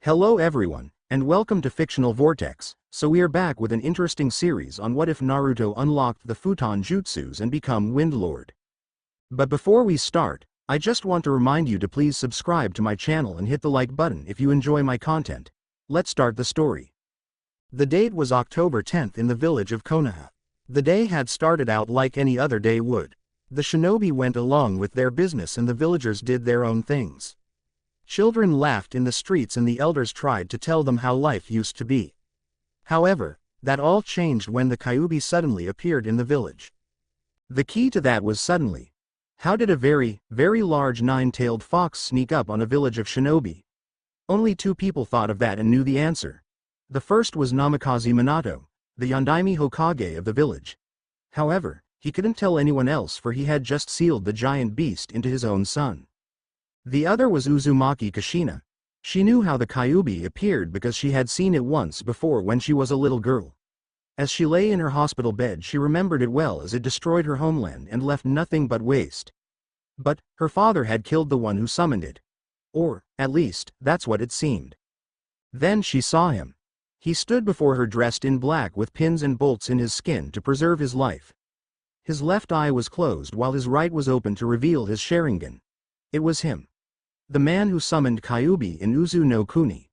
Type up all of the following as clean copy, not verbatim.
Hello everyone, and welcome to Fictional Vortex. So we are back with an interesting series on what if Naruto unlocked the Futon Jutsus and become Wind Lord. But before we start, I just want to remind you to please subscribe to my channel and hit the like button if you enjoy my content. Let's start the story. The date was October 10th in the village of Konoha. The day had started out like any other day would. The shinobi went along with their business and the villagers did their own things. Children laughed in the streets and the elders tried to tell them how life used to be. However, that all changed when the Kyuubi suddenly appeared in the village. The key to that was suddenly. How did a very large nine-tailed fox sneak up on a village of shinobi? Only two people thought of that and knew the answer. The first was Namikaze Minato, the Yondaime Hokage of the village. However, he couldn't tell anyone else for he had just sealed the giant beast into his own son. The other was Uzumaki Kushina. She knew how the Kyuubi appeared because she had seen it once before when she was a little girl. As she lay in her hospital bed she remembered it well as it destroyed her homeland and left nothing but waste. But, her father had killed the one who summoned it. Or, at least, that's what it seemed. Then she saw him. He stood before her dressed in black with pins and bolts in his skin to preserve his life. His left eye was closed while his right was open to reveal his Sharingan. It was him. The man who summoned Kyuubi in Uzu no Kuni.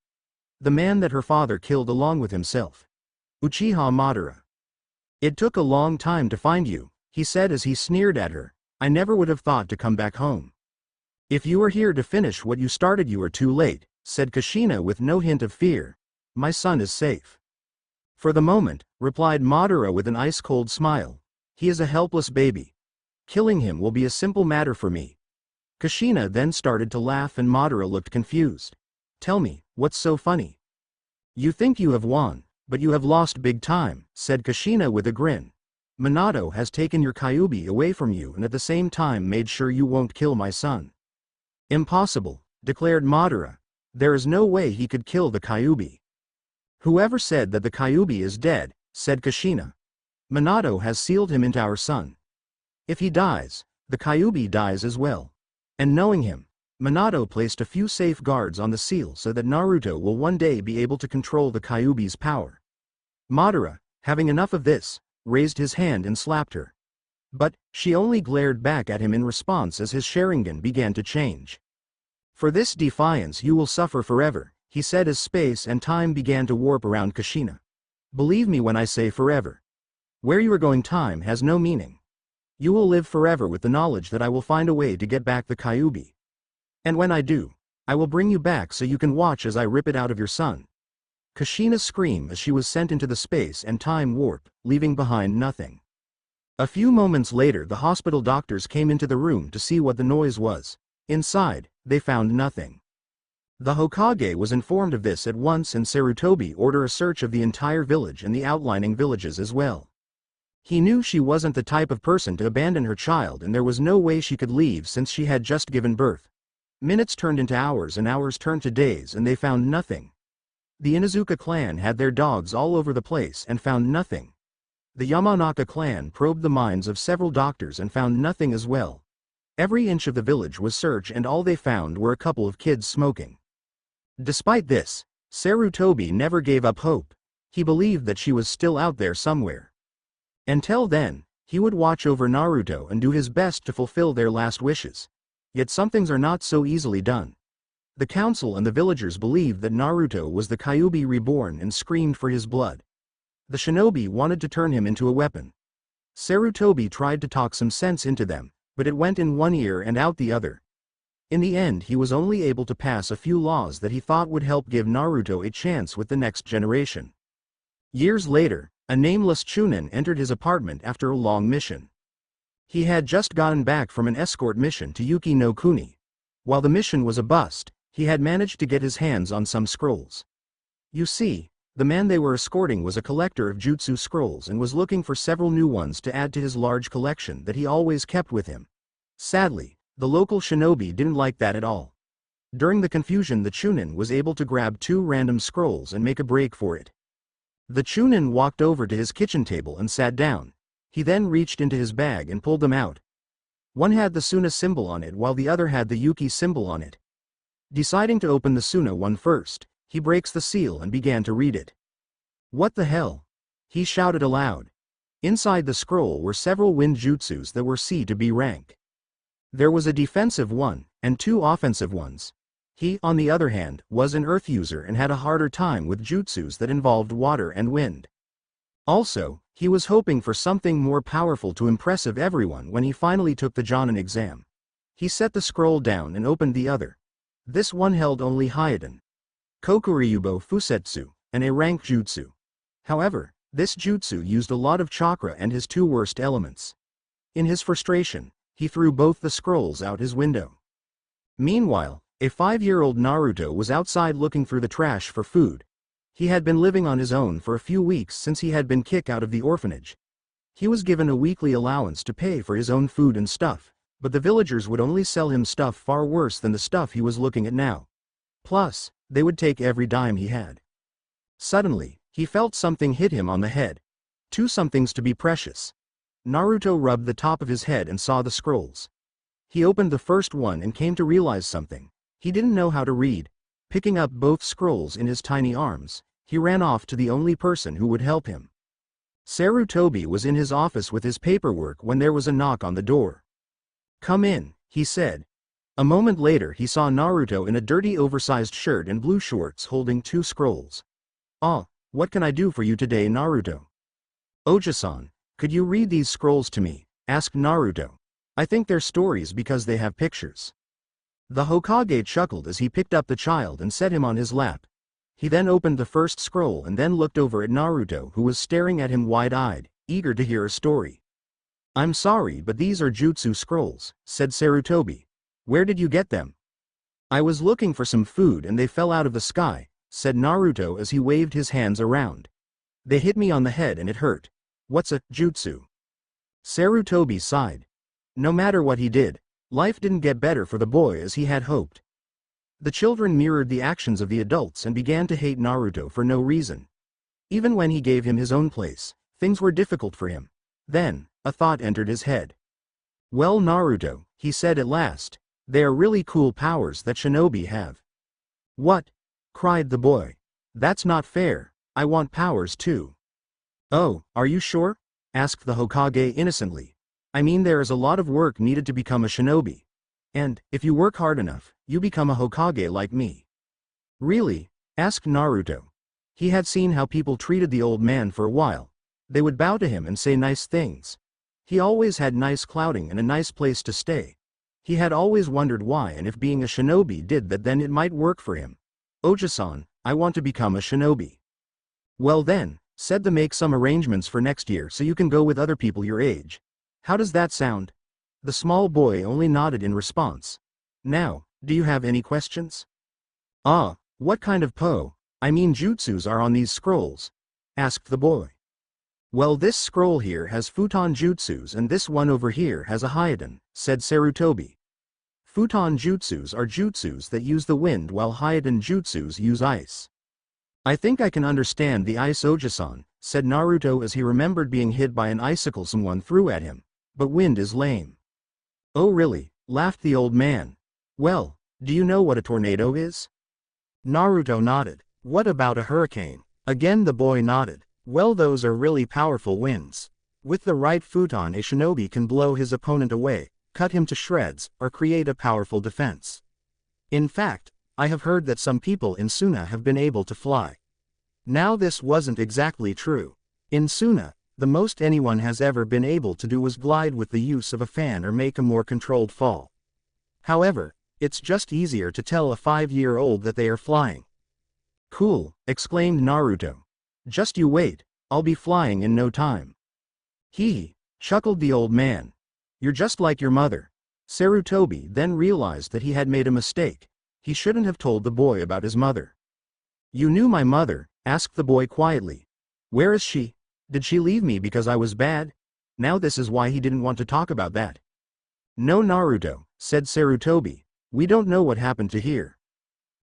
The man that her father killed along with himself. Uchiha Madara. "It took a long time to find you," he said as he sneered at her. "I never would have thought to come back home." "If you are here to finish what you started you are too late," said Kushina with no hint of fear. "My son is safe." "For the moment," replied Madara with an ice-cold smile. "He is a helpless baby. Killing him will be a simple matter for me." Kushina then started to laugh and Madara looked confused. "Tell me, what's so funny?" "You think you have won, but you have lost big time," said Kushina with a grin. "Minato has taken your Kyuubi away from you and at the same time made sure you won't kill my son." "Impossible," declared Madara. "There is no way he could kill the Kyuubi." "Whoever said that the Kyuubi is dead," said Kushina. "Minato has sealed him into our son. If he dies, the Kyuubi dies as well. And knowing him, Minato placed a few safeguards on the seal so that Naruto will one day be able to control the Kyuubi's power." Madara, having enough of this, raised his hand and slapped her. But, she only glared back at him in response as his Sharingan began to change. "For this defiance you will suffer forever," he said as space and time began to warp around Kushina. "Believe me when I say forever. Where you are going time has no meaning. You will live forever with the knowledge that I will find a way to get back the Kyuubi. And when I do, I will bring you back so you can watch as I rip it out of your son." Kushina screamed as she was sent into the space and time warp, leaving behind nothing. A few moments later the hospital doctors came into the room to see what the noise was. Inside, they found nothing. The Hokage was informed of this at once and Sarutobi ordered a search of the entire village and the outlying villages as well. He knew she wasn't the type of person to abandon her child and there was no way she could leave since she had just given birth. Minutes turned into hours and hours turned to days and they found nothing. The Inuzuka clan had their dogs all over the place and found nothing. The Yamanaka clan probed the minds of several doctors and found nothing as well. Every inch of the village was searched and all they found were a couple of kids smoking. Despite this, Sarutobi never gave up hope. He believed that she was still out there somewhere. Until then, he would watch over Naruto and do his best to fulfill their last wishes. Yet some things are not so easily done. The council and the villagers believed that Naruto was the Kyuubi reborn and screamed for his blood. The shinobi wanted to turn him into a weapon. Sarutobi tried to talk some sense into them, but it went in one ear and out the other. In the end he was only able to pass a few laws that he thought would help give Naruto a chance with the next generation. Years later, a nameless Chunin entered his apartment after a long mission. He had just gotten back from an escort mission to Yuki no Kuni. While the mission was a bust, he had managed to get his hands on some scrolls. You see, the man they were escorting was a collector of jutsu scrolls and was looking for several new ones to add to his large collection that he always kept with him. Sadly, the local shinobi didn't like that at all. During the confusion the Chunin was able to grab two random scrolls and make a break for it. The Chunin walked over to his kitchen table and sat down. He then reached into his bag and pulled them out. One had the Suna symbol on it while the other had the Yuki symbol on it. Deciding to open the Suna one first, He breaks the seal and began to read it. What the hell? He shouted aloud. Inside the scroll were several wind jutsus that were C to B rank. There was a defensive one, and 2 offensive ones. He, on the other hand, was an earth user and had a harder time with jutsus that involved water and wind. Also, he was hoping for something more powerful to impress everyone when he finally took the Jonin exam. He set the scroll down and opened the other. This one held only Hyoden, Kokuryubo Fusetsu, and a rank jutsu. However, this jutsu used a lot of chakra and his 2 worst elements. In his frustration, he threw both the scrolls out his window. Meanwhile, a 5-year-old Naruto was outside looking through the trash for food. He had been living on his own for a few weeks since he had been kicked out of the orphanage. He was given a weekly allowance to pay for his own food and stuff, but the villagers would only sell him stuff far worse than the stuff he was looking at now. Plus, they would take every dime he had. Suddenly, he felt something hit him on the head. 2 somethings to be precious. Naruto rubbed the top of his head and saw the scrolls. He opened the first one and came to realize something. He didn't know how to read. Picking up both scrolls in his tiny arms, he ran off to the only person who would help him. Sarutobi was in his office with his paperwork when there was a knock on the door. "Come in," he said. A moment later he saw Naruto in a dirty oversized shirt and blue shorts holding 2 scrolls. "Ah, what can I do for you today, Naruto?" "Oja-san, could you read these scrolls to me?" asked Naruto. "I think they're stories because they have pictures." The Hokage chuckled as he picked up the child and set him on his lap. He then opened the first scroll and then looked over at Naruto, who was staring at him wide-eyed, eager to hear a story. "I'm sorry, but these are jutsu scrolls," said Sarutobi. "Where did you get them?" "I was looking for some food and they fell out of the sky," said Naruto as he waved his hands around. "They hit me on the head and it hurt." "What's a jutsu?" Sarutobi sighed. No matter what he did, life didn't get better for the boy as he had hoped. The children mirrored the actions of the adults and began to hate Naruto for no reason. Even when he gave him his own place, things were difficult for him. Then, a thought entered his head. "Well, Naruto," he said at last, "they are really cool powers that shinobi have." "What?" cried the boy. "That's not fair. I want powers too." "Oh, are you sure?" asked the Hokage innocently. "I mean, there is a lot of work needed to become a shinobi. And, if you work hard enough, you become a Hokage like me." "Really?" asked Naruto. He had seen how people treated the old man for a while. They would bow to him and say nice things. He always had nice clothing and a nice place to stay. He had always wondered why, and if being a shinobi did that, then it might work for him. "Oja-san, I want to become a shinobi." "Well then," said the, "make some arrangements for next year so you can go with other people your age. How does that sound?" The small boy only nodded in response. "Now, do you have any questions?" "Ah, what kind of jutsus are on these scrolls?" asked the boy. "Well, this scroll here has Futon jutsus and this one over here has a Hyoden," said Sarutobi. Futon jutsus are jutsus that use the wind while Hyoden jutsus use ice. "I think I can understand the ice, Oja-san," said Naruto as he remembered being hit by an icicle someone threw at him. "But wind is lame." "Oh really?" laughed the old man. "Well, do you know what a tornado is?" Naruto nodded. "What about a hurricane?" Again the boy nodded. "Well, those are really powerful winds. With the right futon, a shinobi can blow his opponent away, cut him to shreds, or create a powerful defense. In fact, I have heard that some people in Suna have been able to fly." Now this wasn't exactly true. In Suna, the most anyone has ever been able to do was glide with the use of a fan or make a more controlled fall. However, it's just easier to tell a 5-year-old that they are flying. "Cool," exclaimed Naruto. "Just you wait, I'll be flying in no time." "Hee," chuckled the old man. "You're just like your mother." Sarutobi then realized that he had made a mistake. He shouldn't have told the boy about his mother. "You knew my mother?" asked the boy quietly. "Where is she? Did she leave me because I was bad?" Now this is why he didn't want to talk about that. "No, Naruto," said Sarutobi. "We don't know what happened to her.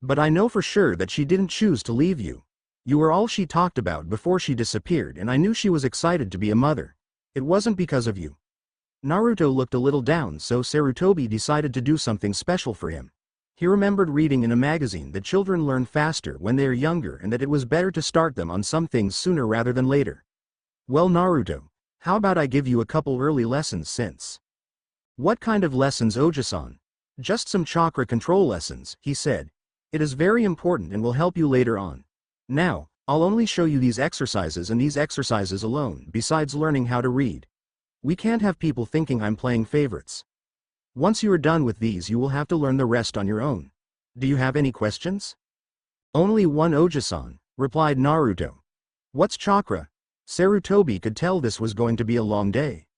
But I know for sure that she didn't choose to leave you. You were all she talked about before she disappeared, and I knew she was excited to be a mother. It wasn't because of you." Naruto looked a little down, so Sarutobi decided to do something special for him. He remembered reading in a magazine that children learn faster when they are younger and that it was better to start them on some things sooner rather than later. Well, Naruto, how about I give you a couple early lessons since? What kind of lessons, Oji-san? Just some chakra control lessons, he said. It is very important and will help you later on. Now, I'll only show you these exercises and these exercises alone, besides learning how to read. We can't have people thinking I'm playing favorites. Once you are done with these, you will have to learn the rest on your own. Do you have any questions? Only one, Oji-san, replied Naruto. What's chakra? Sarutobi could tell this was going to be a long day.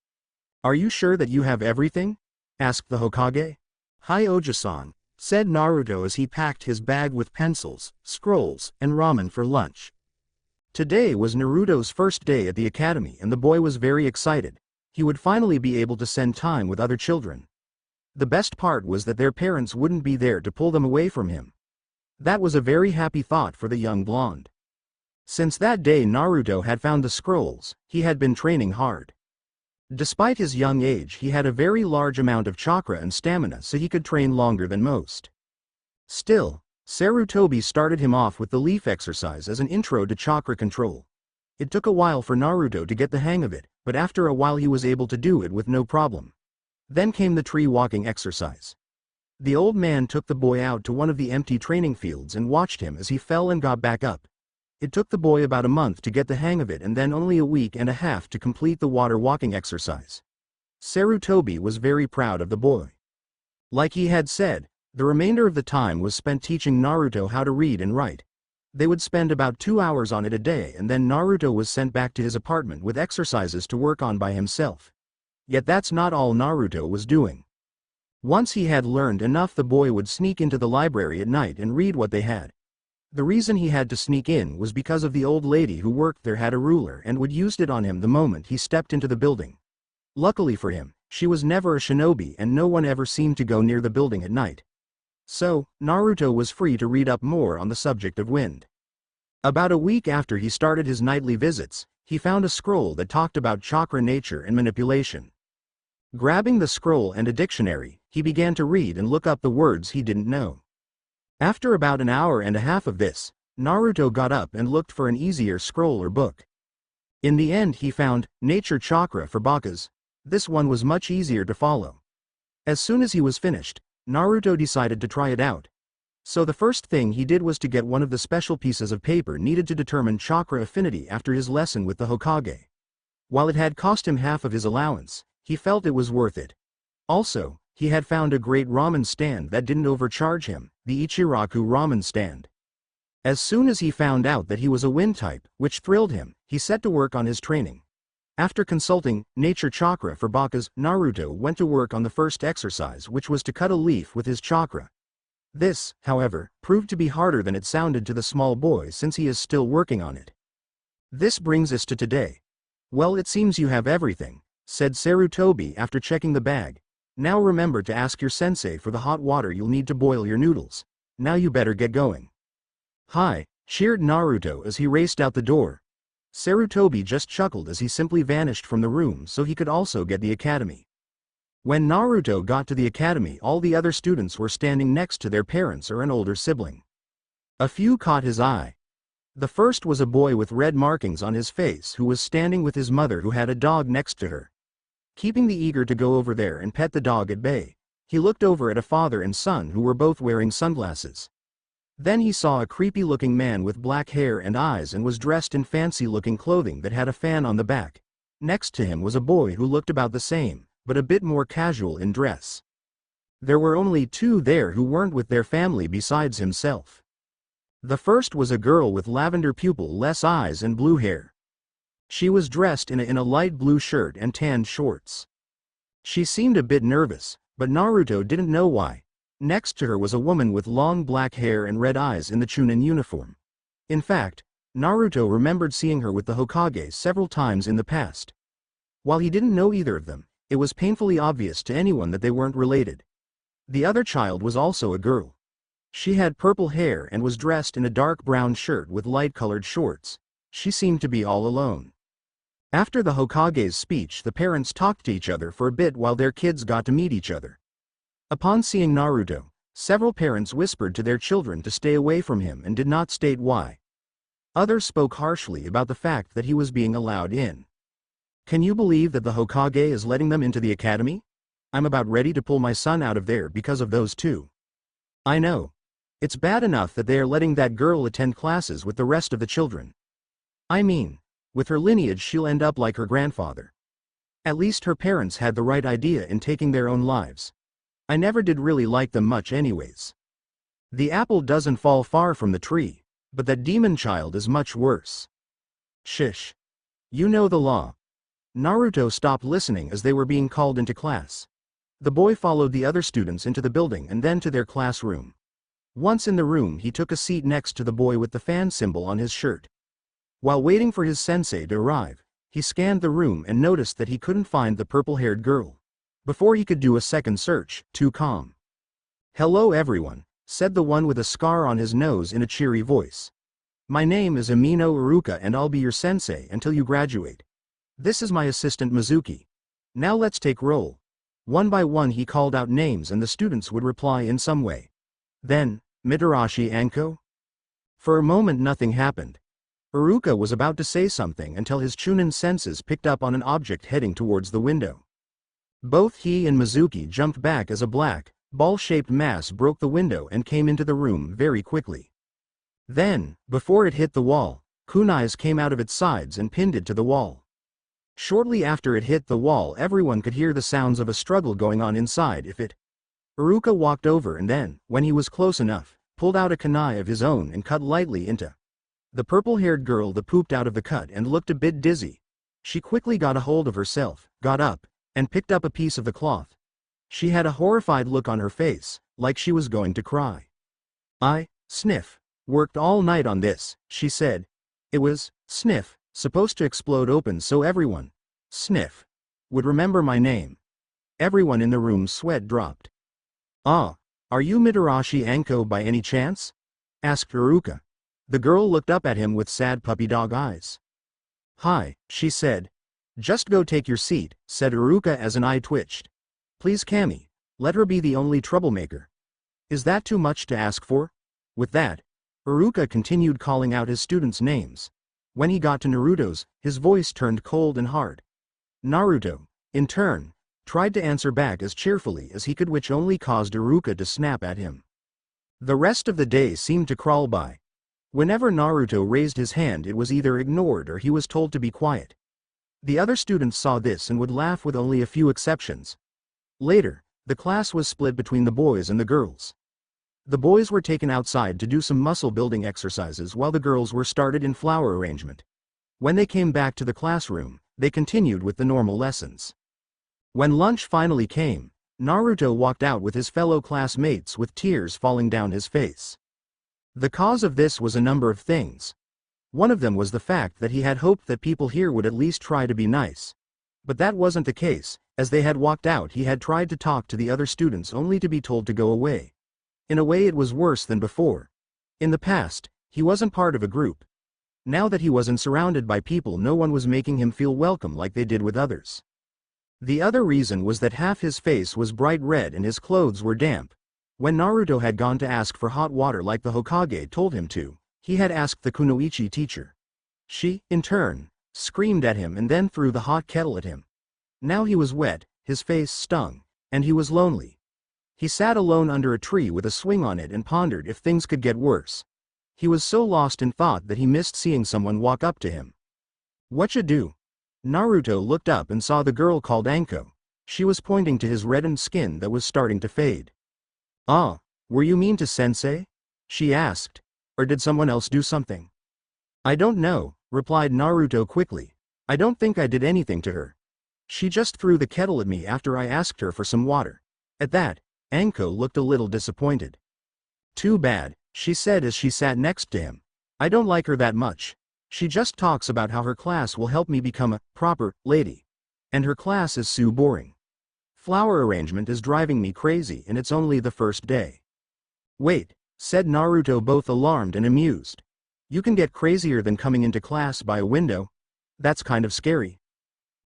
Are you sure that you have everything? Asked the Hokage. Hi, Oji-san, said Naruto as he packed his bag with pencils, scrolls, and ramen for lunch. Today was Naruto's first day at the academy and the boy was very excited. He would finally be able to spend time with other children. The best part was that their parents wouldn't be there to pull them away from him. That was a very happy thought for the young blonde. Since that day Naruto had found the scrolls, he had been training hard. Despite his young age, he had a very large amount of chakra and stamina, so he could train longer than most. Still, Sarutobi started him off with the leaf exercise as an intro to chakra control. It took a while for Naruto to get the hang of it, but after a while he was able to do it with no problem. Then came the tree walking exercise. The old man took the boy out to one of the empty training fields and watched him as he fell and got back up. It took the boy about a month to get the hang of it and then only a week and a half to complete the water walking exercise. Sarutobi was very proud of the boy. Like he had said, the remainder of the time was spent teaching Naruto how to read and write. They would spend about 2 hours on it a day and then Naruto was sent back to his apartment with exercises to work on by himself. Yet that's not all Naruto was doing. Once he had learned enough, the boy would sneak into the library at night and read what they had. The reason he had to sneak in was because of the old lady who worked there had a ruler and would use it on him the moment he stepped into the building. Luckily for him, she was never a shinobi and no one ever seemed to go near the building at night. So, Naruto was free to read up more on the subject of wind. About a week after he started his nightly visits, he found a scroll that talked about chakra nature and manipulation. Grabbing the scroll and a dictionary, he began to read and look up the words he didn't know. After about an hour and a half of this, Naruto got up and looked for an easier scroll or book. In the end he found Nature Chakra for Bakas. This one was much easier to follow. As soon as he was finished, Naruto decided to try it out. So the first thing he did was to get one of the special pieces of paper needed to determine chakra affinity after his lesson with the Hokage. While it had cost him half of his allowance, he felt it was worth it. Also, he had found a great ramen stand that didn't overcharge him, the Ichiraku ramen stand. As soon as he found out that he was a wind type, which thrilled him, he set to work on his training. After consulting Nature Chakra for Bakas, Naruto went to work on the first exercise, which was to cut a leaf with his chakra. This, however, proved to be harder than it sounded to the small boy since he is still working on it. This brings us to today. Well, it seems you have everything, said Sarutobi after checking the bag. Now remember to ask your sensei for the hot water you'll need to boil your noodles. Now you better get going. Hi, cheered Naruto as he raced out the door. Sarutobi just chuckled as he simply vanished from the room so he could also get the academy. When Naruto got to the academy, all the other students were standing next to their parents or an older sibling. A few caught his eye. The first was a boy with red markings on his face who was standing with his mother who had a dog next to her. Keeping the eager to go over there and pet the dog at bay, he looked over at a father and son who were both wearing sunglasses. Then he saw a creepy-looking man with black hair and eyes and was dressed in fancy-looking clothing that had a fan on the back. Next to him was a boy who looked about the same, but a bit more casual in dress. There were only two there who weren't with their family besides himself. The first was a girl with lavender pupil-less eyes and blue hair. She was dressed in a light blue shirt and tan shorts. She seemed a bit nervous, but Naruto didn't know why. Next to her was a woman with long black hair and red eyes in the Chunin uniform. In fact, Naruto remembered seeing her with the Hokage several times in the past. While he didn't know either of them, it was painfully obvious to anyone that they weren't related. The other child was also a girl. She had purple hair and was dressed in a dark brown shirt with light-colored shorts. She seemed to be all alone. After the Hokage's speech, the parents talked to each other for a bit while their kids got to meet each other. Upon seeing Naruto, Several parents whispered to their children to stay away from him and did not state why. Others spoke harshly about the fact that he was being allowed in. Can you believe that the Hokage is letting them into the academy? I'm about ready to pull my son out of there because of those two. I know. It's bad enough that they are letting that girl attend classes with the rest of the children. I mean, with her lineage she'll end up like her grandfather. At least her parents had the right idea in taking their own lives. I never did really like them much anyways. The apple doesn't fall far from the tree, but that demon child is much worse. Shish. You know the law. Naruto stopped listening as they were being called into class. The boy followed the other students into the building and then to their classroom. Once in the room he took a seat next to the boy with the fan symbol on his shirt. While waiting for his sensei to arrive, he scanned the room and noticed that he couldn't find the purple-haired girl. Before he could do a second search, too calm. Hello everyone, said the one with a scar on his nose in a cheery voice. My name is Amino Iruka and I'll be your sensei until you graduate. This is my assistant Mizuki. Now let's take roll. One by one he called out names and the students would reply in some way. Then, Mitarashi Anko? For a moment nothing happened. Iruka was about to say something until his Chunin senses picked up on an object heading towards the window. Both he and Mizuki jumped back as a black, ball-shaped mass broke the window and came into the room very quickly. Then, before it hit the wall, kunais came out of its sides and pinned it to the wall. Shortly after it hit the wall everyone could hear the sounds of a struggle going on inside if it. Iruka walked over and then, when he was close enough, pulled out a kunai of his own and cut lightly into the purple-haired girl that pooped out of the cut and looked a bit dizzy. She quickly got a hold of herself, got up, and picked up a piece of the cloth. She had a horrified look on her face, like she was going to cry. Sniff. Worked all night on this, she said. It was, sniff, supposed to explode open so everyone, sniff, would remember my name. Everyone in the room's sweat dropped. Are you Mitarashi Anko by any chance? Asked Iruka. The girl looked up at him with sad puppy dog eyes. Hi, she said. Just go take your seat, said Iruka as an eye twitched. Please Kami, let her be the only troublemaker. Is that too much to ask for? With that, Iruka continued calling out his students' names. When he got to Naruto's, his voice turned cold and hard. Naruto, in turn, tried to answer back as cheerfully as he could, which only caused Iruka to snap at him. The rest of the day seemed to crawl by. Whenever Naruto raised his hand it was either ignored or he was told to be quiet. The other students saw this and would laugh with only a few exceptions. Later, the class was split between the boys and the girls. The boys were taken outside to do some muscle-building exercises while the girls were started in flower arrangement. When they came back to the classroom, they continued with the normal lessons. When lunch finally came, Naruto walked out with his fellow classmates with tears falling down his face. The cause of this was a number of things. One of them was the fact that he had hoped that people here would at least try to be nice. But that wasn't the case. As they had walked out he had tried to talk to the other students only to be told to go away. In a way it was worse than before. In the past, he wasn't part of a group. Now that he wasn't surrounded by people no one was making him feel welcome like they did with others. The other reason was that half his face was bright red and his clothes were damp. When Naruto had gone to ask for hot water like the Hokage told him to, he had asked the Kunoichi teacher. She, in turn, screamed at him and then threw the hot kettle at him. Now he was wet, his face stung, and he was lonely. He sat alone under a tree with a swing on it and pondered if things could get worse. He was so lost in thought that he missed seeing someone walk up to him. Whatcha do? Naruto looked up and saw the girl called Anko. She was pointing to his reddened skin that was starting to fade. Were you mean to sensei? She asked. Or did someone else do something? I don't know, replied Naruto quickly. I don't think I did anything to her. She just threw the kettle at me after I asked her for some water. At that, Anko looked a little disappointed. Too bad, she said as she sat next to him. I don't like her that much. She just talks about how her class will help me become a proper lady. And her class is so boring. Flower arrangement is driving me crazy and it's only the first day. Wait, said Naruto both alarmed and amused. You can get crazier than coming into class by a window. That's kind of scary.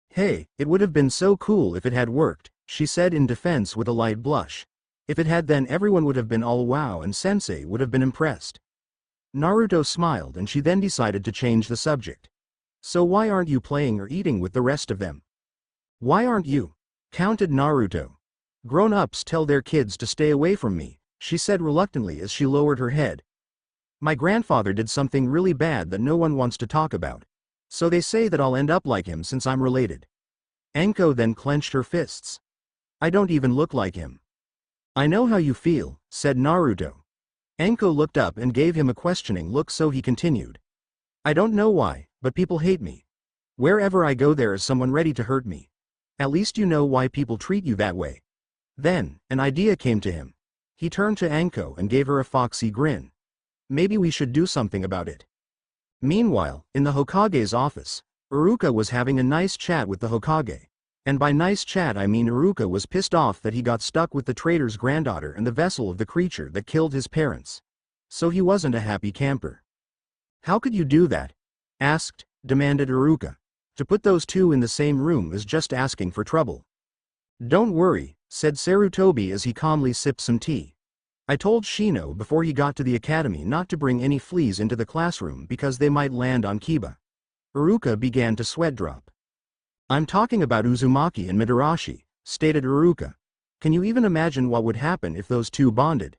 Hey, it would have been so cool if it had worked, she said in defense with a light blush. If it had, then everyone would have been all wow and Sensei would have been impressed. Naruto smiled and she then decided to change the subject. So why aren't you playing or eating with the rest of them? Why aren't you? Counted Naruto. Grown-ups tell their kids to stay away from me, she said reluctantly as she lowered her head. My grandfather did something really bad that no one wants to talk about. So they say that I'll end up like him since I'm related. Anko then clenched her fists. I don't even look like him. I know how you feel, said Naruto. Anko looked up and gave him a questioning look, so he continued. I don't know why, but people hate me. Wherever I go there is someone ready to hurt me. At least you know why people treat you that way. Then, an idea came to him. He turned to Anko and gave her a foxy grin. Maybe we should do something about it. Meanwhile, in the Hokage's office, Iruka was having a nice chat with the Hokage. And by nice chat I mean Iruka was pissed off that he got stuck with the traitor's granddaughter and the vessel of the creature that killed his parents. So he wasn't a happy camper. How could you do that? Demanded Iruka. To put those two in the same room is just asking for trouble. Don't worry, said Sarutobi as he calmly sipped some tea. I told Shino before he got to the academy not to bring any fleas into the classroom because they might land on Kiba. Iruka began to sweat drop. I'm talking about Uzumaki and Mitarashi, stated Iruka. Can you even imagine what would happen if those two bonded?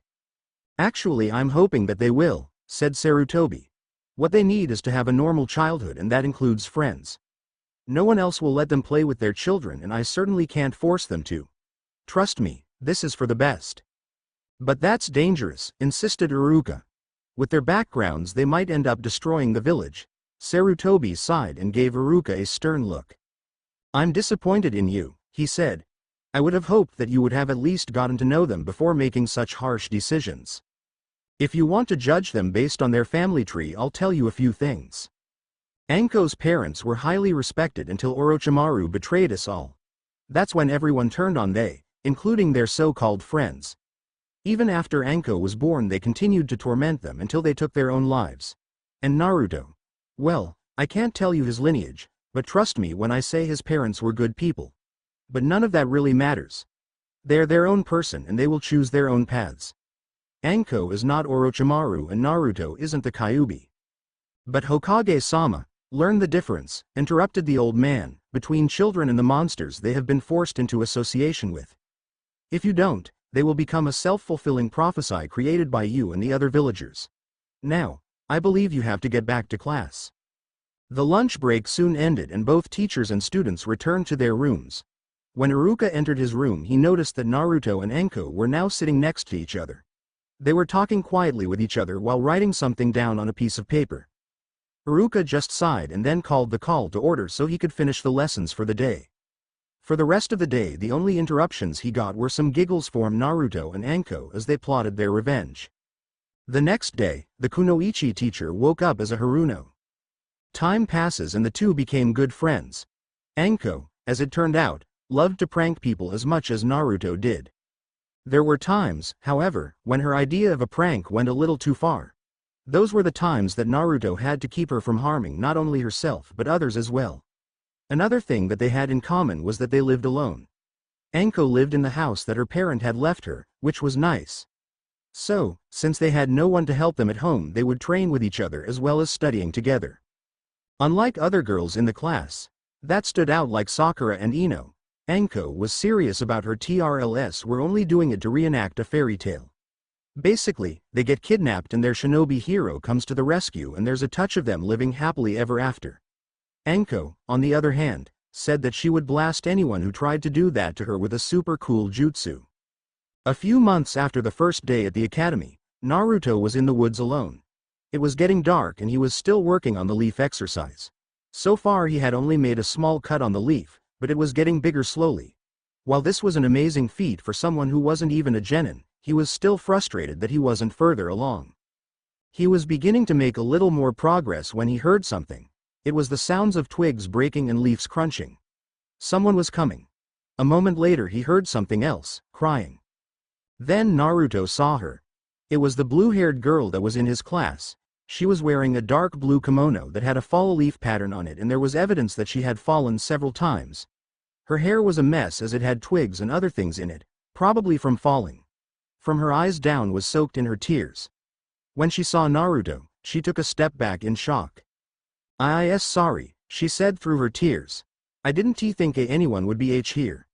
Actually, I'm hoping that they will, said Sarutobi. What they need is to have a normal childhood, and that includes friends. No one else will let them play with their children, and I certainly can't force them to. Trust me, this is for the best. But that's dangerous, insisted Iruka. With their backgrounds they might end up destroying the village. Sarutobi sighed and gave Iruka a stern look. I'm disappointed in you, he said. I would have hoped that you would have at least gotten to know them before making such harsh decisions. If you want to judge them based on their family tree, I'll tell you a few things. Anko's parents were highly respected until Orochimaru betrayed us all. That's when everyone turned on they, including their so-called friends. Even after Anko was born they continued to torment them until they took their own lives. And Naruto? Well, I can't tell you his lineage, but trust me when I say his parents were good people. But none of that really matters. They're their own person and they will choose their own paths. Anko is not Orochimaru and Naruto isn't the Kyuubi. But Hokage-sama, learn the difference, interrupted the old man, between children and the monsters they have been forced into association with. If you don't, they will become a self-fulfilling prophecy created by you and the other villagers. Now, I believe you have to get back to class. The lunch break soon ended and both teachers and students returned to their rooms. When Iruka entered his room he noticed that Naruto and Anko were now sitting next to each other. They were talking quietly with each other while writing something down on a piece of paper. Iruka just sighed and then called the call to order so he could finish the lessons for the day. For the rest of the day the only interruptions he got were some giggles from Naruto and Anko as they plotted their revenge. The next day, the Kunoichi teacher woke up as a Haruno. Time passes and the two became good friends. Anko, as it turned out, loved to prank people as much as Naruto did. There were times, however, when her idea of a prank went a little too far. Those were the times that Naruto had to keep her from harming not only herself but others as well. Another thing that they had in common was that they lived alone. Anko lived in the house that her parent had left her, which was nice. So, since they had no one to help them at home, they would train with each other as well as studying together. Unlike other girls in the class that stood out like Sakura and Ino, Anko was serious about her TRLS were only doing it to reenact a fairy tale. Basically, they get kidnapped and their shinobi hero comes to the rescue and there's a touch of them living happily ever after. Anko, on the other hand, said that she would blast anyone who tried to do that to her with a super cool jutsu. A few months after the first day at the academy, Naruto was in the woods alone. It was getting dark and he was still working on the leaf exercise. So far he had only made a small cut on the leaf, but it was getting bigger slowly. While this was an amazing feat for someone who wasn't even a genin, he was still frustrated that he wasn't further along. He was beginning to make a little more progress when he heard something. It was the sounds of twigs breaking and leaves crunching. Someone was coming. A moment later he heard something else, crying. Then Naruto saw her. It was the blue-haired girl that was in his class. She was wearing a dark blue kimono that had a fall leaf pattern on it and there was evidence that she had fallen several times. Her hair was a mess as it had twigs and other things in it, probably from falling. From her eyes down was soaked in her tears. When she saw Naruto, she took a step back in shock. Sorry, she said through her tears. I didn't think anyone would be here.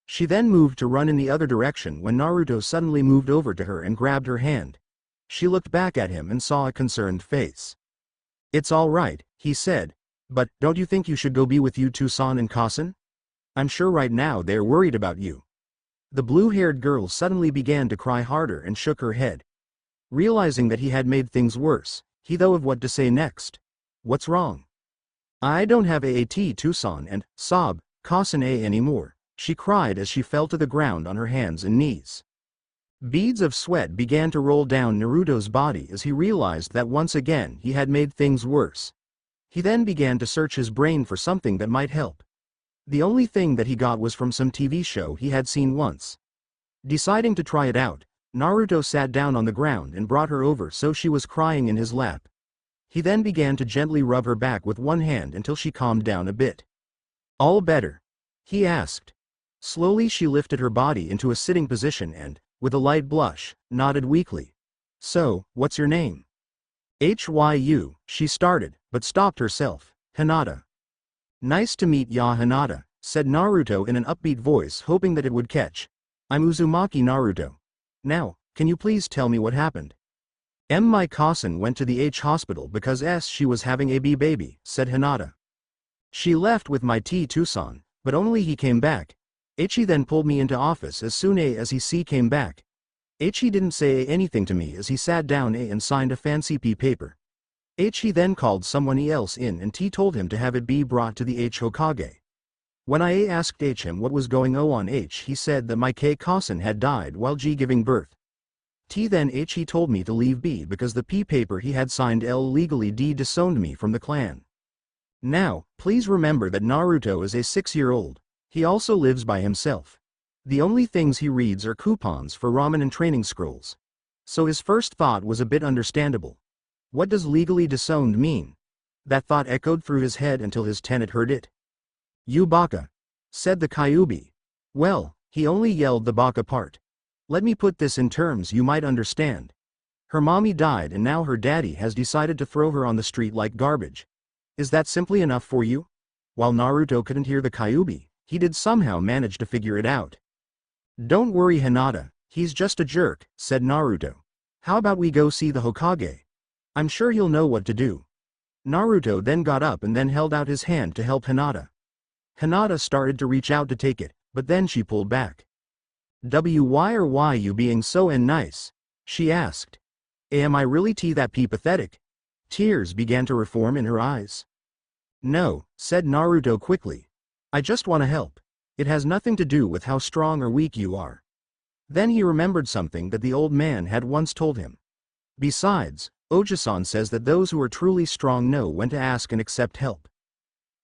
She then moved to run in the other direction when Naruto suddenly moved over to her and grabbed her hand. She looked back at him and saw a concerned face. It's all right, he said. But, don't you think you should go be with Jutsu-san and Kasen? I'm sure right now they're worried about you. The blue-haired girl suddenly began to cry harder and shook her head. Realizing that he had made things worse, he thought of what to say next. What's wrong? I don't have Tucson and sob, Kasen anymore, she cried as she fell to the ground on her hands and knees. Beads of sweat began to roll down Naruto's body as he realized that once again he had made things worse. He then began to search his brain for something that might help. The only thing that he got was from some TV show he had seen once. Deciding to try it out, Naruto sat down on the ground and brought her over so she was crying in his lap. He then began to gently rub her back with one hand until she calmed down a bit. All better? He asked. Slowly she lifted her body into a sitting position and, with a light blush, nodded weakly. So, what's your name? Hyu, she started, but stopped herself. Hinata. Nice to meet ya Hinata, said Naruto in an upbeat voice hoping that it would catch. I'm Uzumaki Naruto. Now, can you please tell me what happened? My Kasen went to the hospital because she was having a baby, said Hinata. She left with my Tucson, but only he came back. He then pulled me into office as soon as he came back. He didn't say anything to me as he sat down and signed a fancy paper. He then called someone else in and told him to have it be brought to the Hokage. When I asked him what was going on he said that my Kasen had died while giving birth. Then he told me to leave B because the paper he had signed legally disowned me from the clan. Now, please remember that Naruto is a 6-year-old. He also lives by himself. The only things he reads are coupons for ramen and training scrolls. So his first thought was a bit understandable. What does legally disowned mean? That thought echoed through his head until his tenant heard it. You baka, said the Kyuubi. Well, he only yelled the baka part. Let me put this in terms you might understand. Her mommy died and now her daddy has decided to throw her on the street like garbage. Is that simply enough for you? While Naruto couldn't hear the Kyuubi, he did somehow manage to figure it out. Don't worry Hinata, he's just a jerk, said Naruto. How about we go see the Hokage? I'm sure he'll know what to do. Naruto then got up and then held out his hand to help Hinata. Hinata started to reach out to take it, but then she pulled back. Why are you being so nice? She asked. Am I really that pathetic? Tears began to reform in her eyes. No, said Naruto quickly. I just want to help. It has nothing to do with how strong or weak you are. Then he remembered something that the old man had once told him. Besides, Oji-san says that those who are truly strong know when to ask and accept help.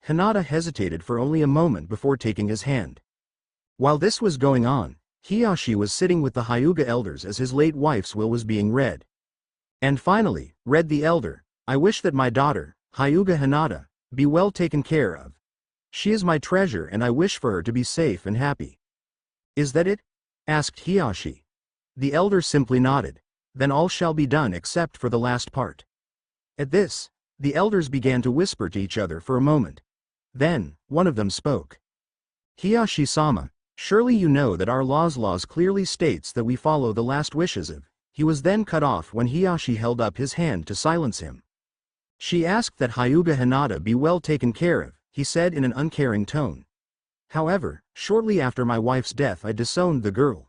Hinata hesitated for only a moment before taking his hand. While this was going on, Hiyashi was sitting with the Hyuga elders as his late wife's will was being read. And finally, read the elder, I wish that my daughter, Hyuga Hinata, be well taken care of. She is my treasure and I wish for her to be safe and happy. Is that it? Asked Hiyashi. The elder simply nodded. Then all shall be done except for the last part. At this, the elders began to whisper to each other for a moment. Then, one of them spoke. Hiyashi-sama, surely you know that our laws clearly states that we follow the last wishes of. He was then cut off when Hiyashi held up his hand to silence him. She asked that Hyuga Hinata be well taken care of, he said in an uncaring tone. However, shortly after my wife's death I disowned the girl.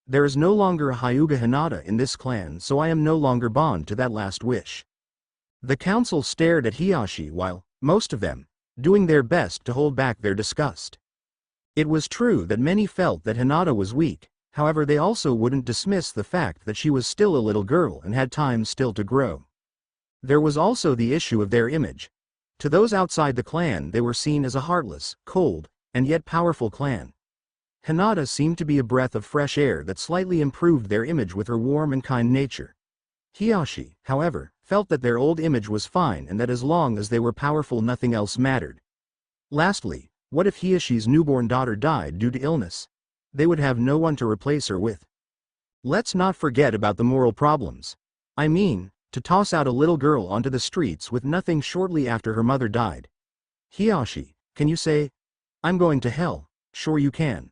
There is no longer a Hyuga Hinata in this clan, so I am no longer bound to that last wish. The council stared at Hiyashi while, most of them, doing their best to hold back their disgust. It was true that many felt that Hinata was weak, however they also wouldn't dismiss the fact that she was still a little girl and had time still to grow. There was also the issue of their image. To those outside the clan they were seen as a heartless, cold, and yet powerful clan. Hinata seemed to be a breath of fresh air that slightly improved their image with her warm and kind nature. Hiyashi, however, felt that their old image was fine and that as long as they were powerful nothing else mattered. Lastly, what if Hiyashi's newborn daughter died due to illness? They would have no one to replace her with. Let's not forget about the moral problems. I mean, to toss out a little girl onto the streets with nothing shortly after her mother died. Hiyashi, can you say, "I'm going to hell"? Sure you can.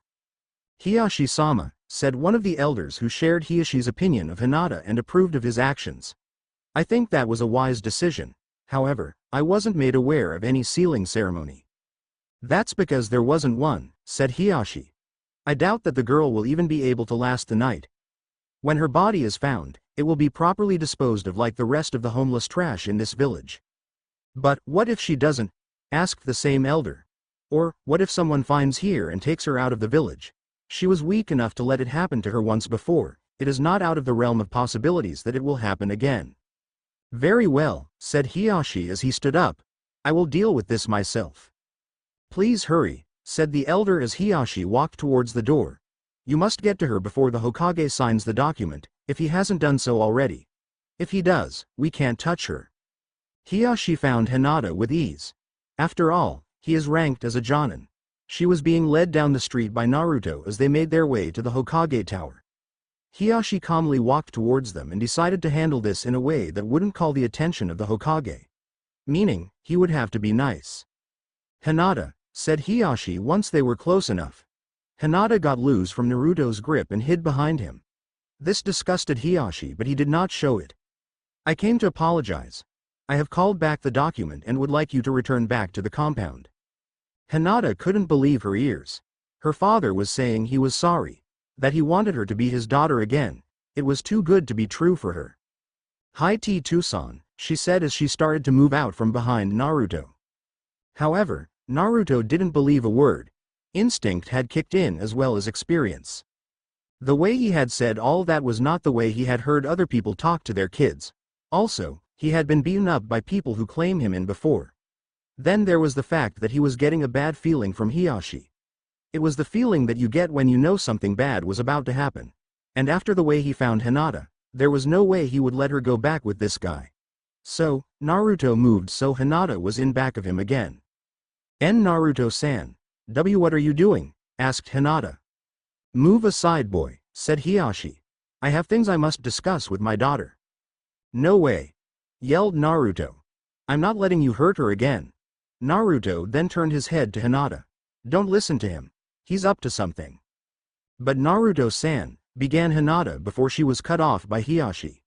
Hiyashi-sama, said one of the elders who shared Hiyashi's opinion of Hinata and approved of his actions. I think that was a wise decision. However, I wasn't made aware of any sealing ceremony. That's because there wasn't one, said Hiyashi. I doubt that the girl will even be able to last the night. When her body is found, it will be properly disposed of like the rest of the homeless trash in this village. But what if she doesn't? Asked the same elder. Or, what if someone finds here and takes her out of the village? She was weak enough to let it happen to her once before. It is not out of the realm of possibilities that it will happen again. Very well, said Hiyashi as he stood up. I will deal with this myself. Please hurry, said the elder as Hiyashi walked towards the door. You must get to her before the Hokage signs the document, if he hasn't done so already. If he does, we can't touch her. Hiyashi found Hinata with ease. After all, he is ranked as a Jonin. She was being led down the street by Naruto as they made their way to the Hokage tower. Hiyashi calmly walked towards them and decided to handle this in a way that wouldn't call the attention of the Hokage. Meaning, he would have to be nice. Hinata, said Hiyashi once they were close enough. Hinata got loose from Naruto's grip and hid behind him. This disgusted Hiyashi, but he did not show it. I came to apologize. I have called back the document and would like you to return back to the compound. Hinata couldn't believe her ears. Her father was saying he was sorry, that he wanted her to be his daughter again. It was too good to be true for her. Hi Tucson, she said as she started to move out from behind Naruto. However, Naruto didn't believe a word. Instinct had kicked in as well as experience. The way he had said all that was not the way he had heard other people talk to their kids. Also, he had been beaten up by people who claim him in before. Then there was the fact that he was getting a bad feeling from Hiyashi. It was the feeling that you get when you know something bad was about to happen. And after the way he found Hinata, there was no way he would let her go back with this guy. So, Naruto moved so Hinata was in back of him again. Naruto-san. What are you doing? Asked Hinata. Move aside, boy, said Hiyashi. I have things I must discuss with my daughter. No way, yelled Naruto. I'm not letting you hurt her again. Naruto then turned his head to Hinata. Don't listen to him. He's up to something. But Naruto-san, began Hinata before she was cut off by Hiyashi.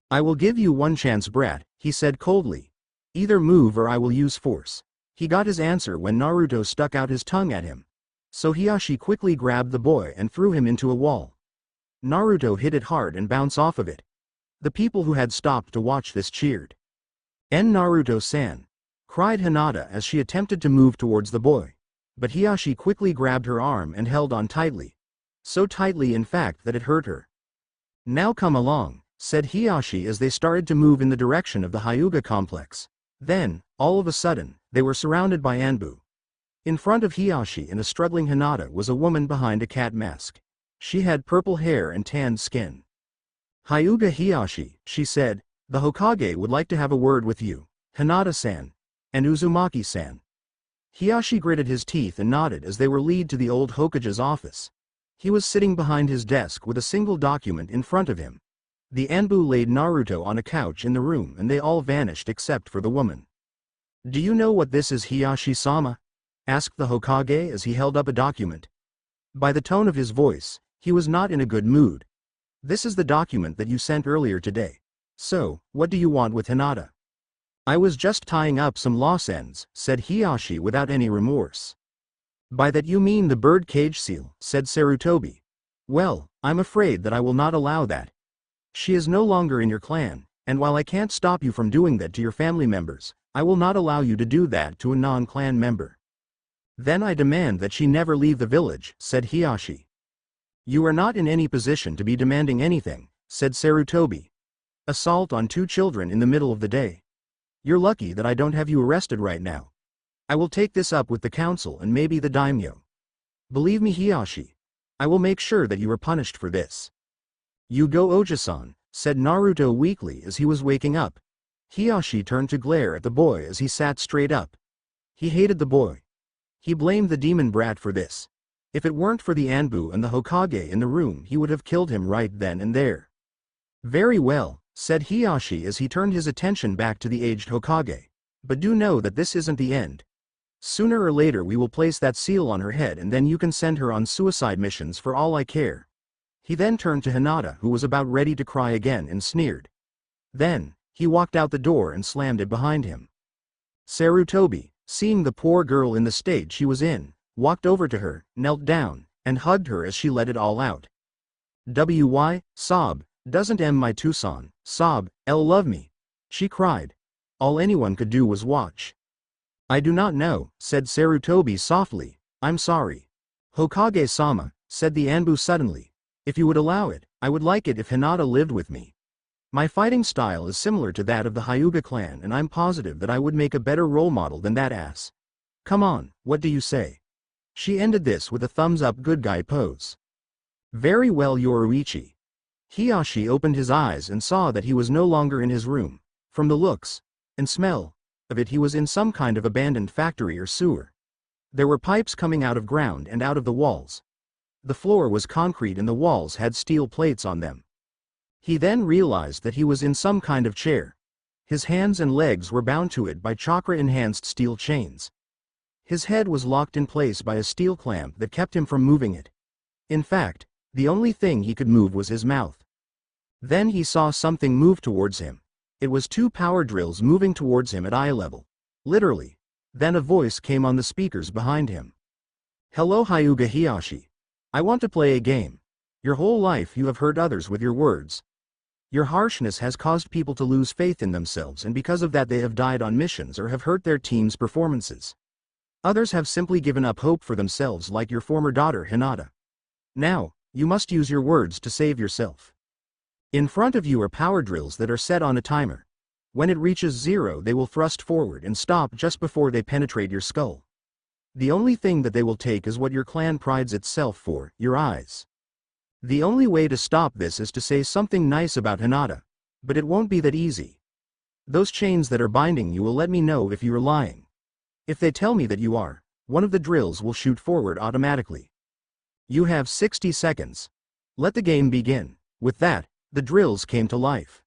I will give you one chance, brat, he said coldly. Either move or I will use force. He got his answer when Naruto stuck out his tongue at him. So Hiyashi quickly grabbed the boy and threw him into a wall. Naruto hit it hard and bounced off of it. The people who had stopped to watch this cheered. Naruto-san, cried Hinata as she attempted to move towards the boy. But Hiyashi quickly grabbed her arm and held on tightly. So tightly in fact that it hurt her. Now come along, said Hiyashi as they started to move in the direction of the Hyuga complex. Then, all of a sudden, they were surrounded by Anbu. In front of Hiyashi and a struggling Hinata was a woman behind a cat mask. She had purple hair and tanned skin. Hyuga Hiyashi, she said, the Hokage would like to have a word with you, Hinata-san, and Uzumaki-san. Hiyashi gritted his teeth and nodded as they were led to the old Hokage's office. He was sitting behind his desk with a single document in front of him. The Anbu laid Naruto on a couch in the room and they all vanished except for the woman. Do you know what this is, Hiyashi-sama? Asked the Hokage as he held up a document. By the tone of his voice, he was not in a good mood. This is the document that you sent earlier today. So, what do you want with Hinata? I was just tying up some loose ends, said Hiyashi without any remorse. By that you mean the bird cage seal, said Sarutobi. Well, I'm afraid that I will not allow that. She is no longer in your clan, and while I can't stop you from doing that to your family members, I will not allow you to do that to a non-clan member. Then I demand that she never leave the village, said Hiyashi. You are not in any position to be demanding anything, said Sarutobi. Assault on 2 children in the middle of the day. You're lucky that I don't have you arrested right now. I will take this up with the council and maybe the daimyo. Believe me, Hiyashi. I will make sure that you are punished for this. You go, Oji-san, said Naruto weakly as he was waking up. Hiyashi turned to glare at the boy as he sat straight up. He hated the boy. He blamed the demon brat for this. If it weren't for the Anbu and the Hokage in the room, he would have killed him right then and there. Very well, said Hiyashi as he turned his attention back to the aged Hokage. But do know that this isn't the end. Sooner or later we will place that seal on her head and then you can send her on suicide missions for all I care. He then turned to Hinata, who was about ready to cry again, and sneered. Then, he walked out the door and slammed it behind him. Sarutobi, seeing the poor girl in the state she was in, walked over to her, knelt down, and hugged her as she let it all out. Sob, doesn't my Tucson, sob, love me. She cried. All anyone could do was watch. I do not know, said Sarutobi softly, I'm sorry. Hokage-sama, said the Anbu suddenly. If you would allow it, I would like it if Hinata lived with me. My fighting style is similar to that of the Hyuga clan and I'm positive that I would make a better role model than that ass. Come on, what do you say? She ended this with a thumbs-up good guy pose. Very well, Yoruichi. Hiyashi opened his eyes and saw that he was no longer in his room. From the looks and smell of it, he was in some kind of abandoned factory or sewer. There were pipes coming out of ground and out of the walls. The floor was concrete and the walls had steel plates on them. He then realized that he was in some kind of chair. His hands and legs were bound to it by chakra-enhanced steel chains. His head was locked in place by a steel clamp that kept him from moving it. In fact, the only thing he could move was his mouth. Then he saw something move towards him. It was 2 power drills moving towards him at eye level. Literally. Then a voice came on the speakers behind him. Hello Hyuga Hiyashi. I want to play a game. Your whole life you have hurt others with your words. Your harshness has caused people to lose faith in themselves, and because of that they have died on missions or have hurt their team's performances. Others have simply given up hope for themselves, like your former daughter Hinata. Now, you must use your words to save yourself. In front of you are power drills that are set on a timer. When it reaches 0 they will thrust forward and stop just before they penetrate your skull. The only thing that they will take is what your clan prides itself for, your eyes. The only way to stop this is to say something nice about Hinata, but it won't be that easy. Those chains that are binding you will let me know if you are lying. If they tell me that you are, one of the drills will shoot forward automatically. You have 60 seconds. Let the game begin. With that, the drills came to life.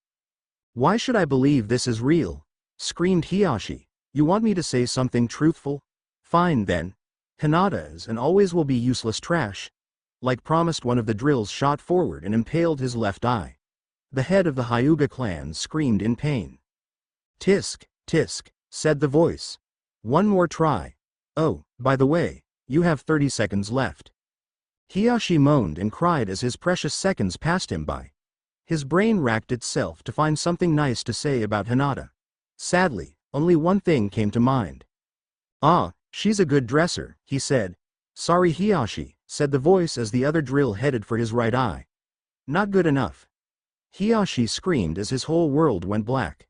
Why should I believe this is real? Screamed Hiyashi. You want me to say something truthful? Fine then. Hinata is and always will be useless trash. Like promised, one of the drills shot forward and impaled his left eye. The head of the Hyuga clan screamed in pain. Tisk, tisk, said the voice. One more try. Oh, by the way, you have 30 seconds left. Hiyashi moaned and cried as his precious seconds passed him by. His brain racked itself to find something nice to say about Hinata. Sadly, only one thing came to mind. Ah, she's a good dresser, he said. Sorry Hiyashi, said the voice as the other drill headed for his right eye. Not good enough. Hiyashi screamed as his whole world went black.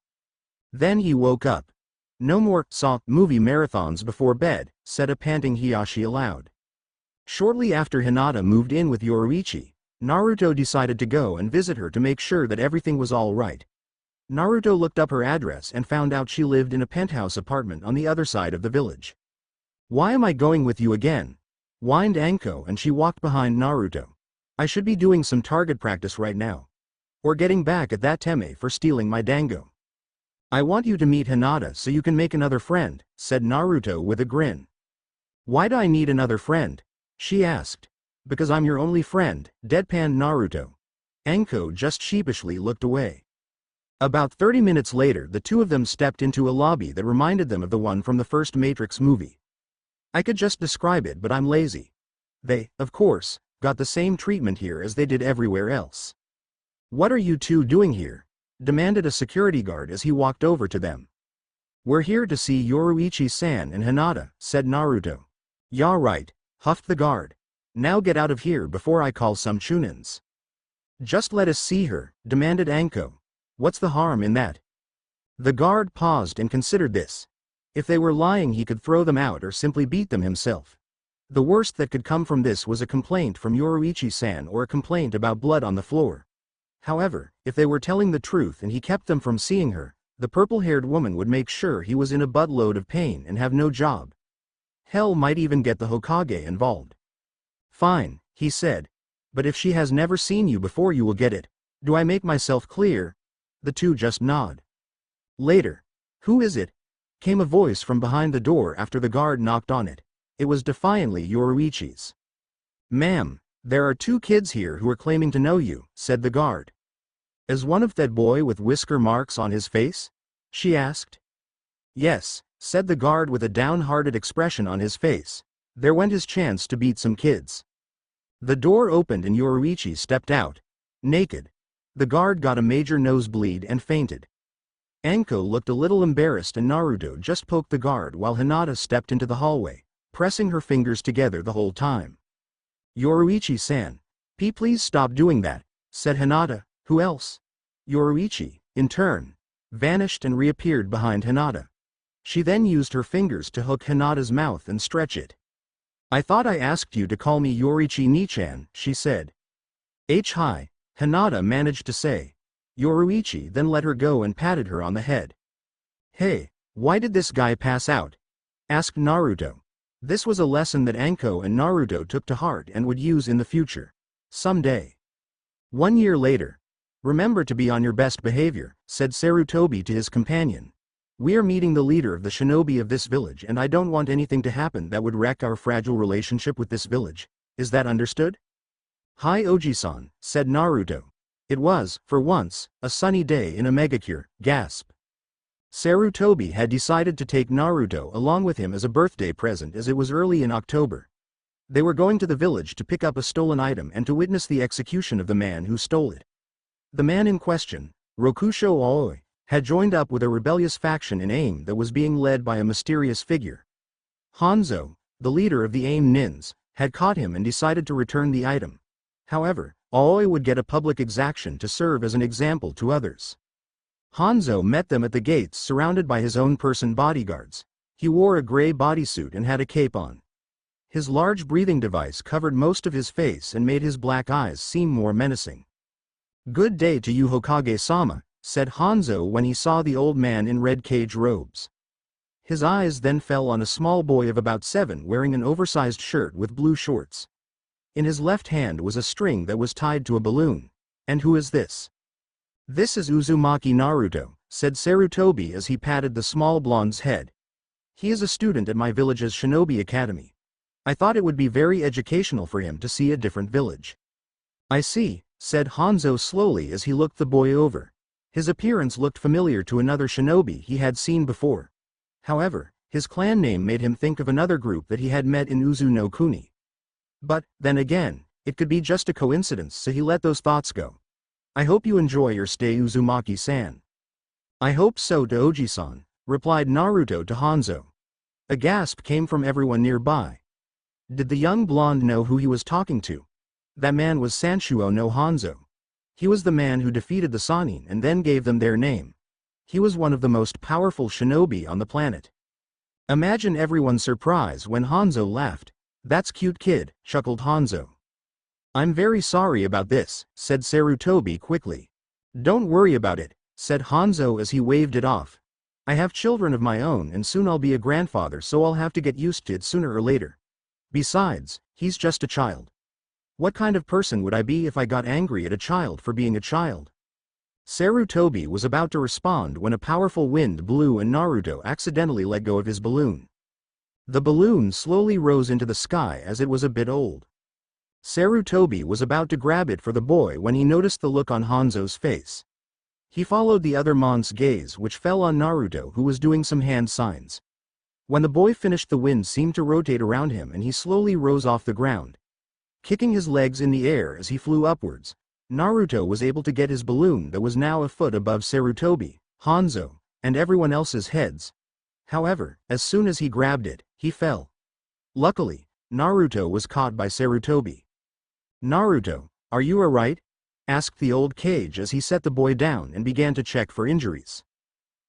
Then he woke up. No more movie marathons before bed, said a panting Hiyashi aloud. Shortly after Hinata moved in with Yoruichi, Naruto decided to go and visit her to make sure that everything was all right. Naruto looked up her address and found out she lived in a penthouse apartment on the other side of the village. Why am I going with you again? Whined Anko, and she walked behind Naruto. I should be doing some target practice right now. Or getting back at that Teme for stealing my dango. I want you to meet Hinata so you can make another friend, said Naruto with a grin. Why do I need another friend? She asked. Because I'm your only friend, deadpanned Naruto. Anko just sheepishly looked away. About 30 minutes later, the two of them stepped into a lobby that reminded them of the one from the first Matrix movie. I could just describe it, but I'm lazy. They, of course, got the same treatment here as they did everywhere else. What are you two doing here? Demanded a security guard as he walked over to them. We're here to see Yoruichi-san and Hinata, said Naruto. Yeah right, huffed the guard. Now get out of here before I call some chunins. Just let us see her, demanded Anko. What's the harm in that? The guard paused and considered this. If they were lying, he could throw them out or simply beat them himself. The worst that could come from this was a complaint from Yoruichi-san or a complaint about blood on the floor. However, if they were telling the truth and he kept them from seeing her, the purple-haired woman would make sure he was in a buttload of pain and have no job. Hell, might even get the Hokage involved. Fine, he said. But if she has never seen you before you will get it. Do I make myself clear? The two just nod. Later. Who is it? Came a voice from behind the door after the guard knocked on it. It was defiantly Yoruichi's. Ma'am, there are two kids here who are claiming to know you, said the guard. Is one of that boy with whisker marks on his face? She asked. Yes, said the guard with a downhearted expression on his face. There went his chance to beat some kids. The door opened and Yoruichi stepped out. Naked. The guard got a major nosebleed and fainted. Anko looked a little embarrassed and Naruto just poked the guard while Hinata stepped into the hallway, pressing her fingers together the whole time. Yoruichi-san. Please stop doing that, said Hinata. Who else? Yoruichi, in turn, vanished and reappeared behind Hinata. She then used her fingers to hook Hinata's mouth and stretch it. I thought I asked you to call me Yoruichi-ni-chan, she said. Hi, Hinata managed to say. Yoruichi then let her go and patted her on the head. Hey, why did this guy pass out? Asked Naruto. This was a lesson that Anko and Naruto took to heart and would use in the future. Someday. 1 year later. Remember to be on your best behavior, said Sarutobi to his companion. We are meeting the leader of the shinobi of this village and I don't want anything to happen that would wreck our fragile relationship with this village. Is that understood? Hi Oji-san, said Naruto. It was, for once, a sunny day in Omegakure, gasp. Sarutobi had decided to take Naruto along with him as a birthday present as it was early in October. They were going to the village to pick up a stolen item and to witness the execution of the man who stole it. The man in question, Rokusho Aoi, had joined up with a rebellious faction in AIM that was being led by a mysterious figure. Hanzo, the leader of the AIM Nins, had caught him and decided to return the item. However, Aoi would get a public exaction to serve as an example to others. Hanzo met them at the gates surrounded by his own person bodyguards. He wore a gray bodysuit and had a cape on. His large breathing device covered most of his face and made his black eyes seem more menacing. Good day to you Hokage-sama, said Hanzo when he saw the old man in red cage robes. His eyes then fell on a small boy of about 7 wearing an oversized shirt with blue shorts. In his left hand was a string that was tied to a balloon. And who is this? This is Uzumaki Naruto, said Sarutobi as he patted the small blonde's head. He is a student at my village's shinobi academy. I thought it would be very educational for him to see a different village. I see, said Hanzo slowly as he looked the boy over. His appearance looked familiar to another shinobi he had seen before. However, his clan name made him think of another group that he had met in Uzu no Kuni. But, then again, it could be just a coincidence, so he let those thoughts go. I hope you enjoy your stay Uzumaki-san. I hope so to Oji-san, replied Naruto to Hanzo. A gasp came from everyone nearby. Did the young blonde know who he was talking to? That man was Sanshuo no Hanzo. He was the man who defeated the Sannin and then gave them their name. He was one of the most powerful shinobi on the planet. Imagine everyone's surprise when Hanzo laughed. That's cute kid, chuckled Hanzo. I'm very sorry about this, said Sarutobi quickly. Don't worry about it, said Hanzo as he waved it off. I have children of my own and soon I'll be a grandfather, so I'll have to get used to it sooner or later. Besides, he's just a child. What kind of person would I be if I got angry at a child for being a child? Sarutobi was about to respond when a powerful wind blew and Naruto accidentally let go of his balloon. The balloon slowly rose into the sky as it was a bit old. Sarutobi was about to grab it for the boy when he noticed the look on Hanzo's face. He followed the other mon's gaze, which fell on Naruto, who was doing some hand signs. When the boy finished, the wind seemed to rotate around him and he slowly rose off the ground. Kicking his legs in the air as he flew upwards, Naruto was able to get his balloon that was now a foot above Sarutobi, Hanzo, and everyone else's heads. However, as soon as he grabbed it, he fell. Luckily, Naruto was caught by Sarutobi. Naruto, are you alright? Asked the old cage as he set the boy down and began to check for injuries.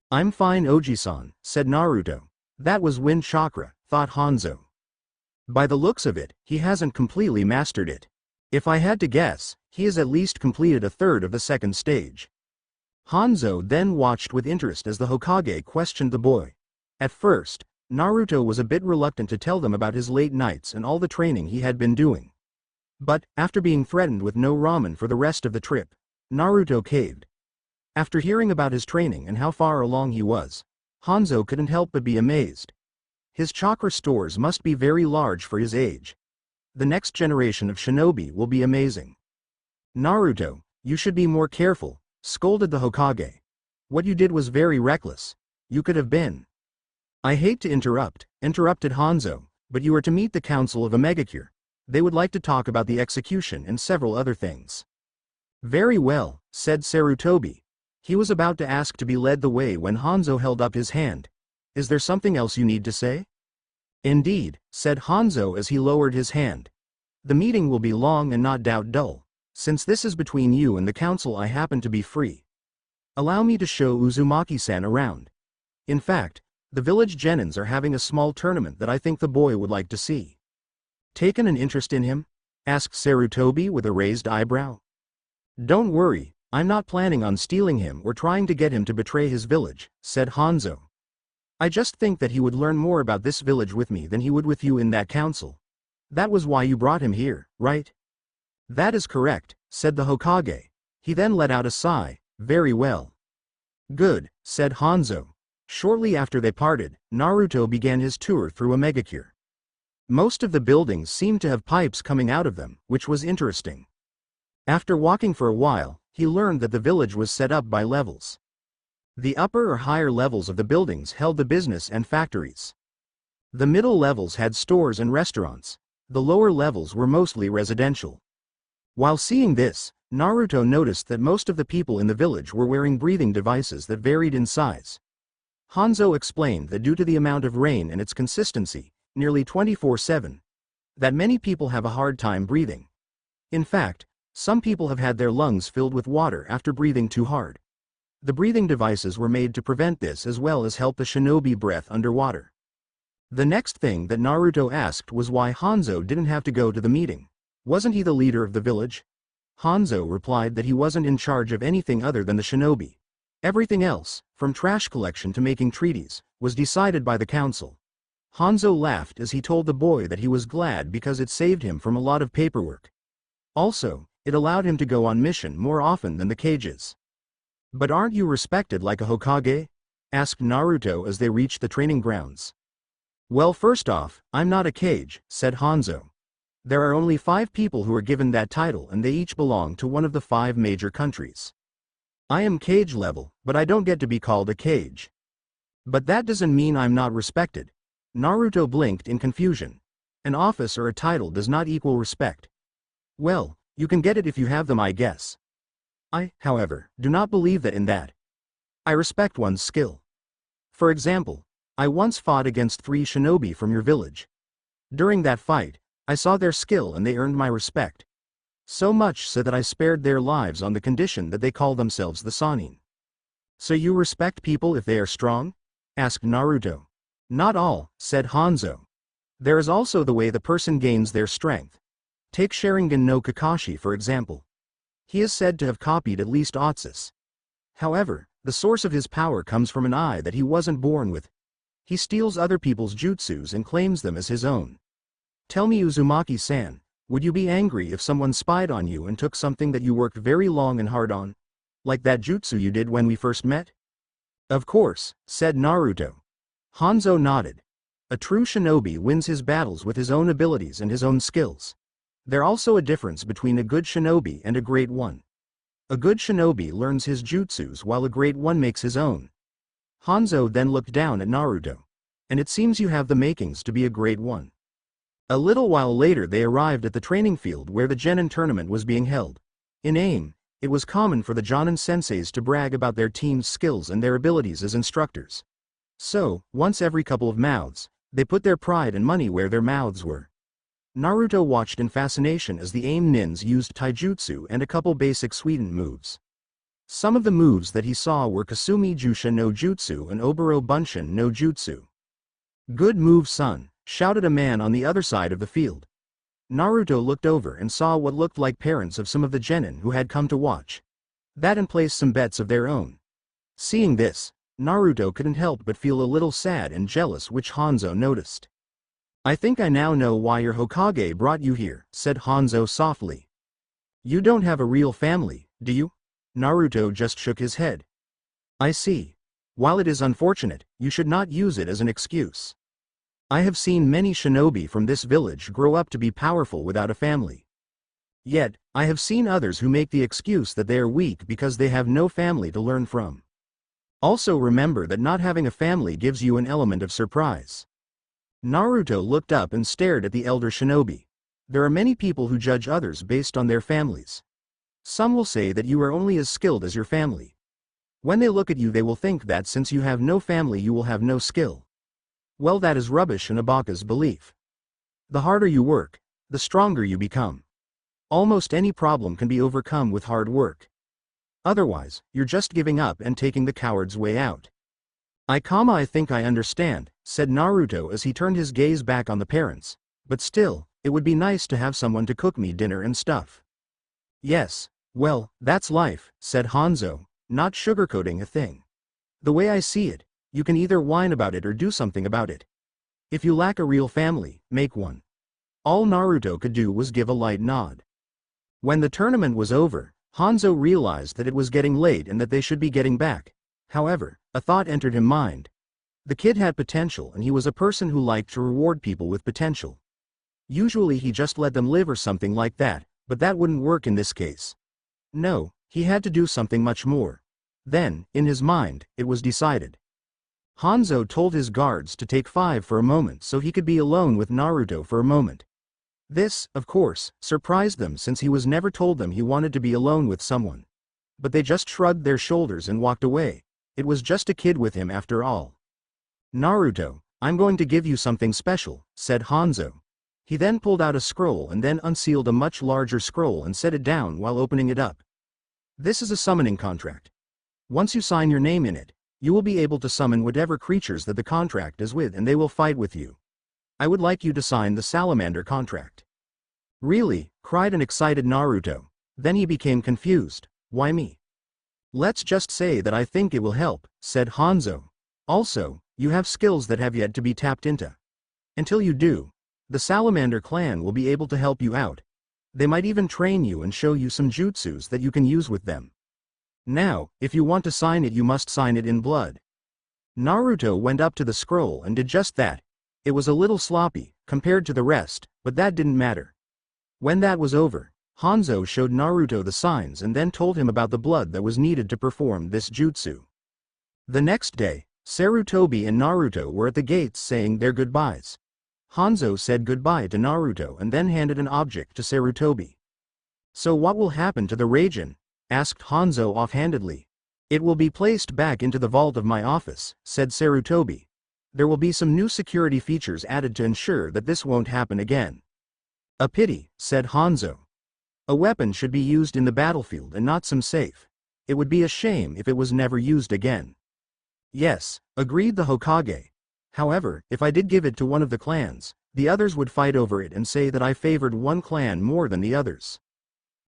I'm fine Oji-san, said Naruto. That was wind chakra, thought Hanzo. By the looks of it, he hasn't completely mastered it. If I had to guess, he has at least completed a third of the second stage. Hanzo then watched with interest as the Hokage questioned the boy. At first, Naruto was a bit reluctant to tell them about his late nights and all the training he had been doing. But, after being threatened with no ramen for the rest of the trip, Naruto caved. After hearing about his training and how far along he was, Hanzo couldn't help but be amazed. His chakra stores must be very large for his age. The next generation of shinobi will be amazing. Naruto, you should be more careful, scolded the Hokage. What you did was very reckless. You could have been. I hate to interrupted Hanzo, but you are to meet the Council of Omegakure. They would like to talk about the execution and several other things. Very well, said Sarutobi. He was about to ask to be led the way when Hanzo held up his hand. Is there something else you need to say? Indeed, said Hanzo as he lowered his hand. The meeting will be long and not doubt dull. Since this is between you and the council, I happen to be free. Allow me to show Uzumaki-san around. In fact, the village genins are having a small tournament that I think the boy would like to see. Taken an interest in him? Asked Sarutobi with a raised eyebrow. Don't worry, I'm not planning on stealing him or trying to get him to betray his village, said Hanzo. I just think that he would learn more about this village with me than he would with you in that council. That was why you brought him here, right? That is correct, said the Hokage. He then let out a sigh. Very well. Good, said Hanzo. Shortly after they parted, Naruto began his tour through Omegakure. Most of the buildings seemed to have pipes coming out of them, which was interesting. After walking for a while, he learned that the village was set up by levels. The upper or higher levels of the buildings held the business and factories. The middle levels had stores and restaurants. The lower levels were mostly residential. While seeing this, Naruto noticed that most of the people in the village were wearing breathing devices that varied in size. Hanzo explained that due to the amount of rain and its consistency, nearly 24/7, that many people have a hard time breathing. In fact, some people have had their lungs filled with water after breathing too hard. The breathing devices were made to prevent this as well as help the shinobi breath underwater. The next thing that Naruto asked was why Hanzo didn't have to go to the meeting. Wasn't he the leader of the village? Hanzo replied that he wasn't in charge of anything other than the shinobi. Everything else, from trash collection to making treaties, was decided by the council. Hanzo laughed as he told the boy that he was glad because it saved him from a lot of paperwork. Also, it allowed him to go on mission more often than the cages. But aren't you respected like a Hokage? Asked Naruto as they reached the training grounds. Well, first off, I'm not a Kage, said Hanzo. There are only 5 people who are given that title and they each belong to one of the 5 major countries. I am Kage level, but I don't get to be called a Kage. But that doesn't mean I'm not respected. Naruto blinked in confusion. An office or a title does not equal respect. Well, you can get it if you have them, I guess. I, however, do not believe that in that. I respect one's skill. For example, I once fought against 3 shinobi from your village. During that fight, I saw their skill and they earned my respect. So much so that I spared their lives on the condition that they call themselves the Sannin. So you respect people if they are strong? Asked Naruto. Not all, said Hanzo. There is also the way the person gains their strength. Take Sharingan no Kakashi for example. He is said to have copied at least Otsus. However, the source of his power comes from an eye that he wasn't born with. He steals other people's jutsus and claims them as his own. Tell me, Uzumaki-san, would you be angry if someone spied on you and took something that you worked very long and hard on? Like that jutsu you did when we first met? Of course, said Naruto. Hanzo nodded. A true shinobi wins his battles with his own abilities and his own skills. There's also a difference between a good shinobi and a great one. A good shinobi learns his jutsus while a great one makes his own. Hanzo then looked down at Naruto. And it seems you have the makings to be a great one. A little while later they arrived at the training field where the Genin tournament was being held. In AIM, it was common for the Jonin senseis to brag about their team's skills and their abilities as instructors. So, once every couple of mouths, they put their pride and money where their mouths were. Naruto watched in fascination as the AIM nins used taijutsu and a couple basic Suiten moves. Some of the moves that he saw were Kasumi Jusha no Jutsu and Oboro Bunshin no Jutsu. Good move, son, shouted a man on the other side of the field. Naruto looked over and saw what looked like parents of some of the genin who had come to watch. That and placed some bets of their own. Seeing this, Naruto couldn't help but feel a little sad and jealous, which Hanzo noticed. I think I now know why your Hokage brought you here, said Hanzo softly. You don't have a real family, do you? Naruto just shook his head. I see. While it is unfortunate, you should not use it as an excuse. I have seen many shinobi from this village grow up to be powerful without a family. Yet, I have seen others who make the excuse that they are weak because they have no family to learn from. Also remember that not having a family gives you an element of surprise. Naruto looked up and stared at the elder shinobi. There are many people who judge others based on their families. Some will say that you are only as skilled as your family. When they look at you they will think that since you have no family you will have no skill. Well, that is rubbish and Ibaka's belief. The harder you work, the stronger you become. Almost any problem can be overcome with hard work. Otherwise, you're just giving up and taking the coward's way out. I think I understand, said Naruto as he turned his gaze back on the parents, but still, it would be nice to have someone to cook me dinner and stuff. Yes, well, that's life, said Hanzo, not sugarcoating a thing. The way I see it, you can either whine about it or do something about it. If you lack a real family, make one. All Naruto could do was give a light nod. When the tournament was over, Hanzo realized that it was getting late and that they should be getting back. However, a thought entered his mind. The kid had potential and he was a person who liked to reward people with potential. Usually he just let them live or something like that, but that wouldn't work in this case. No, he had to do something much more. Then, in his mind, it was decided. Hanzo told his guards to take 5 for a moment so he could be alone with Naruto for a moment. This, of course, surprised them since he was never told them he wanted to be alone with someone. But they just shrugged their shoulders and walked away. It was just a kid with him after all. Naruto, I'm going to give you something special, said Hanzo. He then pulled out a scroll and then unsealed a much larger scroll and set it down while opening it up. This is a summoning contract. Once you sign your name in it, you will be able to summon whatever creatures that the contract is with and they will fight with you. I would like you to sign the salamander contract. Really? Cried an excited Naruto. Then he became confused. Why me? Let's just say that I think it will help, said Hanzo. Also, you have skills that have yet to be tapped into. Until you do, the salamander clan will be able to help you out. They might even train you and show you some jutsus that you can use with them. Now, if you want to sign it you must sign it in blood. Naruto went up to the scroll and did just that. It was a little sloppy, compared to the rest, but that didn't matter. When that was over, Hanzo showed Naruto the signs and then told him about the blood that was needed to perform this jutsu. The next day, Sarutobi and Naruto were at the gates saying their goodbyes. Hanzo said goodbye to Naruto and then handed an object to Sarutobi. So what will happen to the Raijin? Asked Hanzo offhandedly. It will be placed back into the vault of my office, said Sarutobi. There will be some new security features added to ensure that this won't happen again. A pity, said Hanzo. A weapon should be used in the battlefield and not some safe. It would be a shame if it was never used again. Yes, agreed the Hokage. However, if I did give it to one of the clans, the others would fight over it and say that I favored one clan more than the others.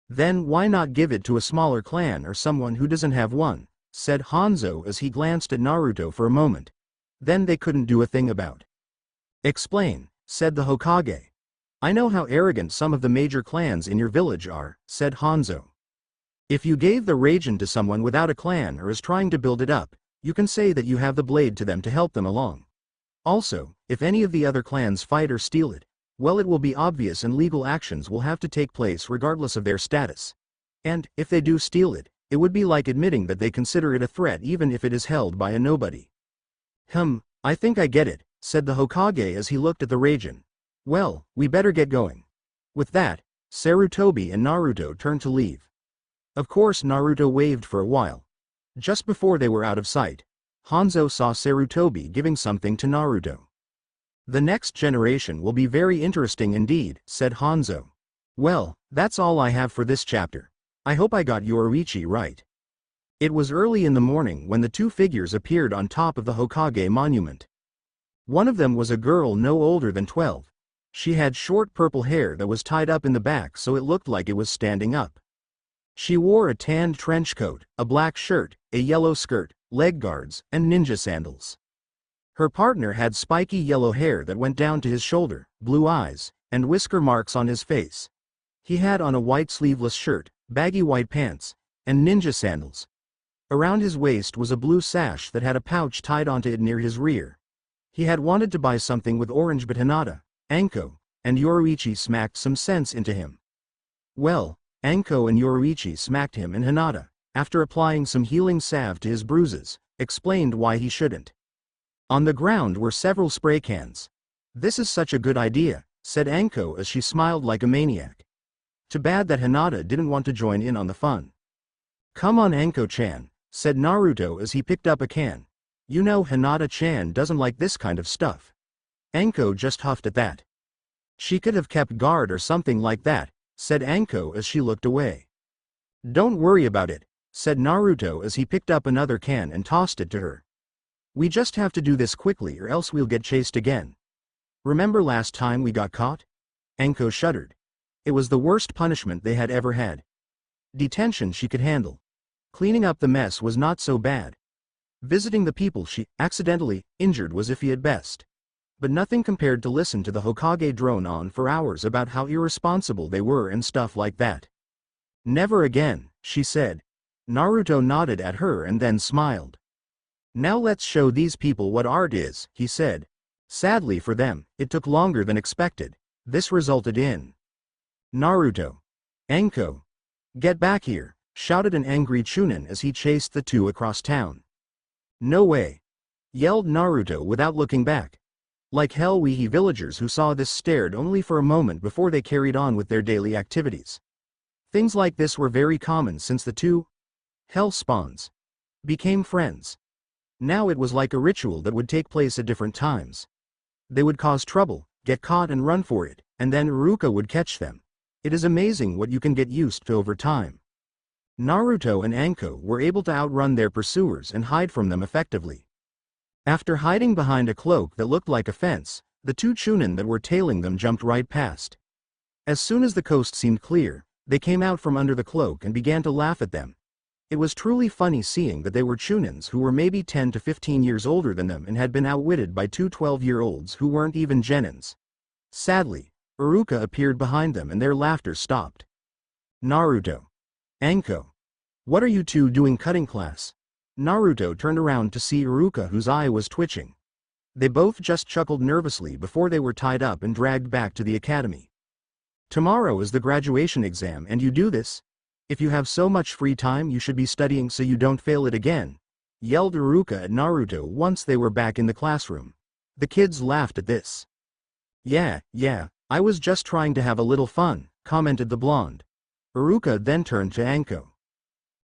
Then why not give it to a smaller clan or someone who doesn't have one, said Hanzo as he glanced at Naruto for a moment. Then they couldn't do a thing about. Explain, said the Hokage. I know how arrogant some of the major clans in your village are, said Hanzo. If you gave the Raijin to someone without a clan or is trying to build it up, you can say that you have the blade to them to help them along. Also, if any of the other clans fight or steal it, well, it will be obvious and legal actions will have to take place regardless of their status. And, if they do steal it, it would be like admitting that they consider it a threat even if it is held by a nobody. I think I get it, said the Hokage as he looked at the Raijin. Well, we better get going. With that, Sarutobi and Naruto turned to leave. Of course Naruto waved for a while. Just before they were out of sight, Hanzo saw Sarutobi giving something to Naruto. The next generation will be very interesting indeed, said Hanzo. Well, that's all I have for this chapter. I hope I got Yoruichi right. It was early in the morning when the two figures appeared on top of the Hokage monument. One of them was a girl no older than 12. She had short purple hair that was tied up in the back so it looked like it was standing up. She wore a tanned trench coat, a black shirt, a yellow skirt, leg guards, and ninja sandals. Her partner had spiky yellow hair that went down to his shoulder, blue eyes, and whisker marks on his face. He had on a white sleeveless shirt, baggy white pants, and ninja sandals. Around his waist was a blue sash that had a pouch tied onto it near his rear. He had wanted to buy something with orange, but Hinata, Anko, and Yoruichi smacked some sense into him. Well, Anko and Yoruichi smacked him, and Hinata, after applying some healing salve to his bruises, explained why he shouldn't. On the ground were several spray cans. "This is such a good idea," said Anko as she smiled like a maniac. Too bad that Hinata didn't want to join in on the fun. "Come on, Anko-chan," said Naruto as he picked up a can. "You know Hinata-chan doesn't like this kind of stuff." Anko just huffed at that. "She could have kept guard or something like that," said Anko as she looked away. "Don't worry about it," said Naruto as he picked up another can and tossed it to her. "We just have to do this quickly or else we'll get chased again. Remember last time we got caught?" Anko shuddered. It was the worst punishment they had ever had. Detention she could handle. Cleaning up the mess was not so bad. Visiting the people she accidentally injured was iffy at best. But nothing compared to listen to the Hokage drone on for hours about how irresponsible they were and stuff like that. "Never again," she said. Naruto nodded at her and then smiled. "Now let's show these people what art is," he said. Sadly for them, it took longer than expected. This resulted in Naruto. "Anko! Get back here!" shouted an angry Chunin as he chased the two across town. "No way!" yelled Naruto without looking back. Like hell, we villagers who saw this stared only for a moment before they carried on with their daily activities. Things like this were very common since the two hell spawns became friends. Now it was like a ritual that would take place at different times. They would cause trouble, get caught and run for it, and then Iruka would catch them. It is amazing what you can get used to over time. Naruto and Anko were able to outrun their pursuers and hide from them effectively. After hiding behind a cloak that looked like a fence, the two Chunin that were tailing them jumped right past. As soon as the coast seemed clear, they came out from under the cloak and began to laugh at them. It was truly funny seeing that they were Chunins who were maybe 10 to 15 years older than them and had been outwitted by two 12-year-olds who weren't even genins. Sadly, Iruka appeared behind them and their laughter stopped. "Naruto. Anko. What are you two doing cutting class?" Naruto turned around to see Iruka, whose eye was twitching. They both just chuckled nervously before they were tied up and dragged back to the academy. "Tomorrow is the graduation exam and you do this? If you have so much free time you should be studying so you don't fail it again," yelled Iruka at Naruto once they were back in the classroom. The kids laughed at this. Yeah, I was just trying to have a little fun," commented the blonde. Iruka then turned to Anko.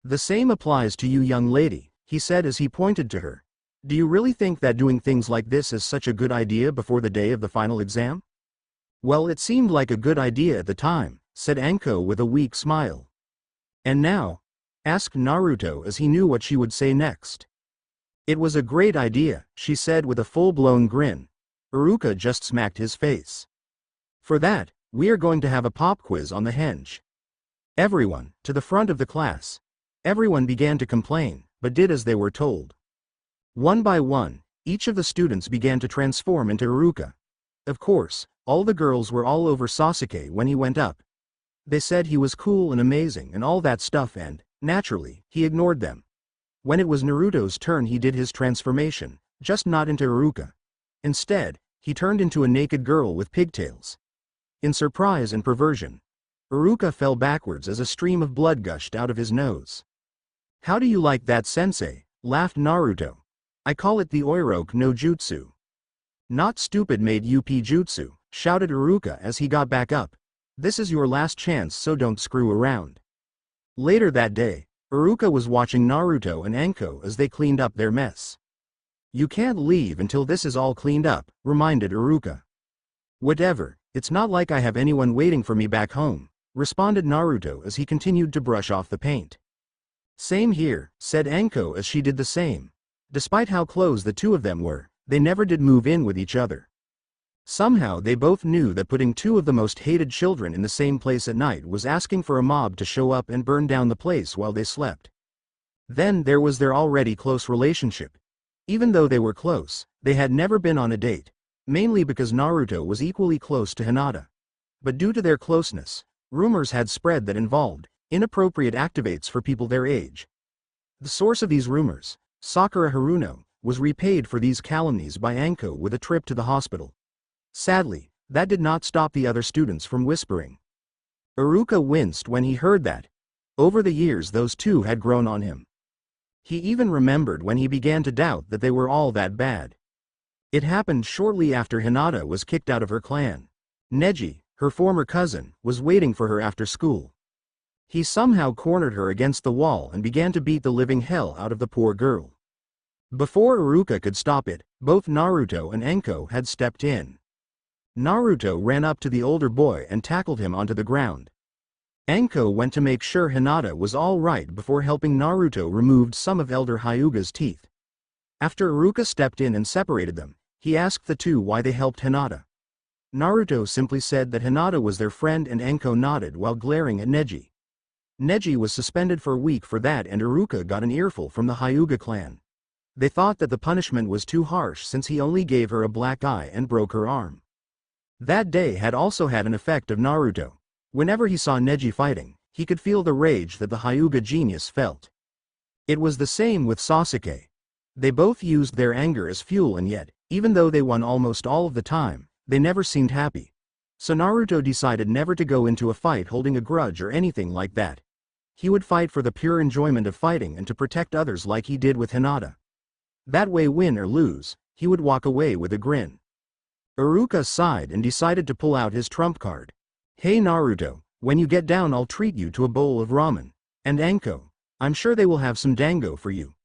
"The same applies to you, young lady," he said as he pointed to her. "Do you really think that doing things like this is such a good idea before the day of the final exam?" "Well, it seemed like a good idea at the time," said Anko with a weak smile. "And now?" asked Naruto as he knew what she would say next. "It was a great idea," she said with a full-blown grin. Iruka just smacked his face. "For that, we are going to have a pop quiz on the henge." Everyone, to the front of the class. Everyone began to complain, but did as they were told. One by one, each of the students began to transform into Iruka. Of course, all the girls were all over Sasuke when he went up. They said he was cool and amazing and all that stuff, and, naturally, he ignored them. When it was Naruto's turn, he did his transformation, just not into Iruka. Instead, he turned into a naked girl with pigtails. In surprise and perversion, Iruka fell backwards as a stream of blood gushed out of his nose. "How do you like that, sensei?" laughed Naruto. "I call it the Oiroke no Jutsu." "Not stupid made UP Jutsu," shouted Iruka as he got back up. "This is your last chance, so don't screw around." Later that day, Iruka was watching Naruto and Anko as they cleaned up their mess. "You can't leave until this is all cleaned up," reminded Iruka. "Whatever, it's not like I have anyone waiting for me back home," responded Naruto as he continued to brush off the paint. "Same here," said Anko as she did the same. Despite how close the two of them were, they never did move in with each other. Somehow they both knew that putting two of the most hated children in the same place at night was asking for a mob to show up and burn down the place while they slept. Then there was their already close relationship. Even though they were close, they had never been on a date, mainly because Naruto was equally close to Hinata. But due to their closeness, rumors had spread that involved inappropriate activates for people their age. The source of these rumors, Sakura Haruno, was repaid for these calumnies by Anko with a trip to the hospital. Sadly, that did not stop the other students from whispering. Iruka winced when he heard that. Over the years those two had grown on him. He even remembered when he began to doubt that they were all that bad. It happened shortly after Hinata was kicked out of her clan. Neji, her former cousin, was waiting for her after school. He somehow cornered her against the wall and began to beat the living hell out of the poor girl. Before Iruka could stop it, both Naruto and Anko had stepped in. Naruto ran up to the older boy and tackled him onto the ground. Anko went to make sure Hinata was all right before helping Naruto remove some of Elder Hyuga's teeth. After Iruka stepped in and separated them, he asked the two why they helped Hinata. Naruto simply said that Hinata was their friend and Anko nodded while glaring at Neji. Neji was suspended for a week for that and Iruka got an earful from the Hyuga clan. They thought that the punishment was too harsh since he only gave her a black eye and broke her arm. That day had also had an effect of Naruto. Whenever he saw Neji fighting, he could feel the rage that the Hyuga genius felt. It was the same with Sasuke. They both used their anger as fuel and yet, even though they won almost all of the time, they never seemed happy. So Naruto decided never to go into a fight holding a grudge or anything like that. He would fight for the pure enjoyment of fighting and to protect others like he did with Hinata. That way, win or lose, he would walk away with a grin. Iruka sighed and decided to pull out his trump card. Hey Naruto, when you get down I'll treat you to a bowl of ramen. And Anko, I'm sure they will have some dango for you.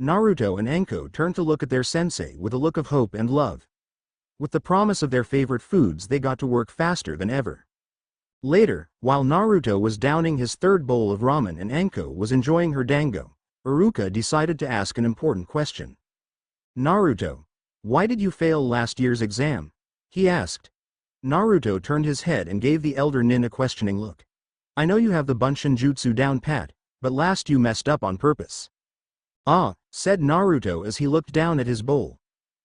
Naruto and Anko turned to look at their sensei with a look of hope and love. With the promise of their favorite foods they got to work faster than ever. Later, while Naruto was downing his third bowl of ramen and Anko was enjoying her dango, Iruka decided to ask an important question. Naruto, why did you fail last year's exam? He asked. Naruto turned his head and gave the elder nin a questioning look. I know you have the Bunshin Jutsu down pat, but last you messed up on purpose. Ah, said Naruto as he looked down at his bowl.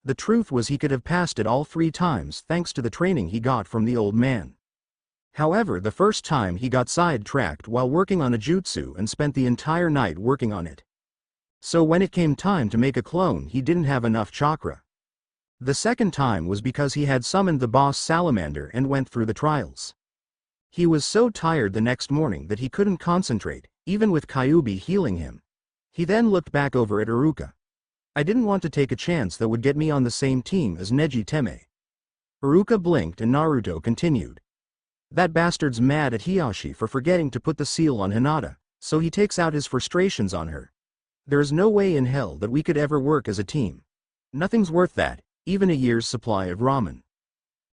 The truth was he could have passed it all 3 times thanks to the training he got from the old man. However, the first time he got sidetracked while working on a jutsu and spent the entire night working on it. So when it came time to make a clone he didn't have enough chakra. The second time was because he had summoned the boss salamander and went through the trials. He was so tired the next morning that he couldn't concentrate, even with Kyuubi healing him. He then looked back over at Iruka. I didn't want to take a chance that would get me on the same team as Neji Teme. Iruka blinked and Naruto continued. That bastard's mad at Hiyashi for forgetting to put the seal on Hinata, so he takes out his frustrations on her. There is no way in hell that we could ever work as a team. Nothing's worth that, even a year's supply of ramen.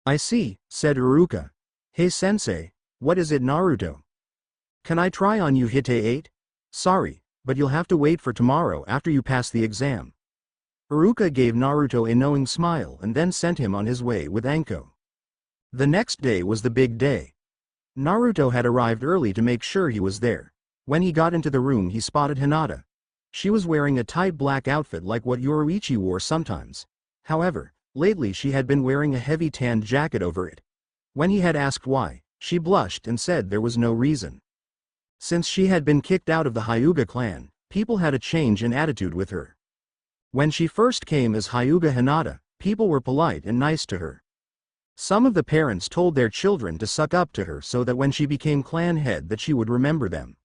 I see, said Iruka. Hey sensei, what is it Naruto? Can I try on you Hite 8? Sorry, but you'll have to wait for tomorrow after you pass the exam. Iruka gave Naruto a knowing smile and then sent him on his way with Anko. The next day was the big day. Naruto had arrived early to make sure he was there. When he got into the room he spotted Hinata. She was wearing a tight black outfit like what Yoruichi wore sometimes. However, lately she had been wearing a heavy tanned jacket over it. When he had asked why, she blushed and said there was no reason. Since she had been kicked out of the Hyuga clan, people had a change in attitude with her. When she first came as Hyuga Hinata, people were polite and nice to her. Some of the parents told their children to suck up to her so that when she became clan head that she would remember them.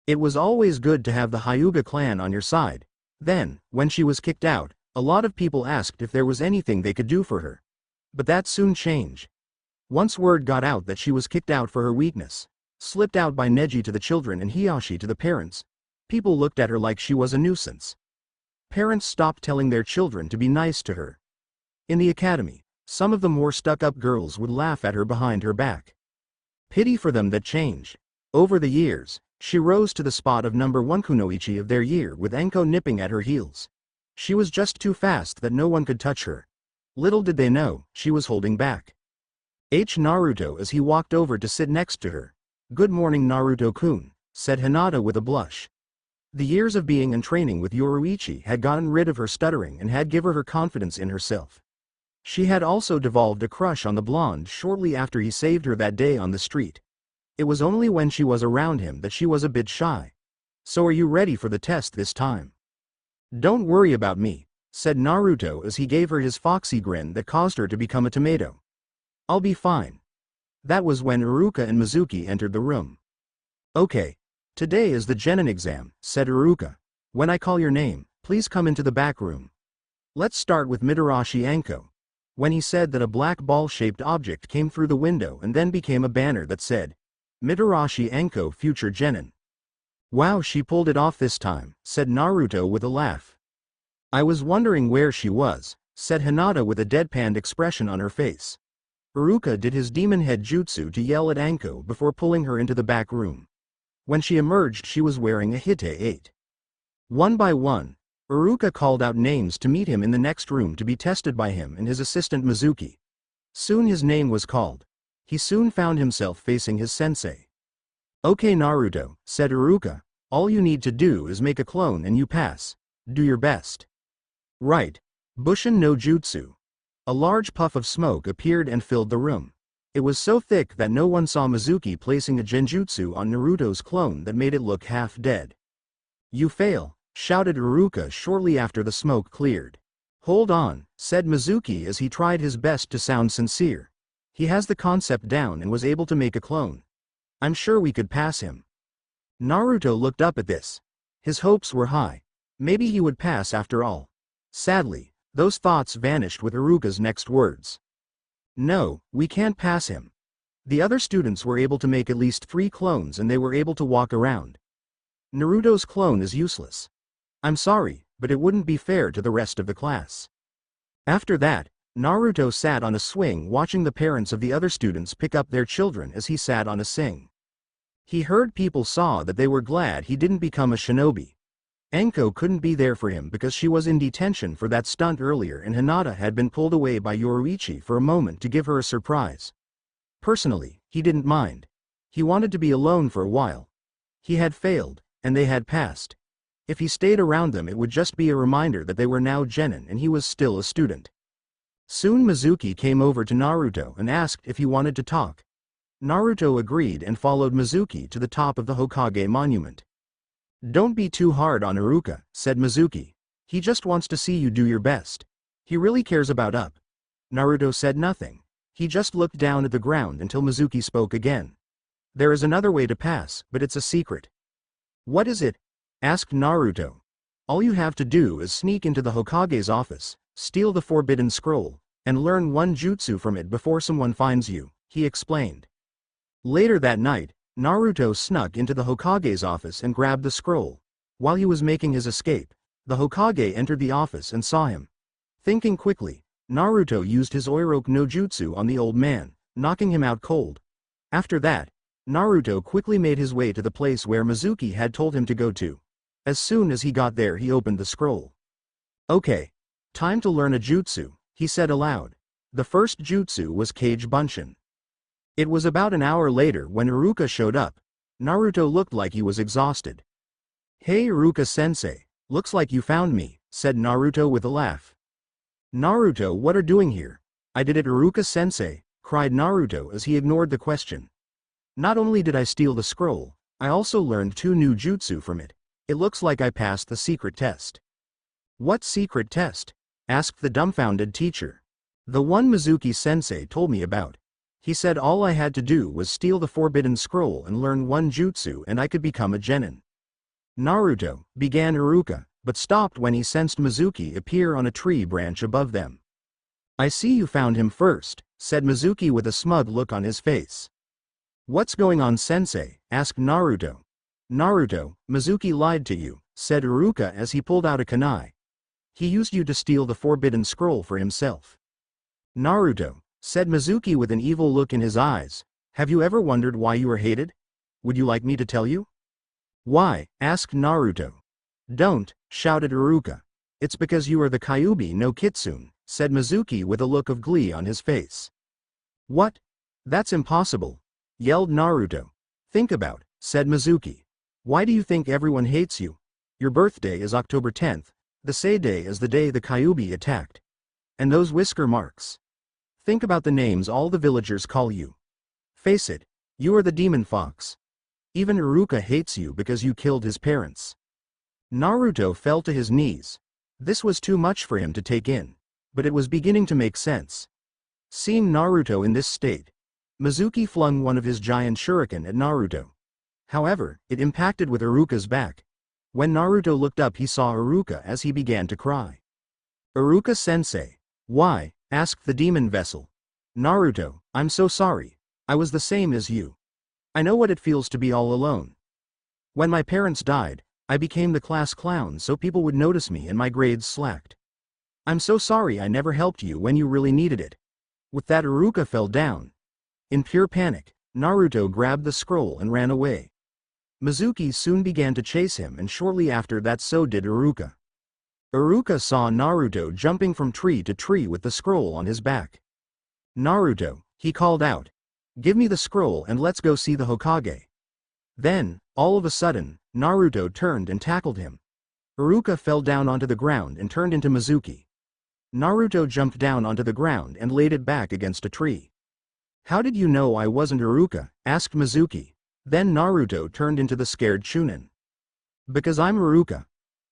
It was always good to have the Hyuga clan on your side. Then, when she was kicked out, a lot of people asked if there was anything they could do for her. But that soon changed. Once word got out that she was kicked out for her weakness, slipped out by Neji to the children and Hiyashi to the parents, people looked at her like she was a nuisance. Parents stopped telling their children to be nice to her. In the academy, some of the more stuck-up girls would laugh at her behind her back. Pity for them that changed. Over the years, she rose to the spot of number 1 kunoichi of their year with Anko nipping at her heels. She was just too fast that no one could touch her. Little did they know, she was holding back. Naruto as he walked over to sit next to her. Good morning Naruto-kun, said Hinata with a blush. The years of being and training with Yoruichi had gotten rid of her stuttering and had given her confidence in herself. She had also devolved a crush on the blonde shortly after he saved her that day on the street. It was only when she was around him that she was a bit shy. So are you ready for the test this time? Don't worry about me, said Naruto as he gave her his foxy grin that caused her to become a tomato. I'll be fine. That was when Iruka and Mizuki entered the room. Okay. Today is the Genin exam, said Iruka. When I call your name, please come into the back room. Let's start with Mitarashi Anko. When he said that a black ball-shaped object came through the window and then became a banner that said, Mitarashi Anko Future Genin. Wow, she pulled it off this time, said Naruto with a laugh. I was wondering where she was, said Hinata with a deadpanned expression on her face. Iruka did his demon head jutsu to yell at Anko before pulling her into the back room. When she emerged she was wearing a Hite 8. One by one, Iruka called out names to meet him in the next room to be tested by him and his assistant Mizuki. Soon his name was called. He soon found himself facing his sensei. Okay Naruto, said Iruka, all you need to do is make a clone and you pass. Do your best. Right. Bushin no Jutsu. A large puff of smoke appeared and filled the room. It was so thick that no one saw Mizuki placing a genjutsu on Naruto's clone that made it look half dead. You fail, shouted Iruka shortly after the smoke cleared. Hold on, said Mizuki as he tried his best to sound sincere. He has the concept down and was able to make a clone. I'm sure we could pass him. Naruto looked up at this. His hopes were high. Maybe he would pass after all. Sadly, those thoughts vanished with Iruka's next words. No, we can't pass him. The other students were able to make at least 3 clones and they were able to walk around. Naruto's clone is useless. I'm sorry, but it wouldn't be fair to the rest of the class. After that, Naruto sat on a swing watching the parents of the other students pick up their children as he sat on a swing. He heard people saw that they were glad he didn't become a shinobi. Anko couldn't be there for him because she was in detention for that stunt earlier and Hinata had been pulled away by Yoruichi for a moment to give her a surprise. Personally, he didn't mind. He wanted to be alone for a while. He had failed, and they had passed. If he stayed around them it would just be a reminder that they were now genin and he was still a student. Soon Mizuki came over to Naruto and asked if he wanted to talk. Naruto agreed and followed Mizuki to the top of the Hokage monument. Don't be too hard on Iruka, said Mizuki. He just wants to see you do your best. He really cares about up. Naruto said nothing. He just looked down at the ground until Mizuki spoke again. There is another way to pass, but it's a secret. What is it? Asked Naruto. All you have to do is sneak into the Hokage's office, steal the forbidden scroll, and learn one jutsu from it before someone finds you, he explained. Later that night, Naruto snuck into the Hokage's office and grabbed the scroll. While he was making his escape, the Hokage entered the office and saw him. Thinking quickly, Naruto used his Oiroke no Jutsu on the old man, knocking him out cold. After that, Naruto quickly made his way to the place where Mizuki had told him to go to. As soon as he got there he opened the scroll. Okay. Time to learn a jutsu, he said aloud. The first jutsu was Kage Bunshin. It was about an hour later when Iruka showed up. Naruto looked like he was exhausted. Hey Iruka-sensei, looks like you found me, said Naruto with a laugh. Naruto, what are you doing here? I did it Iruka-sensei, cried Naruto as he ignored the question. Not only did I steal the scroll, I also learned 2 new jutsu from it. It looks like I passed the secret test. What secret test? Asked the dumbfounded teacher. The one Mizuki-sensei told me about. He said all I had to do was steal the forbidden scroll and learn one jutsu and I could become a genin. Naruto, began Iruka, but stopped when he sensed Mizuki appear on a tree branch above them. I see you found him first, said Mizuki with a smug look on his face. What's going on sensei? Asked Naruto. Naruto, Mizuki lied to you, said Iruka as he pulled out a kunai. He used you to steal the forbidden scroll for himself. Naruto, said Mizuki with an evil look in his eyes, have you ever wondered why you are hated? Would you like me to tell you? Why? Asked Naruto. Don't, shouted Iruka. It's because you are the Kyuubi no Kitsune, said Mizuki with a look of glee on his face. What? That's impossible, yelled Naruto. Think about, said Mizuki. Why do you think everyone hates you? Your birthday is October 10th, the Say Day is the day the Kyuubi attacked. And those whisker marks. Think about the names all the villagers call you. Face it, you are the demon fox. Even Iruka hates you because you killed his parents. Naruto fell to his knees. This was too much for him to take in, but it was beginning to make sense. Seeing Naruto in this state, Mizuki flung one of his giant shuriken at Naruto. However, it impacted with Iruka's back. When Naruto looked up he saw Iruka as he began to cry. "Iruka-sensei." "Why?" asked the demon vessel. "Naruto, I'm so sorry. I was the same as you. I know what it feels to be all alone. When my parents died, I became the class clown so people would notice me and my grades slacked. I'm so sorry I never helped you when you really needed it." With that, Iruka fell down. In pure panic, Naruto grabbed the scroll and ran away. Mizuki soon began to chase him, and shortly after that so did Iruka. Iruka saw Naruto jumping from tree to tree with the scroll on his back. "Naruto," he called out. "Give me the scroll and let's go see the Hokage." Then, all of a sudden, Naruto turned and tackled him. Iruka fell down onto the ground and turned into Mizuki. Naruto jumped down onto the ground and laid it back against a tree. "How did you know I wasn't Iruka?" asked Mizuki. Then Naruto turned into the scared Chunin. "Because I'm Iruka.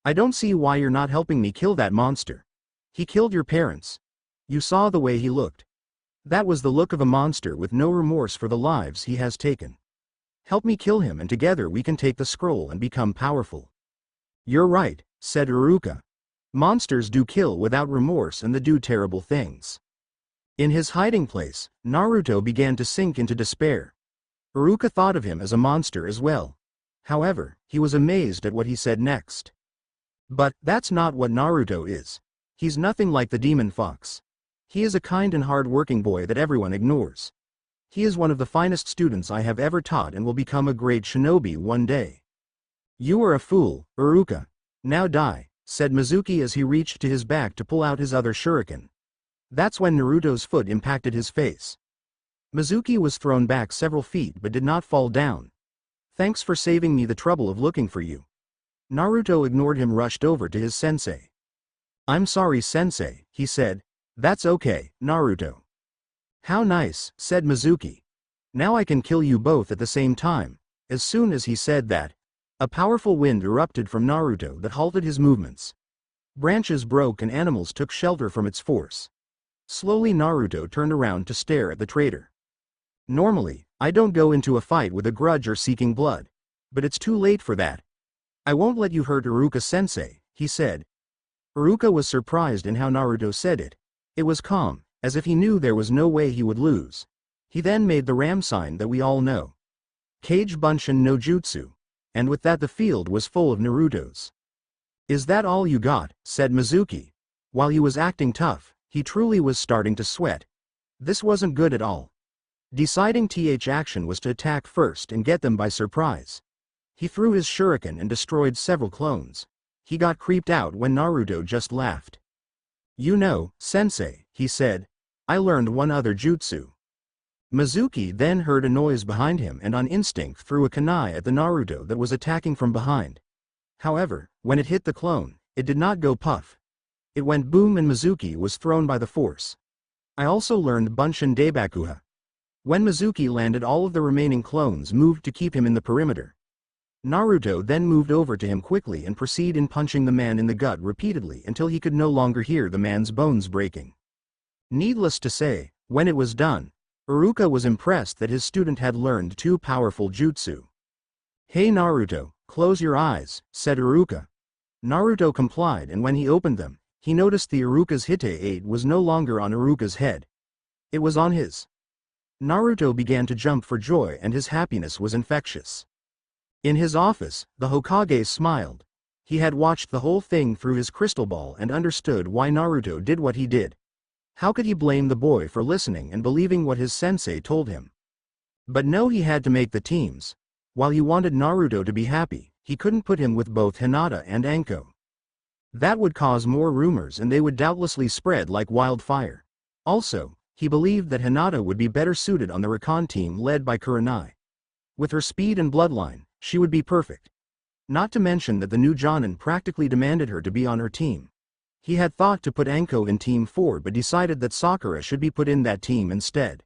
I don't see why you're not helping me kill that monster. He killed your parents. You saw the way he looked. That was the look of a monster with no remorse for the lives he has taken. Help me kill him and together we can take the scroll and become powerful." "You're right," said Iruka. "Monsters do kill without remorse and they do terrible things." In his hiding place, Naruto began to sink into despair. Iruka thought of him as a monster as well. However, he was amazed at what he said next. But that's not what Naruto is. He's nothing like the demon fox. He is a kind and hard-working boy that everyone ignores. He is one of the finest students I have ever taught and will become a great shinobi one day. "You are a fool, Iruka. Now die," said Mizuki as he reached to his back to pull out his other shuriken. That's when Naruto's foot impacted his face. Mizuki was thrown back several feet but did not fall down. "Thanks for saving me the trouble of looking for you." Naruto ignored him, rushed over to his sensei. "I'm sorry, sensei," he said. "That's okay, Naruto." "How nice," said Mizuki. "Now I can kill you both at the same time." As soon as he said that, a powerful wind erupted from Naruto that halted his movements. Branches broke and animals took shelter from its force. Slowly Naruto turned around to stare at the traitor. "Normally, I don't go into a fight with a grudge or seeking blood. But it's too late for that. I won't let you hurt Iruka-sensei," he said. Iruka was surprised in how Naruto said it. It was calm, as if he knew there was no way he would lose. He then made the ram sign that we all know. Kage Bunshin no Jutsu. And with that the field was full of Narutos. "Is that all you got?" said Mizuki. While he was acting tough, he truly was starting to sweat. This wasn't good at all. Deciding th action was to attack first and get them by surprise. He threw his shuriken and destroyed several clones. He got creeped out when Naruto just laughed. "You know, sensei," he said, "I learned one other jutsu." Mizuki then heard a noise behind him and on instinct threw a kunai at the Naruto that was attacking from behind. However, when it hit the clone, it did not go puff. It went boom and Mizuki was thrown by the force. I also learned Bunshin Daibakuha. When Mizuki landed, all of the remaining clones moved to keep him in the perimeter. Naruto then moved over to him quickly and proceeded in punching the man in the gut repeatedly until he could no longer hear the man's bones breaking. Needless to say, when it was done, Iruka was impressed that his student had learned two powerful jutsu. "Hey Naruto, close your eyes," said Iruka. Naruto complied, and when he opened them, he noticed the Iruka's Hite 8 was no longer on Iruka's head. It was on his. Naruto began to jump for joy and his happiness was infectious. In his office, the Hokage smiled. He had watched the whole thing through his crystal ball and understood why Naruto did what he did. How could he blame the boy for listening and believing what his sensei told him? But no, he had to make the teams. While he wanted Naruto to be happy, he couldn't put him with both Hinata and Anko. That would cause more rumors and they would doubtlessly spread like wildfire. Also, he believed that Hinata would be better suited on the Rakan team led by Kurenai. With her speed and bloodline, she would be perfect. Not to mention that the new Jonin practically demanded her to be on her team. He had thought to put Anko in Team 4 but decided that Sakura should be put in that team instead.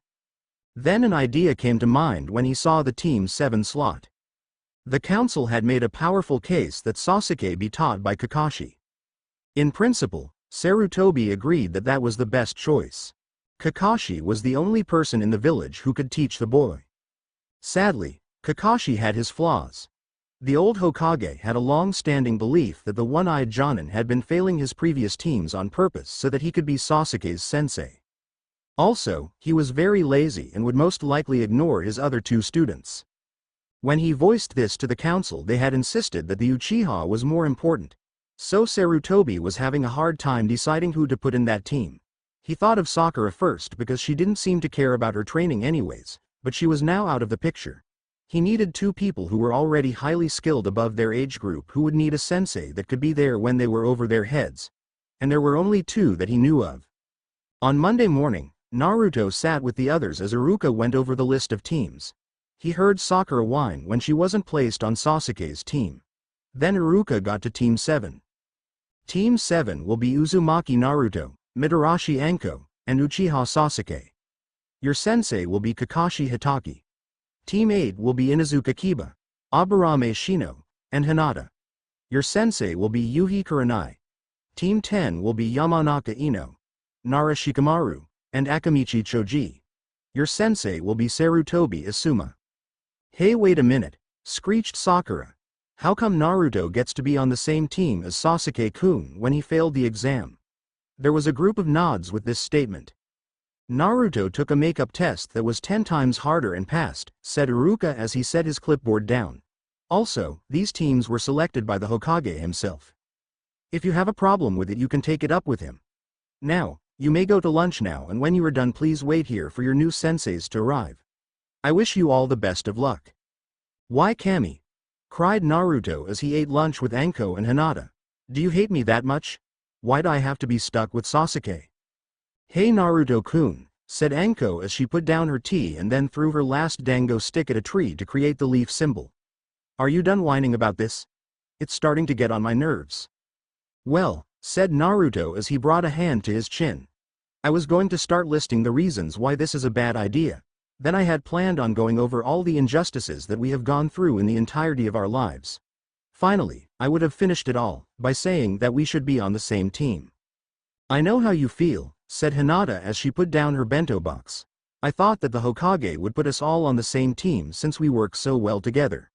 Then an idea came to mind when he saw the Team 7 slot. The council had made a powerful case that Sasuke be taught by Kakashi. In principle, Sarutobi agreed that that was the best choice. Kakashi was the only person in the village who could teach the boy. Sadly, Kakashi had his flaws. The old Hokage had a long-standing belief that the one-eyed Jonin had been failing his previous teams on purpose so that he could be Sasuke's sensei. Also, he was very lazy and would most likely ignore his other two students. When he voiced this to the council, they had insisted that the Uchiha was more important. So Sarutobi was having a hard time deciding who to put in that team. He thought of Sakura first because she didn't seem to care about her training anyways, but she was now out of the picture. He needed two people who were already highly skilled above their age group who would need a sensei that could be there when they were over their heads. And there were only two that he knew of. On Monday morning, Naruto sat with the others as Iruka went over the list of teams. He heard Sakura whine when she wasn't placed on Sasuke's team. Then Iruka got to Team 7. Team 7 will be Uzumaki Naruto, Mitarashi Anko, and Uchiha Sasuke. Your sensei will be Kakashi Hitaki. Team 8 will be Inuzuka Kiba, Aburame Shino, and Hinata. Your sensei will be Yuhi Kurenai. Team 10 will be Yamanaka Ino, Nara Shikamaru, and Akamichi Choji. Your sensei will be Sarutobi Asuma. Hey, wait a minute, screeched Sakura. How come Naruto gets to be on the same team as Sasuke-kun when he failed the exam? There was a group of nods with this statement. Naruto took a makeup test that was 10 times harder and passed, said Iruka as he set his clipboard down. Also, these teams were selected by the Hokage himself. If you have a problem with it, you can take it up with him. Now, you may go to lunch now, and when you are done, please wait here for your new senseis to arrive. I wish you all the best of luck. Why, Kami? Cried Naruto as he ate lunch with Anko and Hinata. Do you hate me that much? Why'd I have to be stuck with Sasuke? Hey Naruto-kun, said Anko as she put down her tea and then threw her last dango stick at a tree to create the leaf symbol. Are you done whining about this? It's starting to get on my nerves. Well, said Naruto as he brought a hand to his chin. I was going to start listing the reasons why this is a bad idea. Then I had planned on going over all the injustices that we have gone through in the entirety of our lives. Finally, I would have finished it all by saying that we should be on the same team. I know how you feel, said Hinata as she put down her bento box. I thought that the Hokage would put us all on the same team since we work so well together.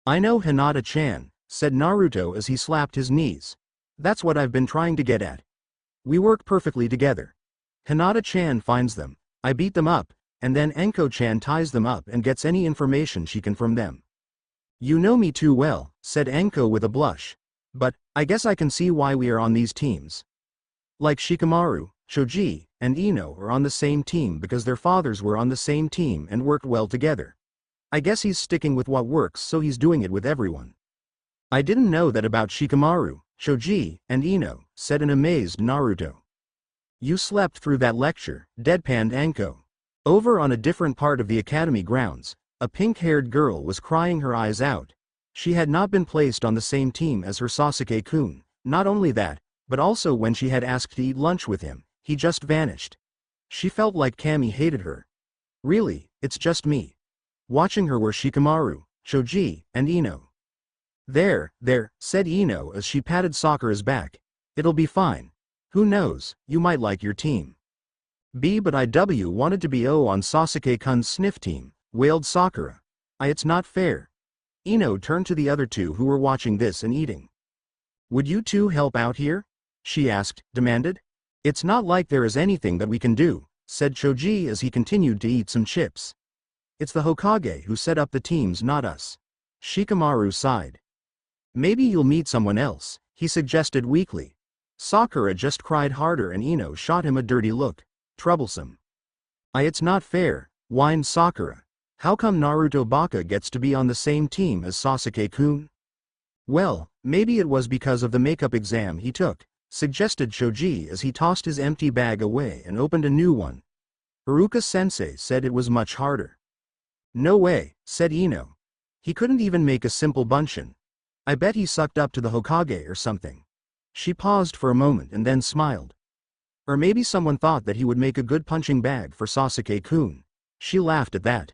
I know, Hinata-chan, said Naruto as he slapped his knees. That's what I've been trying to get at. We work perfectly together. Hinata-chan finds them, I beat them up, and then Anko-chan ties them up and gets any information she can from them. You know me too well, said Anko with a blush. But, I guess I can see why we are on these teams. Like Shikamaru, Choji, and Ino are on the same team because their fathers were on the same team and worked well together. I guess he's sticking with what works, so he's doing it with everyone. I didn't know that about Shikamaru, Choji, and Ino, said an amazed Naruto. You slept through that lecture, deadpanned Anko. Over on a different part of the academy grounds, a pink-haired girl was crying her eyes out. She had not been placed on the same team as her Sasuke-kun. Not only that, but also when she had asked to eat lunch with him, he just vanished. She felt like Kami hated her. Really, it's just me. Watching her were Shikamaru, Choji, and Ino. There, said Ino as she patted Sakura's back. It'll be fine. Who knows, you might like your team. But I wanted to be on Sasuke-kun's sniff team, wailed Sakura. It's not fair. Ino turned to the other two who were watching this and eating. Would you two help out here? She asked, demanded. It's not like there is anything that we can do, said Choji as he continued to eat some chips. It's the Hokage who set up the teams, not us. Shikamaru sighed. Maybe you'll meet someone else, he suggested weakly. Sakura just cried harder and Ino shot him a dirty look. Troublesome. It's not fair, whined Sakura. How come Naruto Baka gets to be on the same team as Sasuke-kun? Well, maybe it was because of the makeup exam he took, suggested Choji as he tossed his empty bag away and opened a new one. Iruka-sensei said it was much harder. No way, said Ino. He couldn't even make a simple bunshin. I bet he sucked up to the Hokage or something. She paused for a moment and then smiled. Or maybe someone thought that he would make a good punching bag for Sasuke-kun. She laughed at that.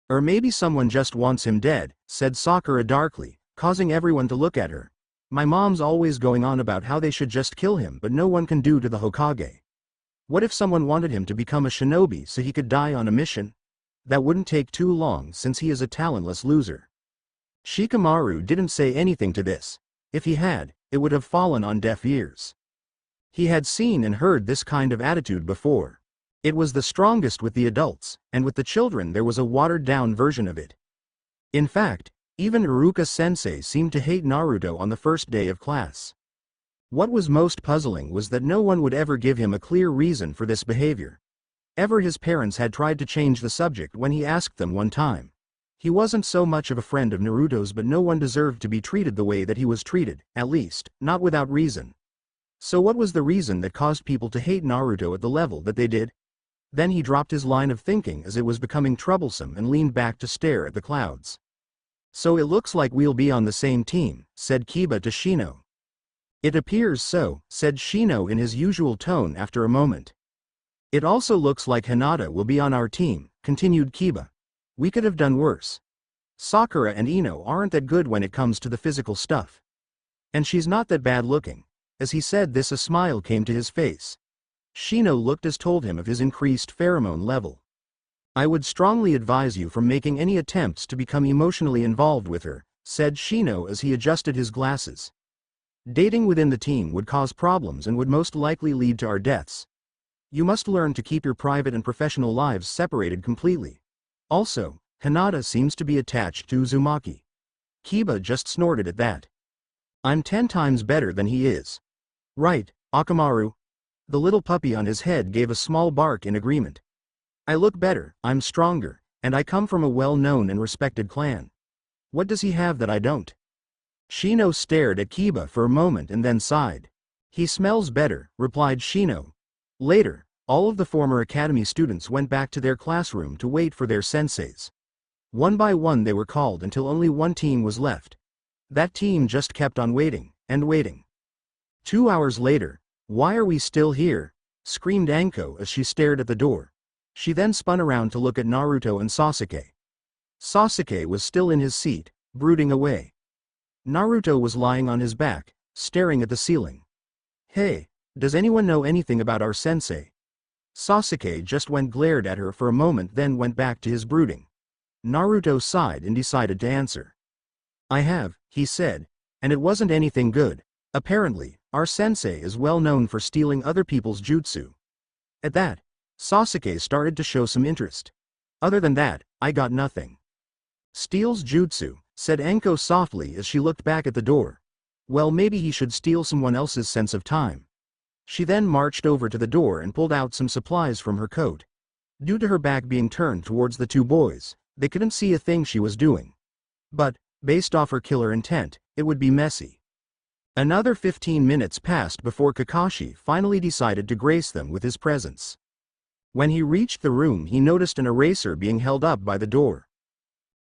Or maybe someone just wants him dead, said Sakura darkly, causing everyone to look at her. My mom's always going on about how they should just kill him, but no one can do to the Hokage. What if someone wanted him to become a shinobi so he could die on a mission? That wouldn't take too long since he is a talentless loser. Shikamaru didn't say anything to this. If he had, it would have fallen on deaf ears. He had seen and heard this kind of attitude before. It was the strongest with the adults, and with the children there was a watered-down version of it. In fact, even Iruka-sensei seemed to hate Naruto on the first day of class. What was most puzzling was that no one would ever give him a clear reason for this behavior. Ever his parents had tried to change the subject when he asked them one time. He wasn't so much of a friend of Naruto's, but no one deserved to be treated the way that he was treated, at least, not without reason. So what was the reason that caused people to hate Naruto at the level that they did? Then he dropped his line of thinking as it was becoming troublesome and leaned back to stare at the clouds. So it looks like we'll be on the same team, said Kiba to Shino. It appears so, said Shino in his usual tone after a moment. It also looks like Hinata will be on our team, continued Kiba. We could have done worse. Sakura and Ino aren't that good when it comes to the physical stuff. And she's not that bad looking. As he said this, a smile came to his face. Shino looked as told him of his increased pheromone level. I would strongly advise you from making any attempts to become emotionally involved with her, said Shino as he adjusted his glasses. Dating within the team would cause problems and would most likely lead to our deaths. You must learn to keep your private and professional lives separated completely. Also, Hinata seems to be attached to Uzumaki. Kiba just snorted at that. I'm 10 times better than he is. Right, Akamaru. The little puppy on his head gave a small bark in agreement. I look better, I'm stronger, and I come from a well-known and respected clan. What does he have that I don't? Shino stared at Kiba for a moment and then sighed. He smells better, replied Shino. Later, all of the former academy students went back to their classroom to wait for their senseis. One by one they were called until only one team was left. That team just kept on waiting, and waiting. 2 hours later, why are we still here? Screamed Anko as she stared at the door. She then spun around to look at Naruto and Sasuke. Sasuke was still in his seat, brooding away. Naruto was lying on his back, staring at the ceiling. Hey, does anyone know anything about our sensei? Sasuke just glared at her for a moment, then went back to his brooding. Naruto sighed and decided to answer. I have, he said, and it wasn't anything good. Apparently, our sensei is well known for stealing other people's jutsu. At that, Sasuke started to show some interest. Other than that, I got nothing. Steals jutsu, said Anko softly as she looked back at the door. Well, maybe he should steal someone else's sense of time. She then marched over to the door and pulled out some supplies from her coat. Due to her back being turned towards the two boys, they couldn't see a thing she was doing. But, based off her killer intent, it would be messy. Another 15 minutes passed before Kakashi finally decided to grace them with his presence. When he reached the room, he noticed an eraser being held up by the door.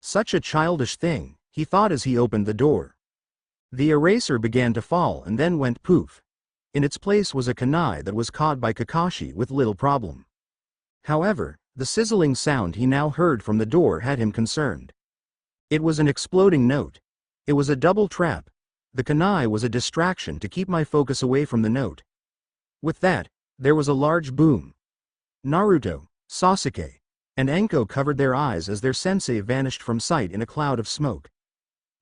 Such a childish thing, he thought as he opened the door. The eraser began to fall and then went poof. In its place was a kunai that was caught by Kakashi with little problem. However, the sizzling sound he now heard from the door had him concerned. It was an exploding note. It was a double trap. The kunai was a distraction to keep my focus away from the note. With that, there was a large boom. Naruto, Sasuke, and Anko covered their eyes as their sensei vanished from sight in a cloud of smoke.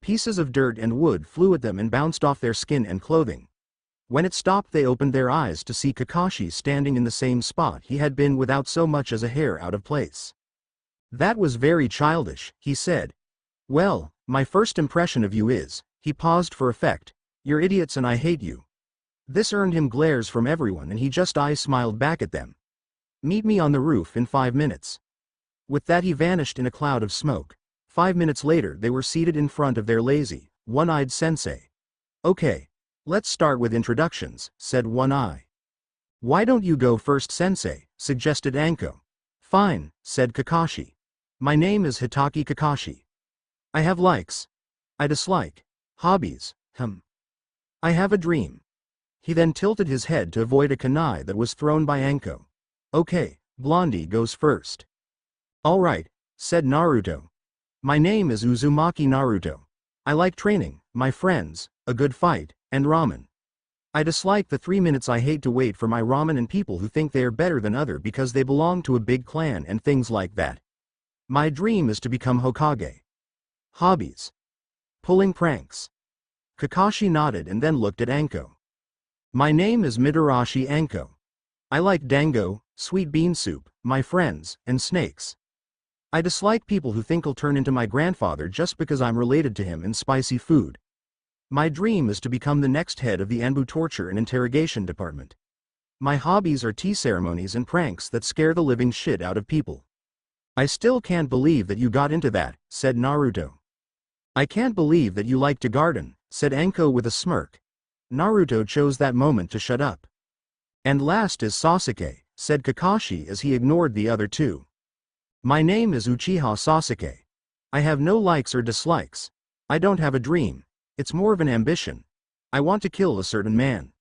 Pieces of dirt and wood flew at them and bounced off their skin and clothing. When it stopped, they opened their eyes to see Kakashi standing in the same spot he had been without so much as a hair out of place. That was very childish, he said. Well, my first impression of you is, he paused for effect, you're idiots and I hate you. This earned him glares from everyone and he just smiled back at them. Meet me on the roof in 5 minutes. With that he vanished in a cloud of smoke. 5 minutes later they were seated in front of their lazy, one-eyed sensei. Okay, let's start with introductions, said One Eye. Why don't you go first, sensei, suggested Anko. Fine, said Kakashi. My name is Hitaki Kakashi. I have likes. I dislike. Hobbies, I have a dream. He then tilted his head to avoid a kunai that was thrown by Anko. Okay, Blondie goes first. Alright, said Naruto. My name is Uzumaki Naruto. I like training, my friends, a good fight, and ramen. I dislike the 3 minutes I hate to wait for my ramen and people who think they are better than other because they belong to a big clan and things like that. My dream is to become Hokage. Hobbies. Pulling pranks. Kakashi nodded and then looked at Anko. My name is Midarashi Anko. I like dango, sweet bean soup, my friends, and snakes. I dislike people who think I'll turn into my grandfather just because I'm related to him in spicy food. My dream is to become the next head of the Anbu torture and interrogation department. My hobbies are tea ceremonies and pranks that scare the living shit out of people. I still can't believe that you got into that, said Naruto. I can't believe that you like to garden, said Anko with a smirk. Naruto chose that moment to shut up. And last is Sasuke, said Kakashi as he ignored the other two. My name is Uchiha Sasuke. I have no likes or dislikes. I don't have a dream. It's more of an ambition. I want to kill a certain man.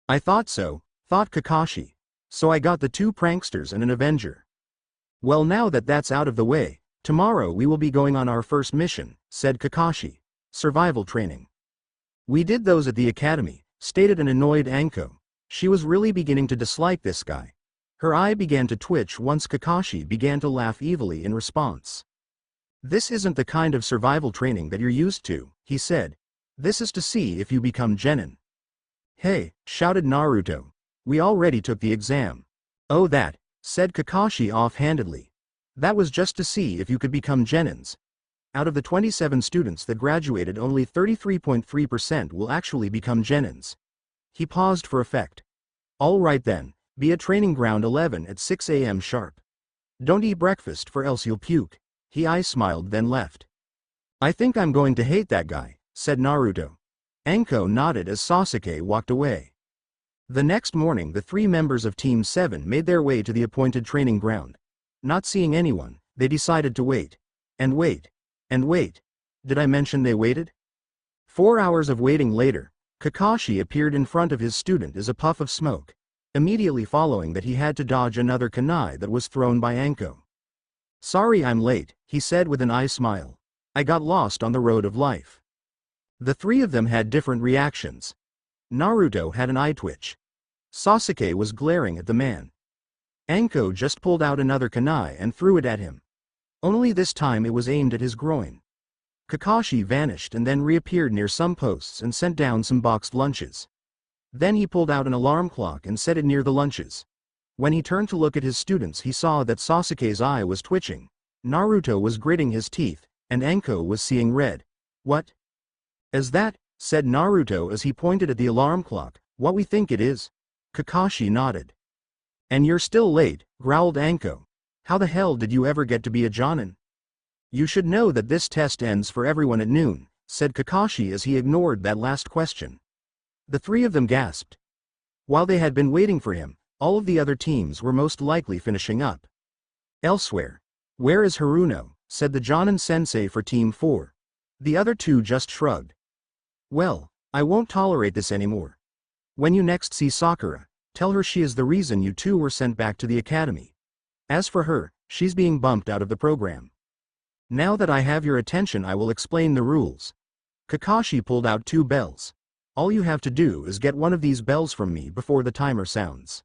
I thought so, thought Kakashi. So I got the two pranksters and an avenger. Well, now that that's out of the way, tomorrow we will be going on our first mission, said Kakashi. Survival training. We did those at the academy, stated an annoyed Anko. She was really beginning to dislike this guy. Her eye began to twitch once Kakashi began to laugh evilly in response. This isn't the kind of survival training that you're used to, he said. This is to see if you become genin. Hey, shouted Naruto. We already took the exam. Oh that, said Kakashi offhandedly. That was just to see if you could become genins. Out of the 27 students that graduated, only 33.3% will actually become genins. He paused for effect. All right then, be at training ground 11 at 6 a.m. sharp. Don't eat breakfast for else you'll puke. He smiled then left. I think I'm going to hate that guy, said Naruto. Anko nodded as Sasuke walked away. The next morning the three members of Team 7 made their way to the appointed training ground. Not seeing anyone, they decided to wait. And wait. And wait. Did I mention they waited? 4 hours of waiting later, Kakashi appeared in front of his student as a puff of smoke. Immediately following that he had to dodge another kunai that was thrown by Anko. Sorry I'm late, he said with an smile. I got lost on the road of life. The three of them had different reactions. Naruto had an eye twitch. Sasuke was glaring at the man. Anko just pulled out another kunai and threw it at him. Only this time it was aimed at his groin. Kakashi vanished and then reappeared near some posts and sent down some boxed lunches. Then he pulled out an alarm clock and set it near the lunches. When he turned to look at his students, he saw that Sasuke's eye was twitching. Naruto was gritting his teeth, and Anko was seeing red. What is that? Said Naruto as he pointed at the alarm clock. What we think it is? Kakashi nodded. And you're still late, growled Anko. How the hell did you ever get to be a jonin? You should know that this test ends for everyone at noon, said Kakashi as he ignored that last question. The three of them gasped. While they had been waiting for him, all of the other teams were most likely finishing up. Elsewhere. Where is Haruno? Said the Jonin sensei for Team 4. The other two just shrugged. Well, I won't tolerate this anymore. When you next see Sakura, tell her she is the reason you two were sent back to the academy. As for her, she's being bumped out of the program. Now that I have your attention, I will explain the rules. Kakashi pulled out 2 bells. All you have to do is get one of these bells from me before the timer sounds.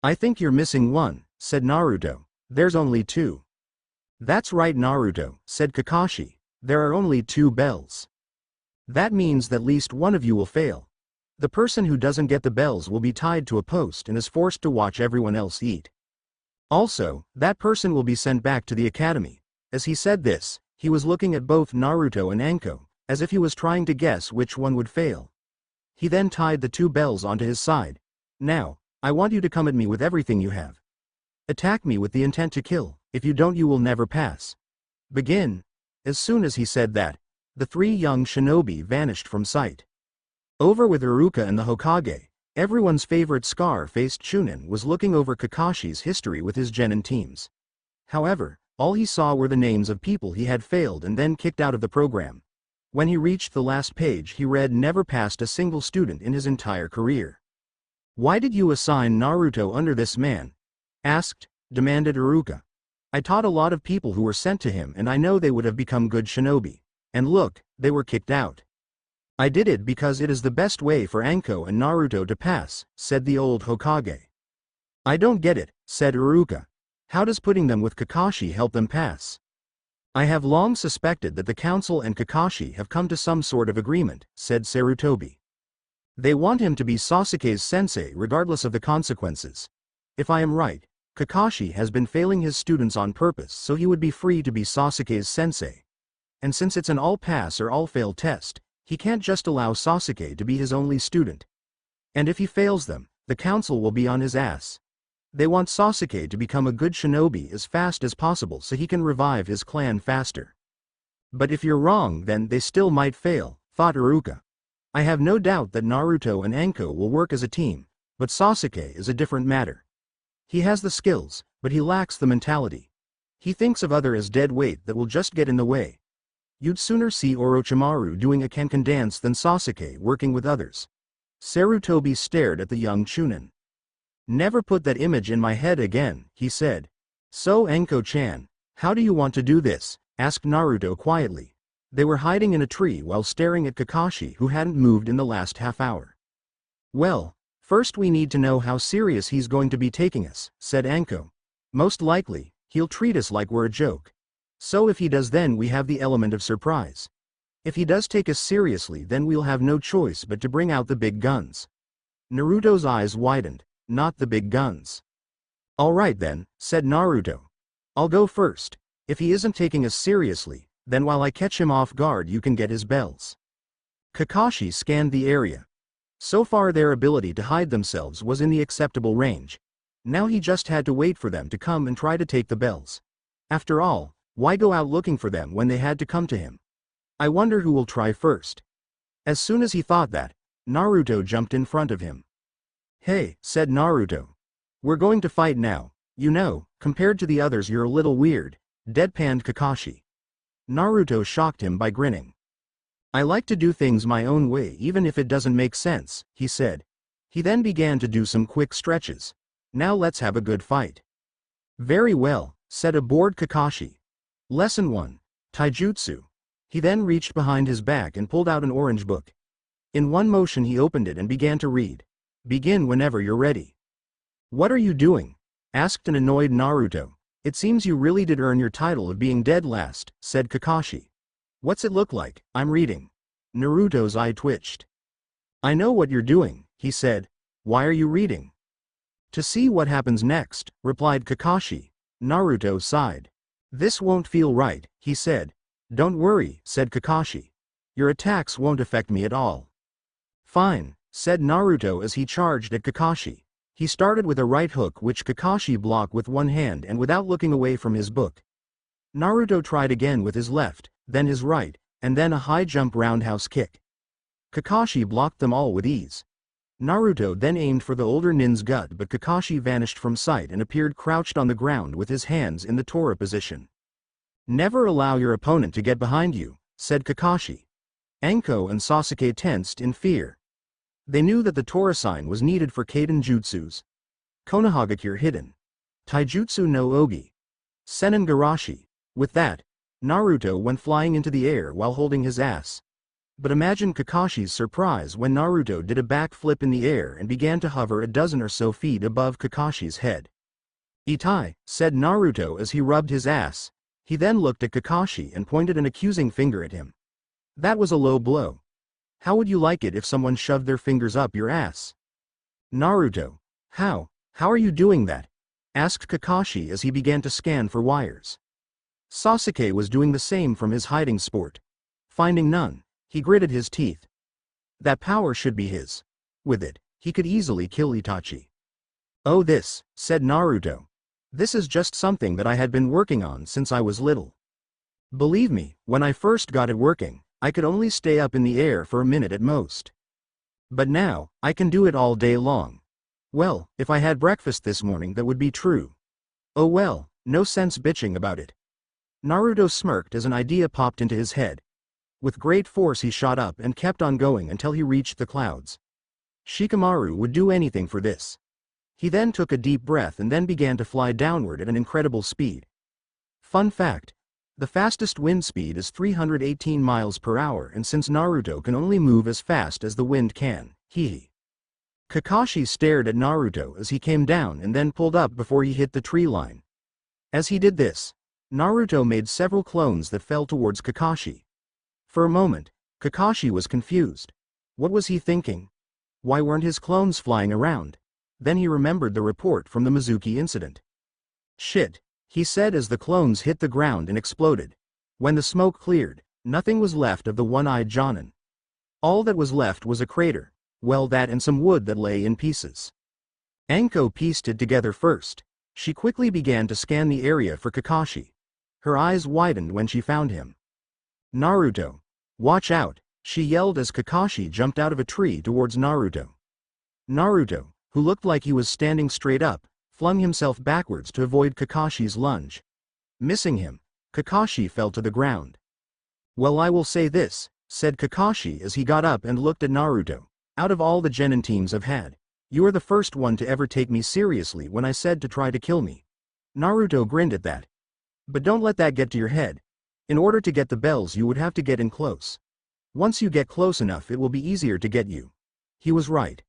I think you're missing one, said Naruto. There's only 2. That's right, Naruto, said Kakashi. There are only 2 bells. That means that at least one of you will fail. The person who doesn't get the bells will be tied to a post and is forced to watch everyone else eat. Also, that person will be sent back to the academy. As he said this, he was looking at both Naruto and Anko, as if he was trying to guess which one would fail. He then tied the 2 bells onto his side. Now, I want you to come at me with everything you have. Attack me with the intent to kill. If you don't, you will never pass. Begin. As soon as he said that, the 3 young shinobi vanished from sight. Over with Iruka and the Hokage, everyone's favorite scar-faced Chunin was looking over Kakashi's history with his genin teams. However, all he saw were the names of people he had failed and then kicked out of the program. When he reached the last page he read never passed a single student in his entire career. "Why did you assign Naruto under this man?" demanded Iruka. "I taught a lot of people who were sent to him and I know they would have become good shinobi. And look, they were kicked out." "I did it because it is the best way for Anko and Naruto to pass," said the old Hokage. "I don't get it," said Iruka. "How does putting them with Kakashi help them pass?" "I have long suspected that the council and Kakashi have come to some sort of agreement," said Sarutobi. "They want him to be Sasuke's sensei regardless of the consequences. If I am right, Kakashi has been failing his students on purpose so he would be free to be Sasuke's sensei. And since it's an all-pass or all-fail test, he can't just allow Sasuke to be his only student. And if he fails them, the council will be on his ass. They want Sasuke to become a good shinobi as fast as possible so he can revive his clan faster." "But if you're wrong then they still might fail," thought Iruka. "I have no doubt that Naruto and Anko will work as a team, but Sasuke is a different matter. He has the skills, but he lacks the mentality. He thinks of others as dead weight that will just get in the way. You'd sooner see Orochimaru doing a Kenkan dance than Sasuke working with others." Sarutobi stared at the young Chunin. "Never put that image in my head again," he said. "So Anko-chan, how do you want to do this?" asked Naruto quietly. They were hiding in a tree while staring at Kakashi who hadn't moved in the last half hour. "Well, first we need to know how serious he's going to be taking us," said Anko. "Most likely, he'll treat us like we're a joke. So if he does then we have the element of surprise. If he does take us seriously then we'll have no choice but to bring out the big guns." Naruto's eyes widened. "Not the big guns." "All right then," said Naruto. "I'll go first. If he isn't taking us seriously, then while I catch him off guard you can get his bells." Kakashi scanned the area. So far their ability to hide themselves was in the acceptable range. Now he just had to wait for them to come and try to take the bells. After all, why go out looking for them when they had to come to him? I wonder who will try first. As soon as he thought that, Naruto jumped in front of him. "Hey," said Naruto. "We're going to fight now. You know, compared to the others you're a little weird," deadpanned Kakashi. Naruto shocked him by grinning. "I like to do things my own way even if it doesn't make sense," he said. He then began to do some quick stretches. "Now let's have a good fight." "Very well," said a bored Kakashi. Lesson 1. Taijutsu. He then reached behind his back and pulled out an orange book. In one motion he opened it and began to read. "Begin whenever you're ready." "What are you doing?" asked an annoyed Naruto. "It seems you really did earn your title of being dead last," said Kakashi. "What's it look like?" "I'm reading." Naruto's eye twitched. "I know what you're doing," he said. "Why are you reading?" "To see what happens next," replied Kakashi. Naruto sighed. "This won't feel right," he said. "Don't worry," said Kakashi. "Your attacks won't affect me at all." "Fine," said Naruto as he charged at Kakashi. He started with a right hook which Kakashi blocked with one hand and without looking away from his book. Naruto tried again with his left, then his right, and then a high jump roundhouse kick. Kakashi blocked them all with ease. Naruto then aimed for the older nin's gut but Kakashi vanished from sight and appeared crouched on the ground with his hands in the Tora position. "Never allow your opponent to get behind you," said Kakashi. Anko and Sasuke tensed in fear. They knew that the Tora sign was needed for Kaden Jutsus. Konohagakure hidden. Taijutsu no Ogi. Senin Garashi. With that, Naruto went flying into the air while holding his ass. But imagine Kakashi's surprise when Naruto did a backflip in the air and began to hover a dozen or so feet above Kakashi's head. "Itai," said Naruto as he rubbed his ass. He then looked at Kakashi and pointed an accusing finger at him. "That was a low blow. How would you like it if someone shoved their fingers up your ass?" "Naruto, how are you doing that?" asked Kakashi as he began to scan for wires. Sasuke was doing the same from his hiding spot. Finding none, he gritted his teeth. That power should be his. With it, he could easily kill Itachi. "Oh this," said Naruto. "This is just something that I had been working on since I was little. Believe me, when I first got it working, I could only stay up in the air for a minute at most. But now, I can do it all day long. Well, if I had breakfast this morning that would be true. Oh well, no sense bitching about it." Naruto smirked as an idea popped into his head. With great force he shot up and kept on going until he reached the clouds. Shikamaru would do anything for this. He then took a deep breath and then began to fly downward at an incredible speed. Fun fact: the fastest wind speed is 318 miles per hour, and since Naruto can only move as fast as the wind can, Kakashi stared at Naruto as he came down and then pulled up before he hit the tree line. As he did this, Naruto made several clones that fell towards Kakashi. For a moment, Kakashi was confused. What was he thinking? Why weren't his clones flying around? Then he remembered the report from the Mizuki incident. Shit, he said as the clones hit the ground and exploded. When the smoke cleared, nothing was left of the one-eyed Jonin. All that was left was a crater, well, that and some wood that lay in pieces. Anko pieced it together first. She quickly began to scan the area for Kakashi. Her eyes widened when she found him. Naruto, watch out, she yelled as Kakashi jumped out of a tree towards Naruto. Naruto, who looked like he was standing straight up, flung himself backwards to avoid Kakashi's lunge. Missing him, Kakashi fell to the ground. Well, I will say this, said Kakashi as he got up and looked at Naruto. Out of all the genin teams I've had, you are the first one to ever take me seriously when I said to try to kill me. Naruto grinned at that. But don't let that get to your head. In order to get the bells you would have to get in close. Once you get close enough it will be easier to get you. He was right.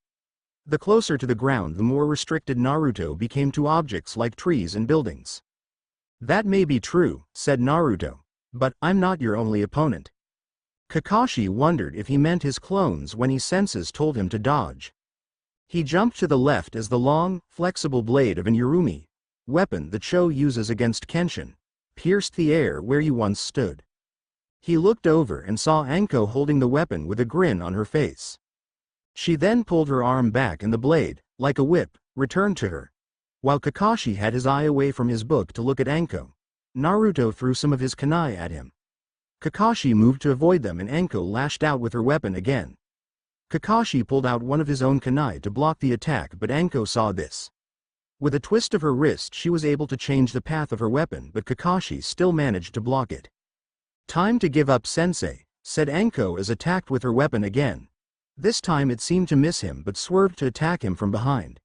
The closer to the ground the more restricted Naruto became to objects like trees and buildings. That may be true, said Naruto, but I'm not your only opponent. Kakashi wondered if he meant his clones when his senses told him to dodge. He jumped to the left as the long, flexible blade of an Yurumi, weapon that Cho uses against Kenshin, pierced the air where he once stood. He looked over and saw Anko holding the weapon with a grin on her face. She then pulled her arm back and the blade, like a whip, returned to her. While Kakashi had his eye away from his book to look at Anko, Naruto threw some of his kunai at him. Kakashi moved to avoid them and Anko lashed out with her weapon again. Kakashi pulled out one of his own kunai to block the attack, but Anko saw this. With a twist of her wrist she was able to change the path of her weapon, but Kakashi still managed to block it. Time to give up, sensei, said Anko as attacked with her weapon again. This time it seemed to miss him but swerved to attack him from behind.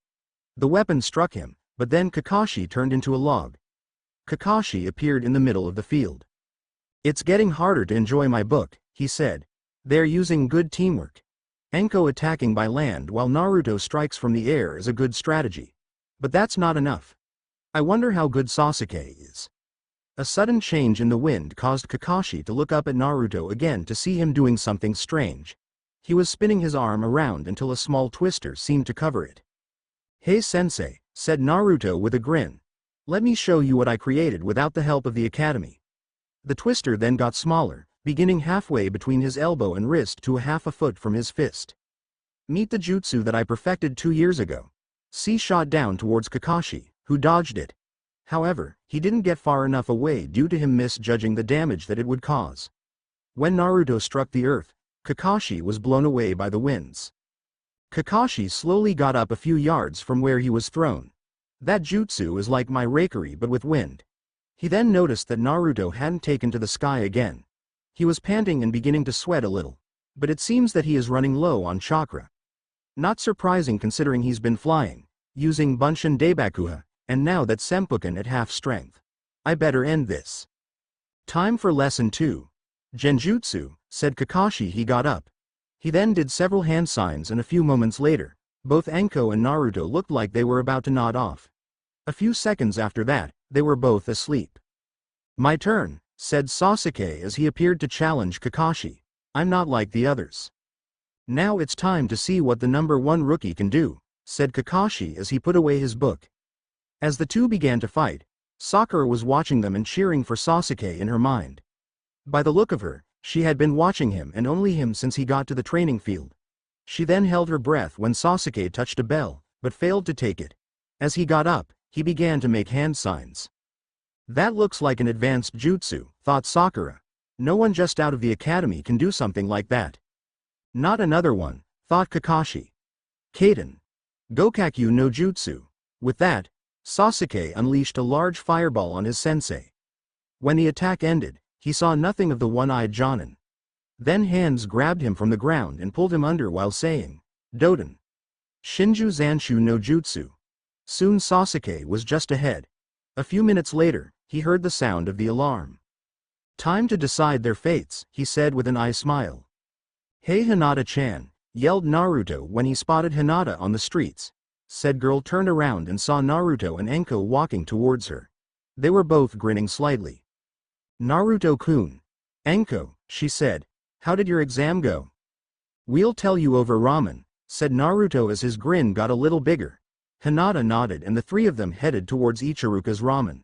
The weapon struck him, but then Kakashi turned into a log. Kakashi appeared in the middle of the field. It's getting harder to enjoy my book, he said. They're using good teamwork. Anko attacking by land while Naruto strikes from the air is a good strategy. But that's not enough. I wonder how good Sasuke is. A sudden change in the wind caused Kakashi to look up at Naruto again to see him doing something strange. He was spinning his arm around until a small twister seemed to cover it. Hey sensei, said Naruto with a grin. Let me show you what I created without the help of the academy. The twister then got smaller, beginning halfway between his elbow and wrist to half a foot from his fist. Meet the jutsu that I perfected 2 years ago. C shot down towards Kakashi, who dodged it. However, he didn't get far enough away due to him misjudging the damage that it would cause. When Naruto struck the earth, Kakashi was blown away by the winds. Kakashi slowly got up a few yards from where he was thrown. That jutsu is like my Raikiri but with wind. He then noticed that Naruto hadn't taken to the sky again. He was panting and beginning to sweat a little. But it seems that he is running low on chakra. Not surprising considering he's been flying, using Bunshin Daibakuha, and now that Senpuken at half strength. I better end this. Time for lesson 2. Genjutsu, said Kakashi. He got up. He then did several hand signs and a few moments later, both Anko and Naruto looked like they were about to nod off. A few seconds after that, they were both asleep. My turn, said Sasuke as he appeared to challenge Kakashi. I'm not like the others. Now it's time to see what the number 1 rookie can do, said Kakashi as he put away his book. As the two began to fight, Sakura was watching them and cheering for Sasuke in her mind. By the look of her, she had been watching him and only him since he got to the training field. She then held her breath when Sasuke touched a bell, but failed to take it. As he got up, he began to make hand signs. That looks like an advanced jutsu, thought Sakura. No one just out of the academy can do something like that. Not another one, thought Kakashi. Kaden. Gokakyu no jutsu. With that, Sasuke unleashed a large fireball on his sensei. When the attack ended, he saw nothing of the one-eyed Jonin. Then hands grabbed him from the ground and pulled him under while saying, "Doden. Shinju Zanshu no Jutsu." Soon Sasuke was just ahead. A few minutes later, he heard the sound of the alarm. "Time to decide their fates," he said with an eye smile. "Hey Hinata-chan," yelled Naruto when he spotted Hinata on the streets. Said girl turned around and saw Naruto and Enko walking towards her. They were both grinning slightly. "Naruto-kun. Enko," she said, "how did your exam go?" "We'll tell you over ramen," said Naruto as his grin got a little bigger. Hinata nodded and the three of them headed towards Ichiruka's ramen.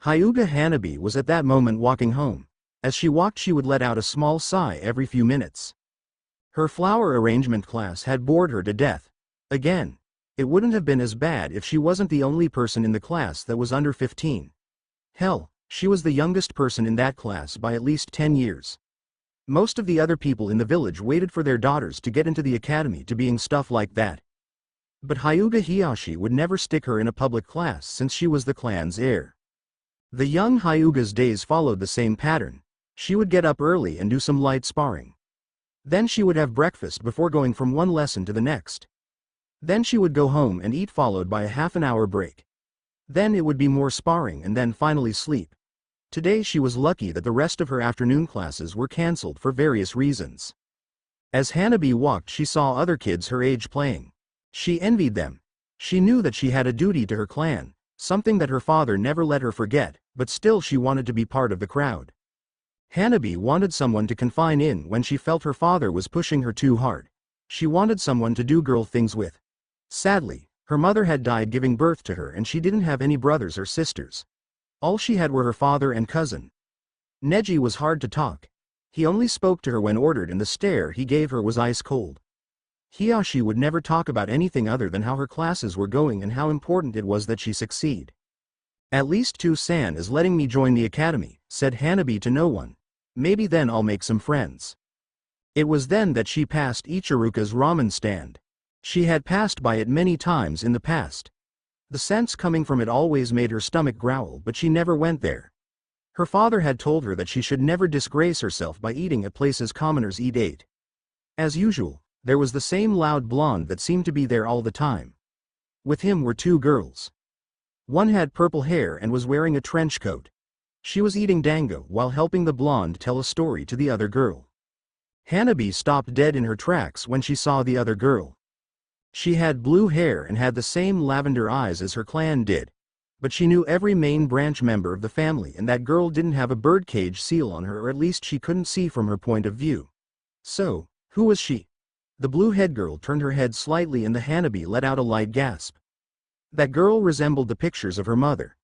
Hyuga Hanabi was at that moment walking home. As she walked she would let out a small sigh every few minutes. Her flower arrangement class had bored her to death. Again. It wouldn't have been as bad if she wasn't the only person in the class that was under 15. Hell, she was the youngest person in that class by at least 10 years. Most of the other people in the village waited for their daughters to get into the academy to being stuff like that. But Hyuga Hiyashi would never stick her in a public class since she was the clan's heir. The young Hyuga's days followed the same pattern. She would get up early and do some light sparring. Then she would have breakfast before going from one lesson to the next. Then she would go home and eat followed by a half-an-hour break. Then it would be more sparring and then finally sleep. Today she was lucky that the rest of her afternoon classes were cancelled for various reasons. As Hanabi walked she saw other kids her age playing. She envied them. She knew that she had a duty to her clan, something that her father never let her forget, but still she wanted to be part of the crowd. Hanabi wanted someone to confine in when she felt her father was pushing her too hard. She wanted someone to do girl things with. Sadly, her mother had died giving birth to her and she didn't have any brothers or sisters. All she had were her father and cousin. Neji was hard to talk. He only spoke to her when ordered and the stare he gave her was ice cold. Hiyashi would never talk about anything other than how her classes were going and how important it was that she succeed. "At least Tu-san is letting me join the academy," said Hanabi to no one. "Maybe then I'll make some friends." It was then that she passed Ichiruka's ramen stand. She had passed by it many times in the past. The scents coming from it always made her stomach growl, but she never went there. Her father had told her that she should never disgrace herself by eating at places commoners eat. As usual, there was the same loud blonde that seemed to be there all the time. With him were two girls. One had purple hair and was wearing a trench coat. She was eating dango while helping the blonde tell a story to the other girl. Hanabi stopped dead in her tracks when she saw the other girl. She had blue hair and had the same lavender eyes as her clan did. But she knew every main branch member of the family and that girl didn't have a birdcage seal on her, or at least she couldn't see from her point of view. So, who was she? The blue-head girl turned her head slightly and the Hanabi let out a light gasp. That girl resembled the pictures of her mother.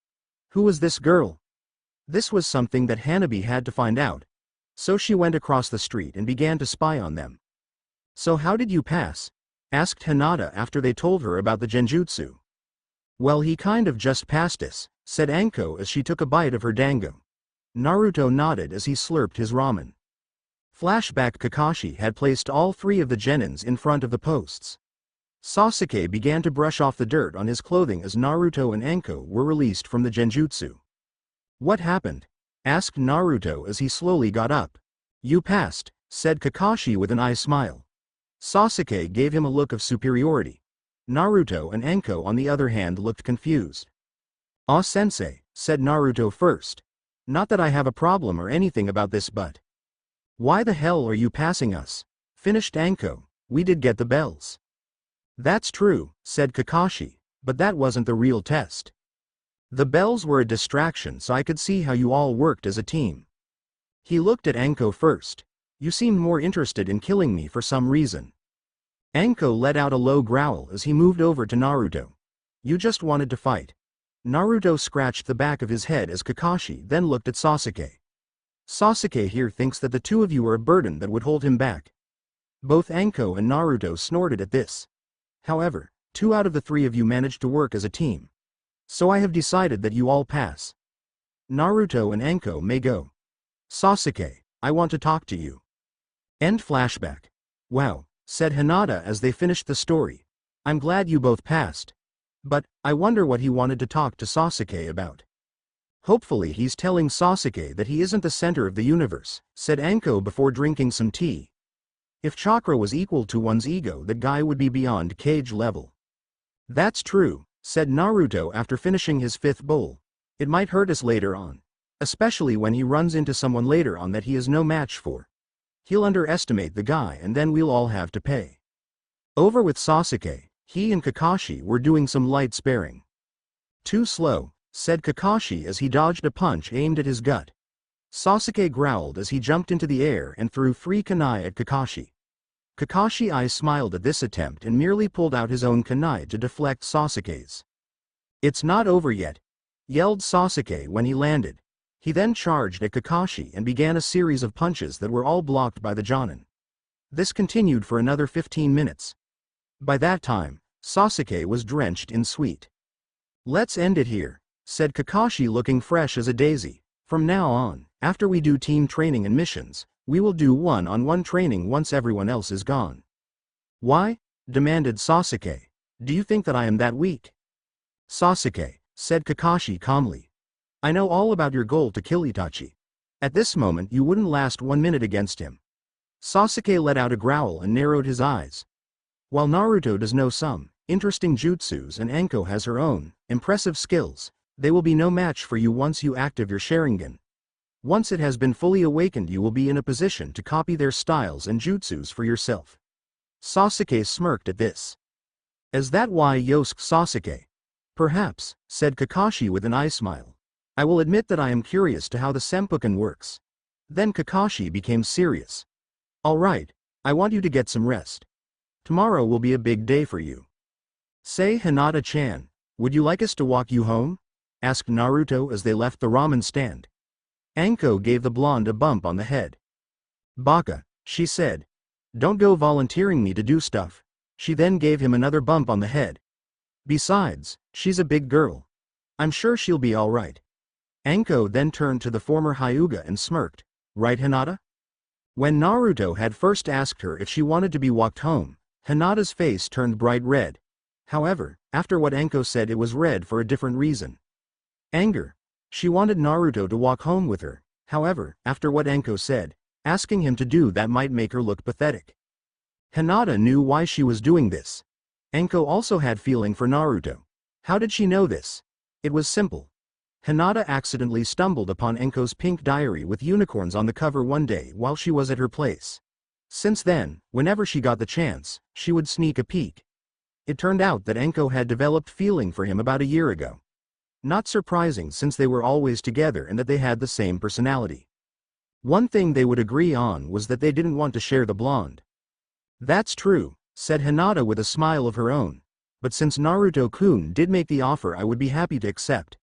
Who was this girl? This was something that Hanabi had to find out. So she went across the street and began to spy on them. "So how did you pass?" asked Hinata after they told her about the genjutsu. "Well, he kind of just passed us," said Anko as she took a bite of her dango. Naruto nodded as he slurped his ramen. Flashback: Kakashi had placed all three of the genins in front of the posts. Sasuke began to brush off the dirt on his clothing as Naruto and Anko were released from the genjutsu. "What happened?" asked Naruto as he slowly got up. "You passed," said Kakashi with an eye smile. Sasuke gave him a look of superiority. Naruto and Anko on the other hand looked confused. "Ah, sensei," said Naruto first. "Not that I have a problem or anything about this, but why the hell are you passing us?" finished Anko. "We did get the bells." "That's true," said Kakashi, "but that wasn't the real test. The bells were a distraction so I could see how you all worked as a team." He looked at Anko first. "You seemed more interested in killing me for some reason." Anko let out a low growl as he moved over to Naruto. "You just wanted to fight." Naruto scratched the back of his head as Kakashi then looked at Sasuke. "Sasuke here thinks that the two of you are a burden that would hold him back." Both Anko and Naruto snorted at this. "However, 2 out of the 3 of you managed to work as a team. So I have decided that you all pass. Naruto and Anko may go. Sasuke, I want to talk to you." End flashback. "Wow," said Hinata as they finished the story. "I'm glad you both passed. But, I wonder what he wanted to talk to Sasuke about." Hopefully he's telling Sasuke that he isn't the center of the universe, said Anko before drinking some tea. If chakra was equal to one's ego, that guy would be beyond cage level. That's true, said Naruto after finishing his 5th bowl. It might hurt us later on. Especially when he runs into someone later on that he is no match for. He'll underestimate the guy and then we'll all have to pay. Over with Sasuke, he and Kakashi were doing some light sparring. Too slow, said Kakashi as he dodged a punch aimed at his gut. Sasuke growled as he jumped into the air and threw 3 kunai at Kakashi. Kakashi's eyes smiled at this attempt and merely pulled out his own kunai to deflect Sasuke's. It's not over yet, yelled Sasuke when he landed. He then charged at Kakashi and began a series of punches that were all blocked by the Jonin. This continued for another 15 minutes. By that time, Sasuke was drenched in sweat. Let's end it here, said Kakashi looking fresh as a daisy. From now on, after we do team training and missions, we will do one-on-one training once everyone else is gone. Why? Demanded Sasuke. Do you think that I am that weak? Sasuke, said Kakashi calmly. I know all about your goal to kill Itachi. At this moment you wouldn't last 1 minute against him. Sasuke let out a growl and narrowed his eyes. While Naruto does know some interesting jutsus and Anko has her own impressive skills, they will be no match for you once you active your Sharingan. Once it has been fully awakened you will be in a position to copy their styles and jutsus for yourself. Sasuke smirked at this. Is that why Yosuke Sasuke? Perhaps, said Kakashi with an eye smile. I will admit that I am curious to how the Senpuken works. Then Kakashi became serious. Alright, I want you to get some rest. Tomorrow will be a big day for you. Say Hinata-chan, would you like us to walk you home? Asked Naruto as they left the ramen stand. Anko gave the blonde a bump on the head. Baka, she said. Don't go volunteering me to do stuff. She then gave him another bump on the head. Besides, she's a big girl. I'm sure she'll be alright. Anko then turned to the former Hyuga and smirked. Right, Hinata? When Naruto had first asked her if she wanted to be walked home, Hinata's face turned bright red. However, after what Anko said, it was red for a different reason. Anger. She wanted Naruto to walk home with her. However, after what Anko said, asking him to do that might make her look pathetic. Hinata knew why she was doing this. Anko also had feeling for Naruto. How did she know this? It was simple. Hinata accidentally stumbled upon Anko's pink diary with unicorns on the cover one day while she was at her place. Since then, whenever she got the chance, she would sneak a peek. It turned out that Anko had developed feeling for him about a year ago. Not surprising since they were always together and that they had the same personality. One thing they would agree on was that they didn't want to share the blonde. That's true, said Hinata with a smile of her own. But since Naruto-kun did make the offer, I would be happy to accept.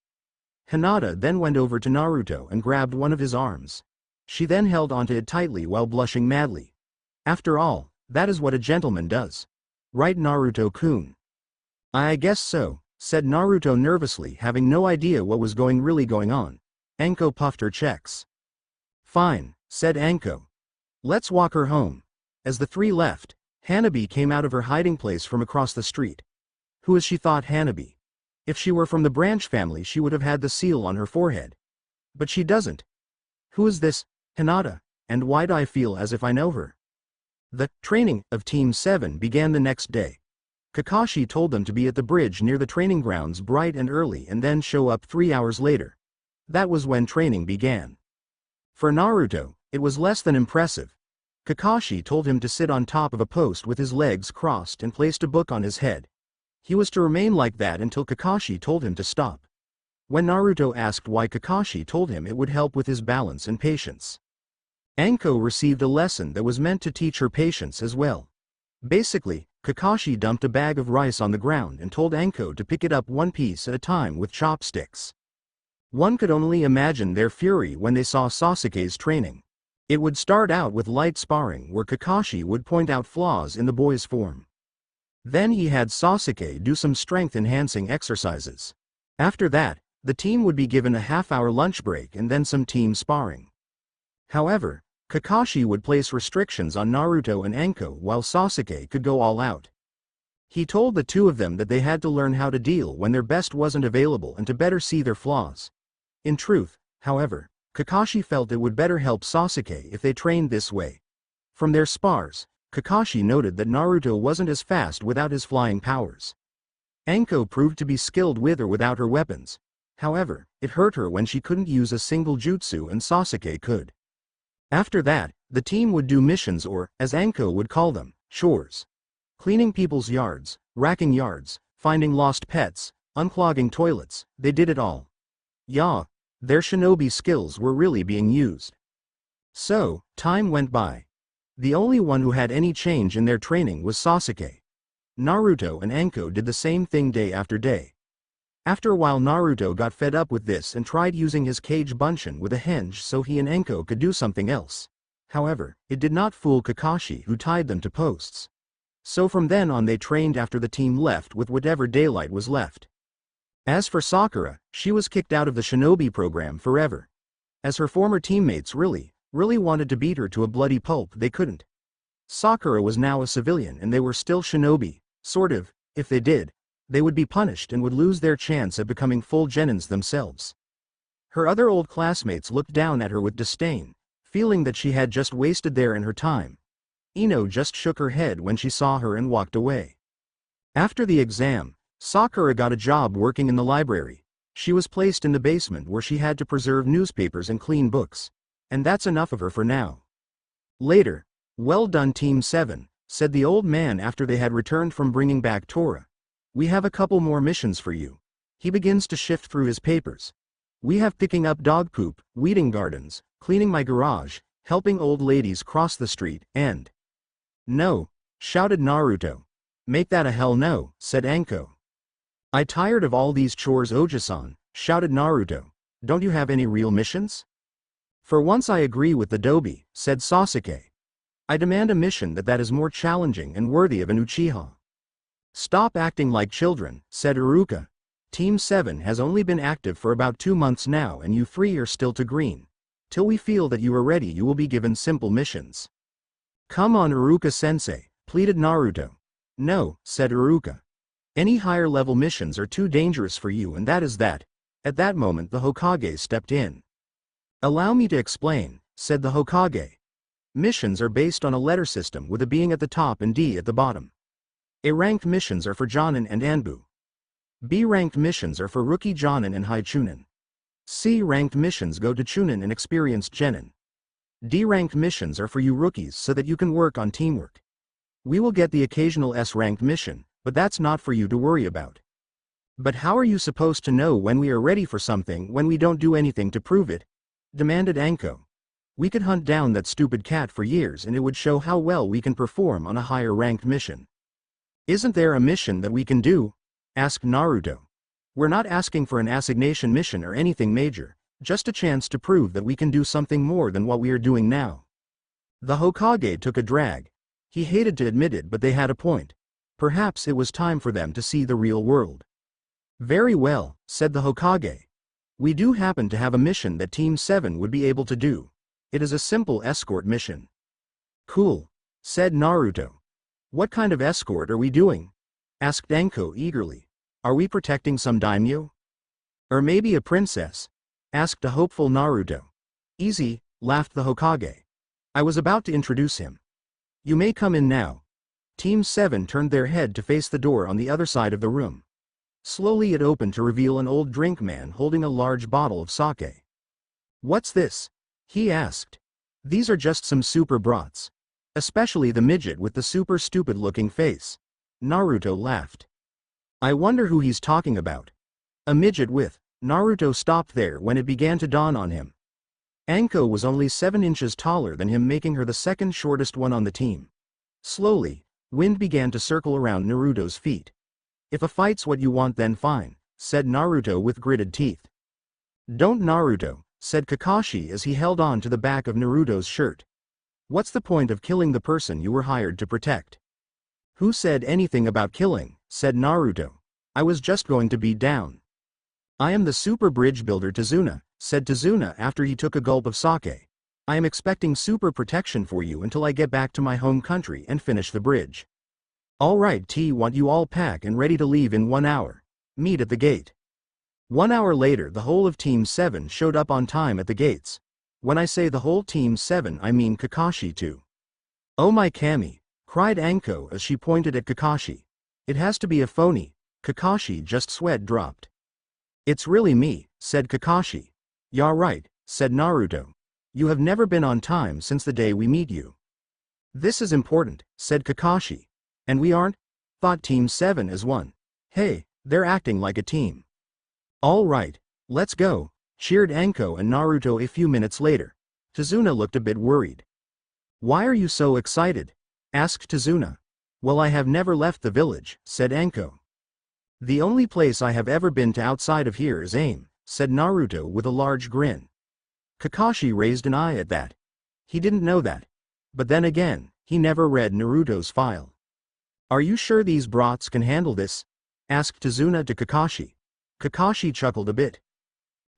Hinata then went over to Naruto and grabbed one of his arms. She then held onto it tightly while blushing madly. After all, that is what a gentleman does. Right, Naruto-kun? I guess so, said Naruto nervously, having no idea what was really going on. Anko puffed her checks. Fine, said Anko. Let's walk her home. As the three left, Hanabi came out of her hiding place from across the street. Who is she, thought Hanabi? If she were from the Branch family she would have had the seal on her forehead. But she doesn't. Who is this, Hinata, and why do I feel as if I know her? The training of Team 7 began the next day. Kakashi told them to be at the bridge near the training grounds bright and early and then show up 3 hours later. That was when training began. For Naruto, it was less than impressive. Kakashi told him to sit on top of a post with his legs crossed and placed a book on his head. He was to remain like that until Kakashi told him to stop. When Naruto asked why, Kakashi told him it would help with his balance and patience. Anko received a lesson that was meant to teach her patience as well. Basically, Kakashi dumped a bag of rice on the ground and told Anko to pick it up one piece at a time with chopsticks. One could only imagine their fury when they saw Sasuke's training. It would start out with light sparring where Kakashi would point out flaws in the boy's form. Then he had Sasuke do some strength-enhancing exercises. After that, the team would be given a half-hour lunch break and then some team sparring. However, Kakashi would place restrictions on Naruto and Anko while Sasuke could go all out. He told the two of them that they had to learn how to deal when their best wasn't available and to better see their flaws. In truth, however, Kakashi felt it would better help Sasuke if they trained this way. From their spars, Kakashi noted that Naruto wasn't as fast without his flying powers. Anko proved to be skilled with or without her weapons. However, it hurt her when she couldn't use a single jutsu and Sasuke could. After that, the team would do missions or, as Anko would call them, chores. Cleaning people's yards, racking yards, finding lost pets, unclogging toilets, they did it all. Yeah, their shinobi skills were really being used. So, time went by. The only one who had any change in their training was Sasuke. Naruto and Anko did the same thing day after day. After a while Naruto got fed up with this and tried using his cage bunshin with a henge so he and Anko could do something else. However, it did not fool Kakashi who tied them to posts. So from then on they trained after the team left with whatever daylight was left. As for Sakura, she was kicked out of the shinobi program forever. As her former teammates really wanted to beat her to a bloody pulp they couldn't. Sakura was now a civilian and they were still shinobi, sort of. If they did, they would be punished and would lose their chance at becoming full genins themselves. Her other old classmates looked down at her with disdain, feeling that she had just wasted their and her time. Ino just shook her head when she saw her and walked away. After the exam, Sakura got a job working in the library. She was placed in the basement where she had to preserve newspapers and clean books. And that's enough of her for now. Later, "Well done Team 7, said the old man after they had returned from bringing back Tora. "We have a couple more missions for you." He begins to shift through his papers. "We have picking up dog poop, weeding gardens, cleaning my garage, helping old ladies cross the street, and—" "No," shouted Naruto. "Make that a hell no," said Anko. "I tired of all these chores Oji-san," shouted Naruto. "Don't you have any real missions?" "For once I agree with the Dobi," said Sasuke. "I demand a mission that is more challenging and worthy of an Uchiha." "Stop acting like children," said Iruka. "Team 7 has only been active for about 2 months now and you 3 are still to green. Till we feel that you are ready you will be given simple missions." "Come on Iruka-sensei," pleaded Naruto. "No," said Iruka. "Any higher level missions are too dangerous for you and that is that." At that moment the Hokage stepped in. "Allow me to explain," said the Hokage. "Missions are based on a letter system with a being at the top and D at the bottom. A-ranked missions are for Jonin and Anbu. B-ranked missions are for rookie Jonin and high Chunin. C-ranked missions go to Chunin and experienced Genin. D-ranked missions are for you rookies so that you can work on teamwork. We will get the occasional S-ranked mission, but that's not for you to worry about." "But how are you supposed to know when we are ready for something when we don't do anything to prove it?" demanded Anko. "We could hunt down that stupid cat for years and it would show how well we can perform on a higher ranked mission." "Isn't there a mission that we can do?" asked Naruto. "We're not asking for an assignation mission or anything major, just a chance to prove that we can do something more than what we are doing now." The Hokage took a drag. He hated to admit it but they had a point. Perhaps it was time for them to see the real world. "Very well," said the Hokage. "We do happen to have a mission that Team 7 would be able to do. It is a simple escort mission." "Cool," said Naruto. "What kind of escort are we doing?" asked Anko eagerly. "Are we protecting some daimyo? Or maybe a princess?" asked a hopeful Naruto. "Easy," laughed the Hokage. "I was about to introduce him. You may come in now." Team 7 turned their head to face the door on the other side of the room. Slowly it opened to reveal an old drink man holding a large bottle of sake. "What's this?" he asked. "These are just some super brats. Especially the midget with the super stupid looking face." Naruto laughed. "I wonder who he's talking about. A midget with—" Naruto stopped there when it began to dawn on him. Anko was only 7 inches taller than him, making her the second shortest one on the team. Slowly, wind began to circle around Naruto's feet. "If a fight's what you want then fine," said Naruto with gritted teeth. "Don't Naruto," said Kakashi as he held on to the back of Naruto's shirt. "What's the point of killing the person you were hired to protect?" "Who said anything about killing?" said Naruto. "I was just going to beat down." "I am the super bridge builder Tazuna," said Tazuna after he took a gulp of sake. "I am expecting super protection for you until I get back to my home country and finish the bridge." "All right T, want you all pack and ready to leave in 1 hour. Meet at the gate." 1 hour later, the whole of Team 7 showed up on time at the gates. When I say the whole Team 7, I mean Kakashi too. "Oh my Kami," cried Anko as she pointed at Kakashi. "It has to be a phony." Kakashi just sweat dropped. "It's really me," said Kakashi. "You're right," said Naruto. "You have never been on time since the day we meet you." "This is important," said Kakashi. "And we aren't?" thought Team 7 as one. "Hey, they're acting like a team." "All right, let's go," cheered Anko and Naruto. A few minutes later, Tazuna looked a bit worried. "Why are you so excited?" asked Tazuna. "Well, I have never left the village," said Anko. "The only place I have ever been to outside of here is AIM," said Naruto with a large grin. Kakashi raised an eye at that. He didn't know that. But then again, he never read Naruto's file. "Are you sure these brats can handle this?" asked Tazuna to Kakashi. Kakashi chuckled a bit.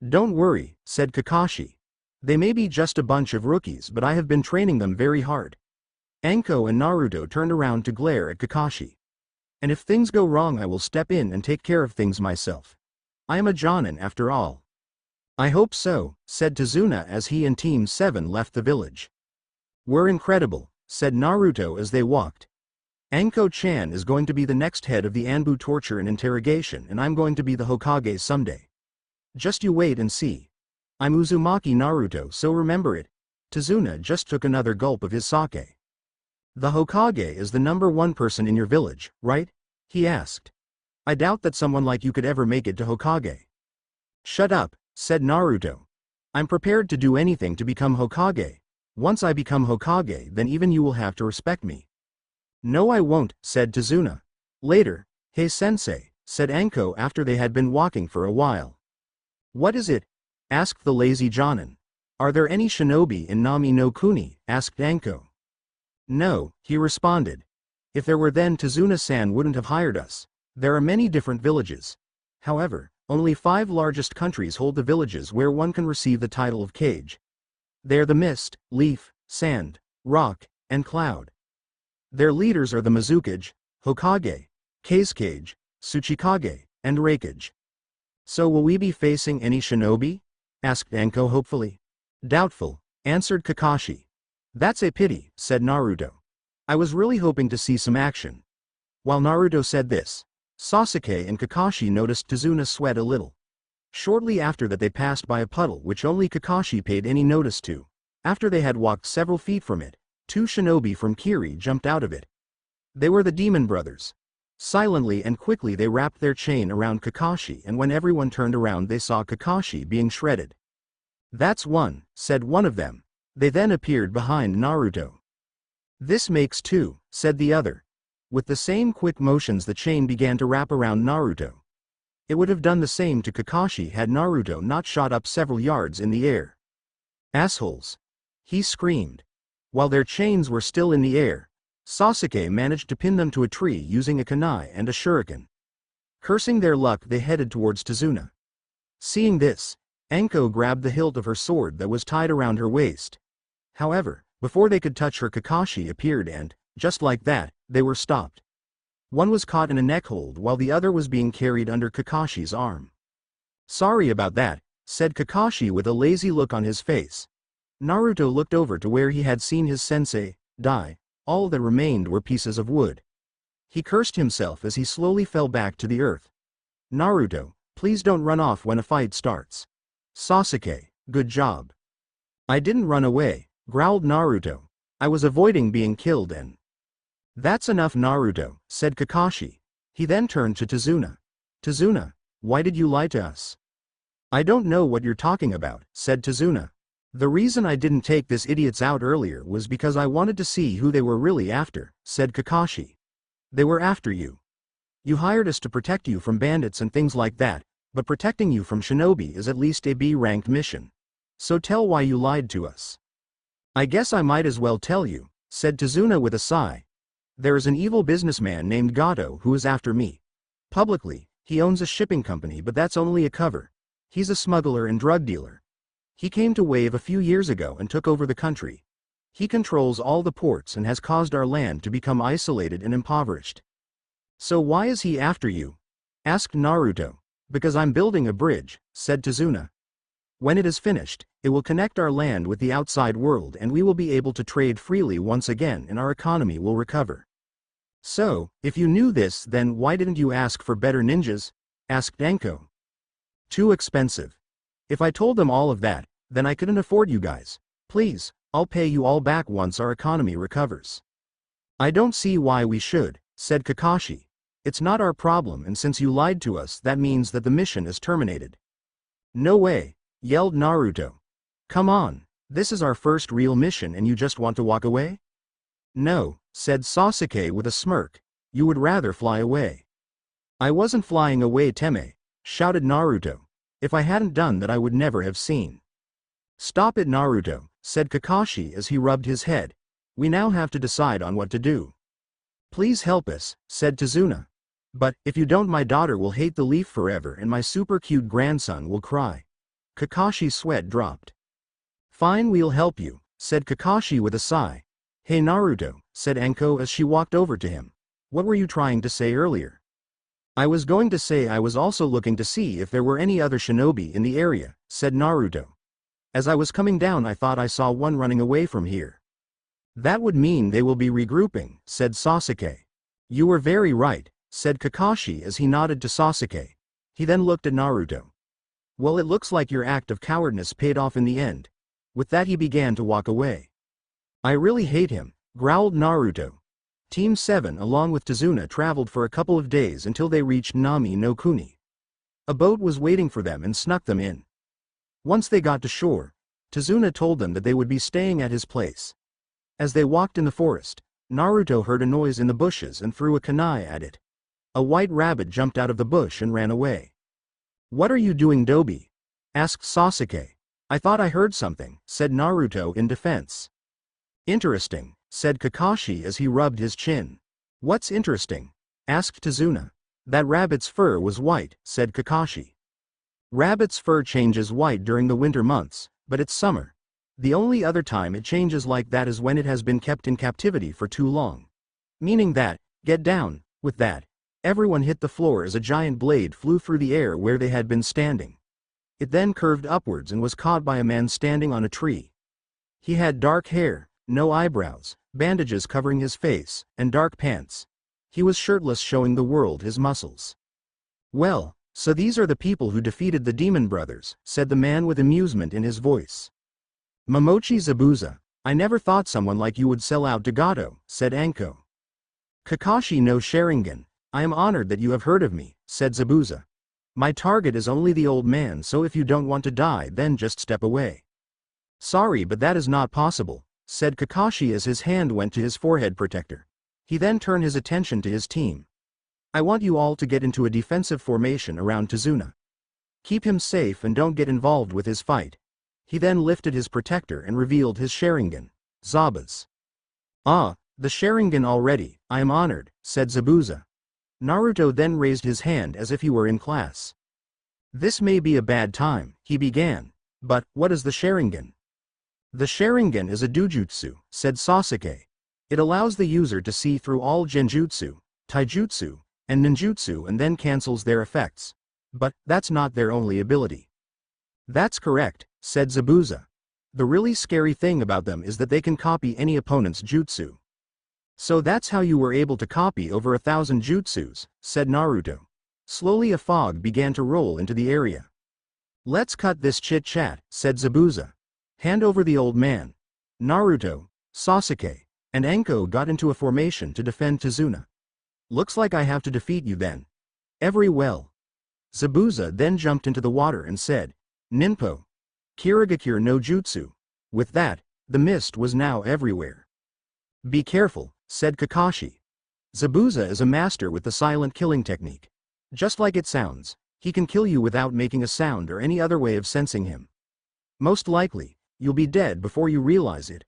"Don't worry," said Kakashi. "They may be just a bunch of rookies, but I have been training them very hard." Anko and Naruto turned around to glare at Kakashi. "And if things go wrong, I will step in and take care of things myself. I am a Jonin after all." "I hope so," said Tazuna as he and Team 7 left the village. "We're incredible," said Naruto as they walked. "Anko-chan is going to be the next head of the Anbu torture and interrogation, and I'm going to be the Hokage someday. Just you wait and see. I'm Uzumaki Naruto, so remember it." Tazuna just took another gulp of his sake. "The Hokage is the #1 person in your village, right?" he asked. "I doubt that someone like you could ever make it to Hokage." "Shut up," said Naruto. "I'm prepared to do anything to become Hokage. Once I become Hokage, then even you will have to respect me." "No, I won't," said Tazuna. Later, "Hey sensei," said Anko after they had been walking for a while. "What is it?" asked the lazy Jonin. "Are there any shinobi in Nami no Kuni?" asked Anko. "No," he responded. "If there were, then Tazuna-san wouldn't have hired us. There are many different villages. However, only 5 largest countries hold the villages where one can receive the title of Kage. They're the Mist, Leaf, Sand, Rock, and Cloud. Their leaders are the Mizukage, Hokage, Kazekage, Tsuchikage, and Raikage." "So will we be facing any shinobi?" asked Anko hopefully. "Doubtful," answered Kakashi. "That's a pity," said Naruto. "I was really hoping to see some action." While Naruto said this, Sasuke and Kakashi noticed Tazuna sweat a little. Shortly after that, they passed by a puddle which only Kakashi paid any notice to. After they had walked several feet from it, 2 shinobi from Kiri jumped out of it. They were the Demon Brothers. Silently and quickly they wrapped their chain around Kakashi, and when everyone turned around they saw Kakashi being shredded. "That's one," said one of them. They then appeared behind Naruto. "This makes 2, said the other. With the same quick motions the chain began to wrap around Naruto. It would have done the same to Kakashi had Naruto not shot up several yards in the air. "Assholes!" he screamed. While their chains were still in the air, Sasuke managed to pin them to a tree using a kunai and a shuriken. Cursing their luck, they headed towards Tazuna. Seeing this, Anko grabbed the hilt of her sword that was tied around her waist. However, before they could touch her, Kakashi appeared and, just like that, they were stopped. One was caught in a neck hold while the other was being carried under Kakashi's arm. "Sorry about that," said Kakashi with a lazy look on his face. Naruto looked over to where he had seen his sensei die. All that remained were pieces of wood. He cursed himself as he slowly fell back to the earth. "Naruto, please don't run off when a fight starts." "Sasuke, good job." "I didn't run away," growled Naruto. "I was avoiding being killed and—" "That's enough, Naruto," said Kakashi. He then turned to Tazuna. "Tazuna, why did you lie to us?" "I don't know what you're talking about," said Tazuna. "The reason I didn't take this idiots out earlier was because I wanted to see who they were really after," said Kakashi. "They were after you. You hired us to protect you from bandits and things like that, but protecting you from shinobi is at least a B-ranked mission. So tell why you lied to us." "I guess I might as well tell you," said Tazuna with a sigh. "There is an evil businessman named Gato who is after me. Publicly, he owns a shipping company, but that's only a cover. He's a smuggler and drug dealer. He came to Wave a few years ago and took over the country. He controls all the ports and has caused our land to become isolated and impoverished." "So why is he after you?" asked Naruto. Because I'm building a bridge, said Tazuna. When it is finished, it will connect our land with the outside world and we will be able to trade freely once again and our economy will recover. So, if you knew this, then why didn't you ask for better ninjas? Asked Anko. Too expensive. If I told them all of that, then I couldn't afford you guys. Please, I'll pay you all back once our economy recovers. I don't see why we should, said Kakashi. It's not our problem, and since you lied to us, that means that the mission is terminated. No way, yelled Naruto. Come on, this is our first real mission and you just want to walk away? No, said Sasuke with a smirk. You would rather fly away. I wasn't flying away, Teme, shouted Naruto. If I hadn't done that I would never have seen. Stop it, Naruto, said Kakashi as he rubbed his head. We now have to decide on what to do. Please help us, said Tazuna. But, if you don't, my daughter will hate the leaf forever and my super cute grandson will cry. Kakashi's sweat dropped. Fine, we'll help you, said Kakashi with a sigh. Hey Naruto, said Anko as she walked over to him. What were you trying to say earlier? I was going to say I was also looking to see if there were any other shinobi in the area, said Naruto. As I was coming down I thought I saw one running away from here. That would mean they will be regrouping, said Sasuke. You were very right, said Kakashi as he nodded to Sasuke. He then looked at Naruto. Well, it looks like your act of cowardness paid off in the end. With that he began to walk away. I really hate him, growled Naruto. Team 7 along with Tazuna traveled for a couple of days until they reached Nami no Kuni. A boat was waiting for them and snuck them in. Once they got to shore, Tazuna told them that they would be staying at his place. As they walked in the forest, Naruto heard a noise in the bushes and threw a kunai at it. A white rabbit jumped out of the bush and ran away. What are you doing, Dobi? Asked Sasuke. I thought I heard something, said Naruto in defense. Interesting, said Kakashi as he rubbed his chin. What's interesting? Asked Tazuna. That rabbit's fur was white, said Kakashi. Rabbit's fur changes white during the winter months, but it's summer. The only other time it changes like that is when it has been kept in captivity for too long. Meaning that, get down. With that, everyone hit the floor as a giant blade flew through the air where they had been standing. It then curved upwards and was caught by a man standing on a tree. He had dark hair, no eyebrows, bandages covering his face, and dark pants. He was shirtless, showing the world his muscles. Well, so these are the people who defeated the Demon Brothers, said the man with amusement in his voice. Momochi Zabuza, I never thought someone like you would sell out to Gato, said Anko. Kakashi no Sharingan, I am honored that you have heard of me, said Zabuza. My target is only the old man, so if you don't want to die then just step away. Sorry, but that is not possible, said Kakashi as his hand went to his forehead protector. He then turned his attention to his team. I want you all to get into a defensive formation around Tazuna. Keep him safe and don't get involved with his fight. He then lifted his protector and revealed his Sharingan, Zaba's. Ah, the Sharingan already, I am honored, said Zabuza. Naruto then raised his hand as if he were in class. This may be a bad time, he began, but what is the Sharingan? The Sharingan is a dojutsu, said Sasuke. It allows the user to see through all genjutsu, taijutsu, and ninjutsu and then cancels their effects. But that's not their only ability. That's correct, said Zabuza. The really scary thing about them is that they can copy any opponent's jutsu. So that's how you were able to copy over 1,000 jutsus, said Naruto. Slowly a fog began to roll into the area. Let's cut this chit-chat, said Zabuza. Hand over the old man. Naruto, Sasuke, and Anko got into a formation to defend Tazuna. Looks like I have to defeat you then. Every well. Zabuza then jumped into the water and said, Ninpo. Kirigakure no jutsu. With that, the mist was now everywhere. Be careful, said Kakashi. Zabuza is a master with the silent killing technique. Just like it sounds, he can kill you without making a sound or any other way of sensing him. Most likely, you'll be dead before you realize it.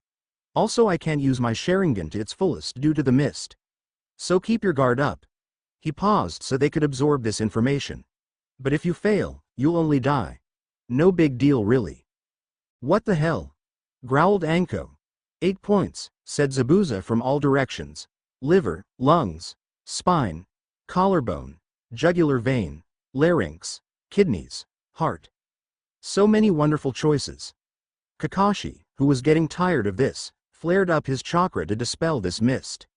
Also, I can't use my Sharingan to its fullest due to the mist. So keep your guard up. He paused so they could absorb this information. But if you fail, you'll only die. No big deal really. What the hell? Growled Anko. 8 points, said Zabuza from all directions. Liver, lungs, spine, collarbone, jugular vein, larynx, kidneys, heart. So many wonderful choices. Kakashi, who was getting tired of this, flared up his chakra to dispel this mist.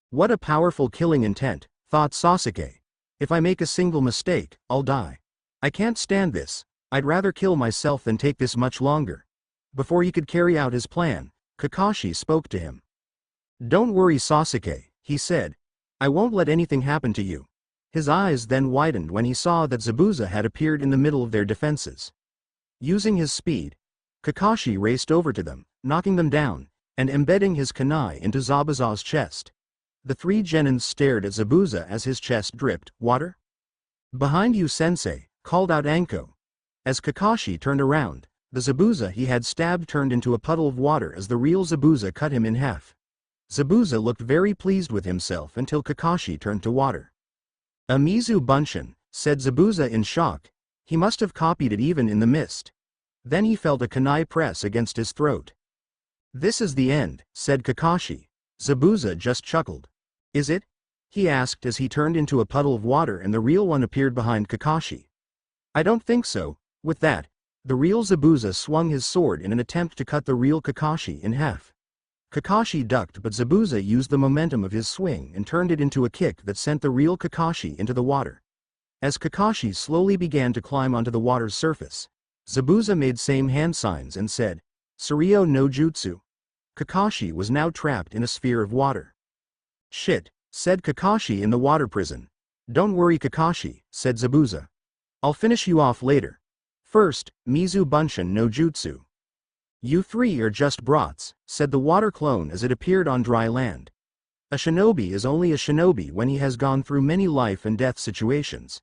What a powerful killing intent, thought Sasuke. If I make a single mistake, I'll die. I can't stand this. I'd rather kill myself than take this much longer. Before he could carry out his plan, Kakashi spoke to him. Don't worry, Sasuke, he said. I won't let anything happen to you. His eyes then widened when he saw that Zabuza had appeared in the middle of their defenses. Using his speed, Kakashi raced over to them, knocking them down, and embedding his kunai into Zabuza's chest. The three genins stared at Zabuza as his chest dripped water. Behind you, sensei, called out Anko. As Kakashi turned around, the Zabuza he had stabbed turned into a puddle of water as the real Zabuza cut him in half. Zabuza looked very pleased with himself until Kakashi turned to water. Amizu Bunshin, said Zabuza in shock. He must have copied it even in the mist. Then he felt a kunai press against his throat. This is the end, said Kakashi. Zabuza just chuckled. Is it? He asked as he turned into a puddle of water and the real one appeared behind Kakashi. I don't think so. With that, the real Zabuza swung his sword in an attempt to cut the real Kakashi in half. Kakashi ducked, but Zabuza used the momentum of his swing and turned it into a kick that sent the real Kakashi into the water. As Kakashi slowly began to climb onto the water's surface, Zabuza made same hand signs and said, Surio no Jutsu. Kakashi was now trapped in a sphere of water. Shit, said Kakashi in the water prison. Don't worry, Kakashi, said Zabuza. I'll finish you off later. First, Mizu Bunshin no Jutsu. You three are just brats, said the water clone as it appeared on dry land. A shinobi is only a shinobi when he has gone through many life and death situations.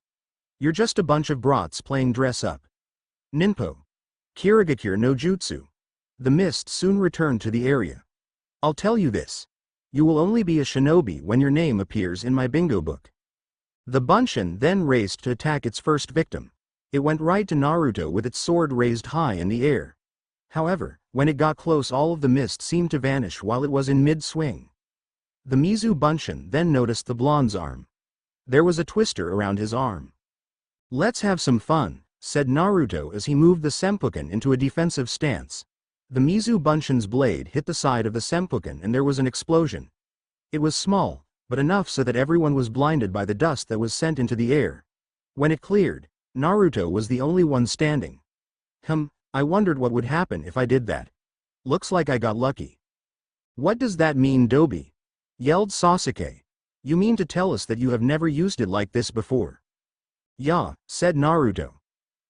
You're just a bunch of brats playing dress up. Ninpo. Kirigakure no Jutsu. The mist soon returned to the area. I'll tell you this. You will only be a shinobi when your name appears in my bingo book. The Bunshin then raced to attack its first victim. It went right to Naruto with its sword raised high in the air. However, when it got close, all of the mist seemed to vanish while it was in mid-swing. The Mizu Bunshin then noticed the blonde's arm. There was a twister around his arm. Let's have some fun, said Naruto as he moved the Senpuken into a defensive stance. The Mizu Bunshin's blade hit the side of the Senpuken and there was an explosion. It was small, but enough so that everyone was blinded by the dust that was sent into the air. When it cleared, Naruto was the only one standing. I wondered what would happen if I did that. Looks like I got lucky. What does that mean, Dobi? Yelled Sasuke. You mean to tell us that you have never used it like this before? Yeah, said Naruto.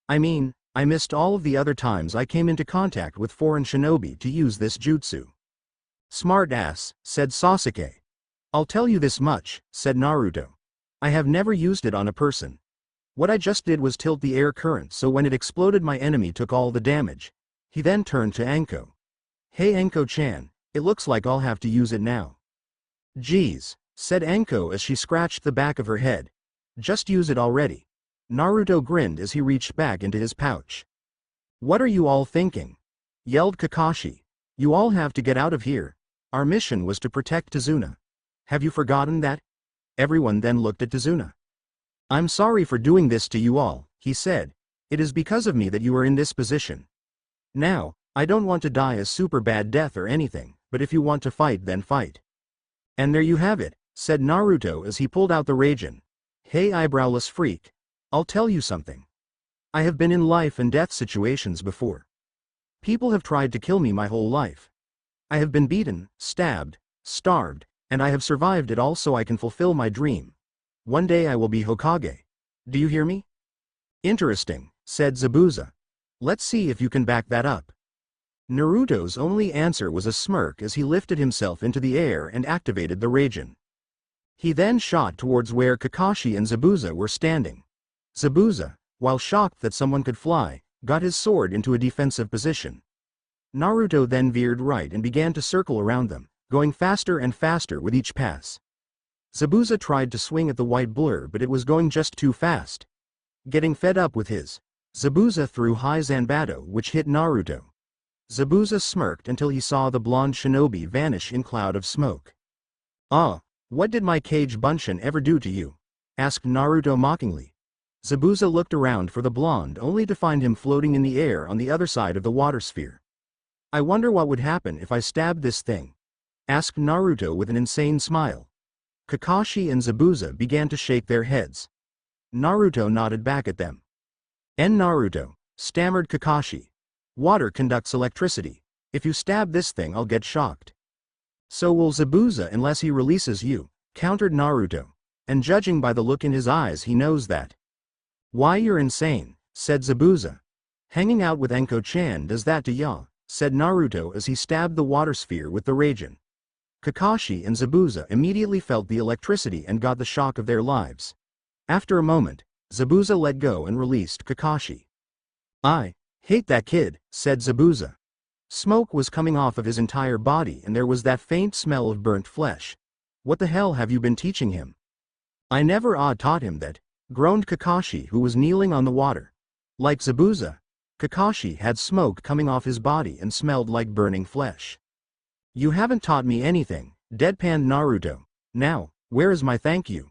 I mean, I missed all of the other times I came into contact with foreign shinobi to use this jutsu. Smart ass, said Sasuke. I'll tell you this much, said Naruto. I have never used it on a person. What I just did was tilt the air current so when it exploded my enemy took all the damage. He then turned to Anko. Hey Anko-chan, it looks like I'll have to use it now. Geez, said Anko as she scratched the back of her head. Just use it already. Naruto grinned as he reached back into his pouch. What are you all thinking? Yelled Kakashi. You all have to get out of here. Our mission was to protect Tazuna. Have you forgotten that? Everyone then looked at Tazuna. I'm sorry for doing this to you all, he said. It is because of me that you are in this position. Now, I don't want to die a super bad death or anything, but if you want to fight then fight. And there you have it, said Naruto as he pulled out the Raijin. Hey eyebrowless freak. I'll tell you something. I have been in life and death situations before. People have tried to kill me my whole life. I have been beaten, stabbed, starved, and I have survived it all so I can fulfill my dream. One day I will be Hokage. Do you hear me? Interesting, said Zabuza. Let's see if you can back that up. Naruto's only answer was a smirk as he lifted himself into the air and activated the Raijin. He then shot towards where Kakashi and Zabuza were standing. Zabuza, while shocked that someone could fly, got his sword into a defensive position. Naruto then veered right and began to circle around them, going faster and faster with each pass. Zabuza tried to swing at the white blur but it was going just too fast. Getting fed up with his, Zabuza threw high Zanbato which hit Naruto. Zabuza smirked until he saw the blonde shinobi vanish in cloud of smoke. What did my cage Bunshin ever do to you? Asked Naruto mockingly. Zabuza looked around for the blonde only to find him floating in the air on the other side of the water sphere. I wonder what would happen if I stabbed this thing? Asked Naruto with an insane smile. Kakashi and Zabuza began to shake their heads. Naruto nodded back at them. Naruto, stammered Kakashi. Water conducts electricity. If you stab this thing I'll get shocked. So will Zabuza unless he releases you, countered Naruto. And judging by the look in his eyes he knows that. Why, you're insane, said Zabuza. Hanging out with Enko-chan does that to ya, said Naruto as he stabbed the water sphere with the Raijin. Kakashi and Zabuza immediately felt the electricity and got the shock of their lives. After a moment, Zabuza let go and released Kakashi. I hate that kid, said Zabuza. Smoke was coming off of his entire body and there was that faint smell of burnt flesh. What the hell have you been teaching him? I never taught him that, groaned Kakashi, who was kneeling on the water. Like Zabuza, Kakashi had smoke coming off his body and smelled like burning flesh. You haven't taught me anything, deadpanned Naruto. Now, where is my thank you?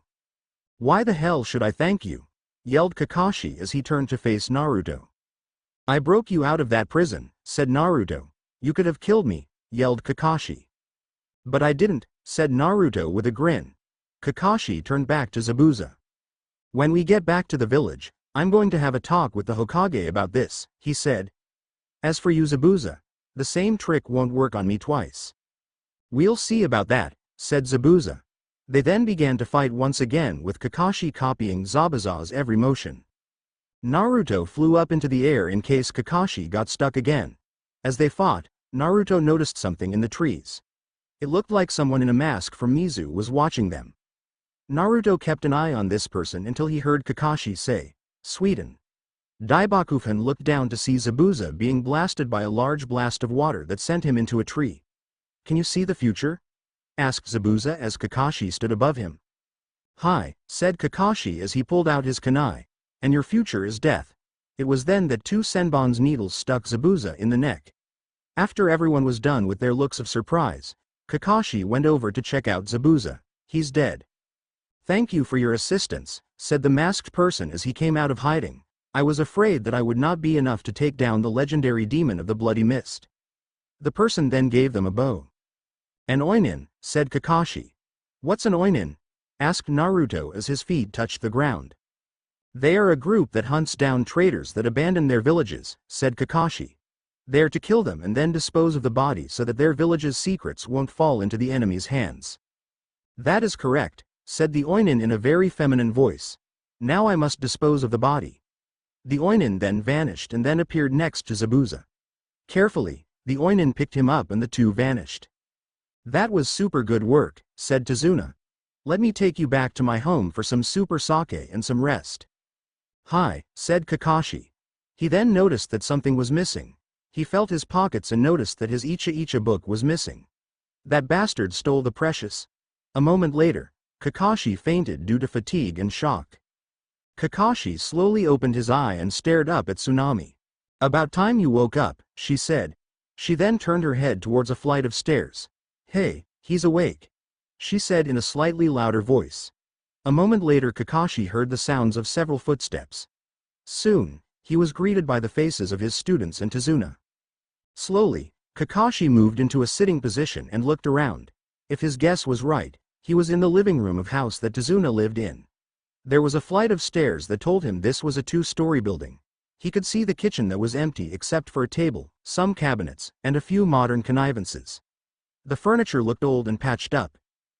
Why the hell should I thank you? Yelled Kakashi as he turned to face Naruto. I broke you out of that prison, said Naruto. You could have killed me, yelled Kakashi. But I didn't, said Naruto with a grin. Kakashi turned back to Zabuza. When we get back to the village, I'm going to have a talk with the Hokage about this, he said. As for you Zabuza, the same trick won't work on me twice. We'll see about that, said Zabuza. They then began to fight once again with Kakashi copying Zabuza's every motion. Naruto flew up into the air in case Kakashi got stuck again. As they fought, Naruto noticed something in the trees. It looked like someone in a mask from Mizu was watching them. Naruto kept an eye on this person until he heard Kakashi say, Sweden. Daibakufan looked down to see Zabuza being blasted by a large blast of water that sent him into a tree. Can you see the future? Asked Zabuza as Kakashi stood above him. Hi, said Kakashi as he pulled out his kunai. And your future is death. It was then that two senbon's needles stuck Zabuza in the neck. After everyone was done with their looks of surprise, Kakashi went over to check out Zabuza. He's dead. Thank you for your assistance, said the masked person as he came out of hiding. I was afraid that I would not be enough to take down the legendary demon of the bloody mist. The person then gave them a bow. An oinin, said Kakashi. What's an oinin? Asked Naruto as his feet touched the ground. They are a group that hunts down traitors that abandon their villages, said Kakashi. They are to kill them and then dispose of the body so that their village's secrets won't fall into the enemy's hands. That is correct, said the oinin in a very feminine voice. Now I must dispose of the body. The oinin then vanished and then appeared next to Zabuza. Carefully, the oinin picked him up and the two vanished. That was super good work, said Tazuna. Let me take you back to my home for some super sake and some rest. Hi, said Kakashi. He then noticed that something was missing. He felt his pockets and noticed that his Icha Icha book was missing. That bastard stole the precious. A moment later, Kakashi fainted due to fatigue and shock. Kakashi slowly opened his eye and stared up at Tsunami. About time you woke up, she said. She then turned her head towards a flight of stairs. Hey, he's awake, she said in a slightly louder voice. A moment later Kakashi heard the sounds of several footsteps. Soon, he was greeted by the faces of his students and Tazuna. Slowly, Kakashi moved into a sitting position and looked around. If his guess was right, he was in the living room of house that Tazuna lived in. There was a flight of stairs that told him this was a two-story building. He could see the kitchen that was empty except for a table, some cabinets, and a few modern connivances. The furniture looked old and patched up.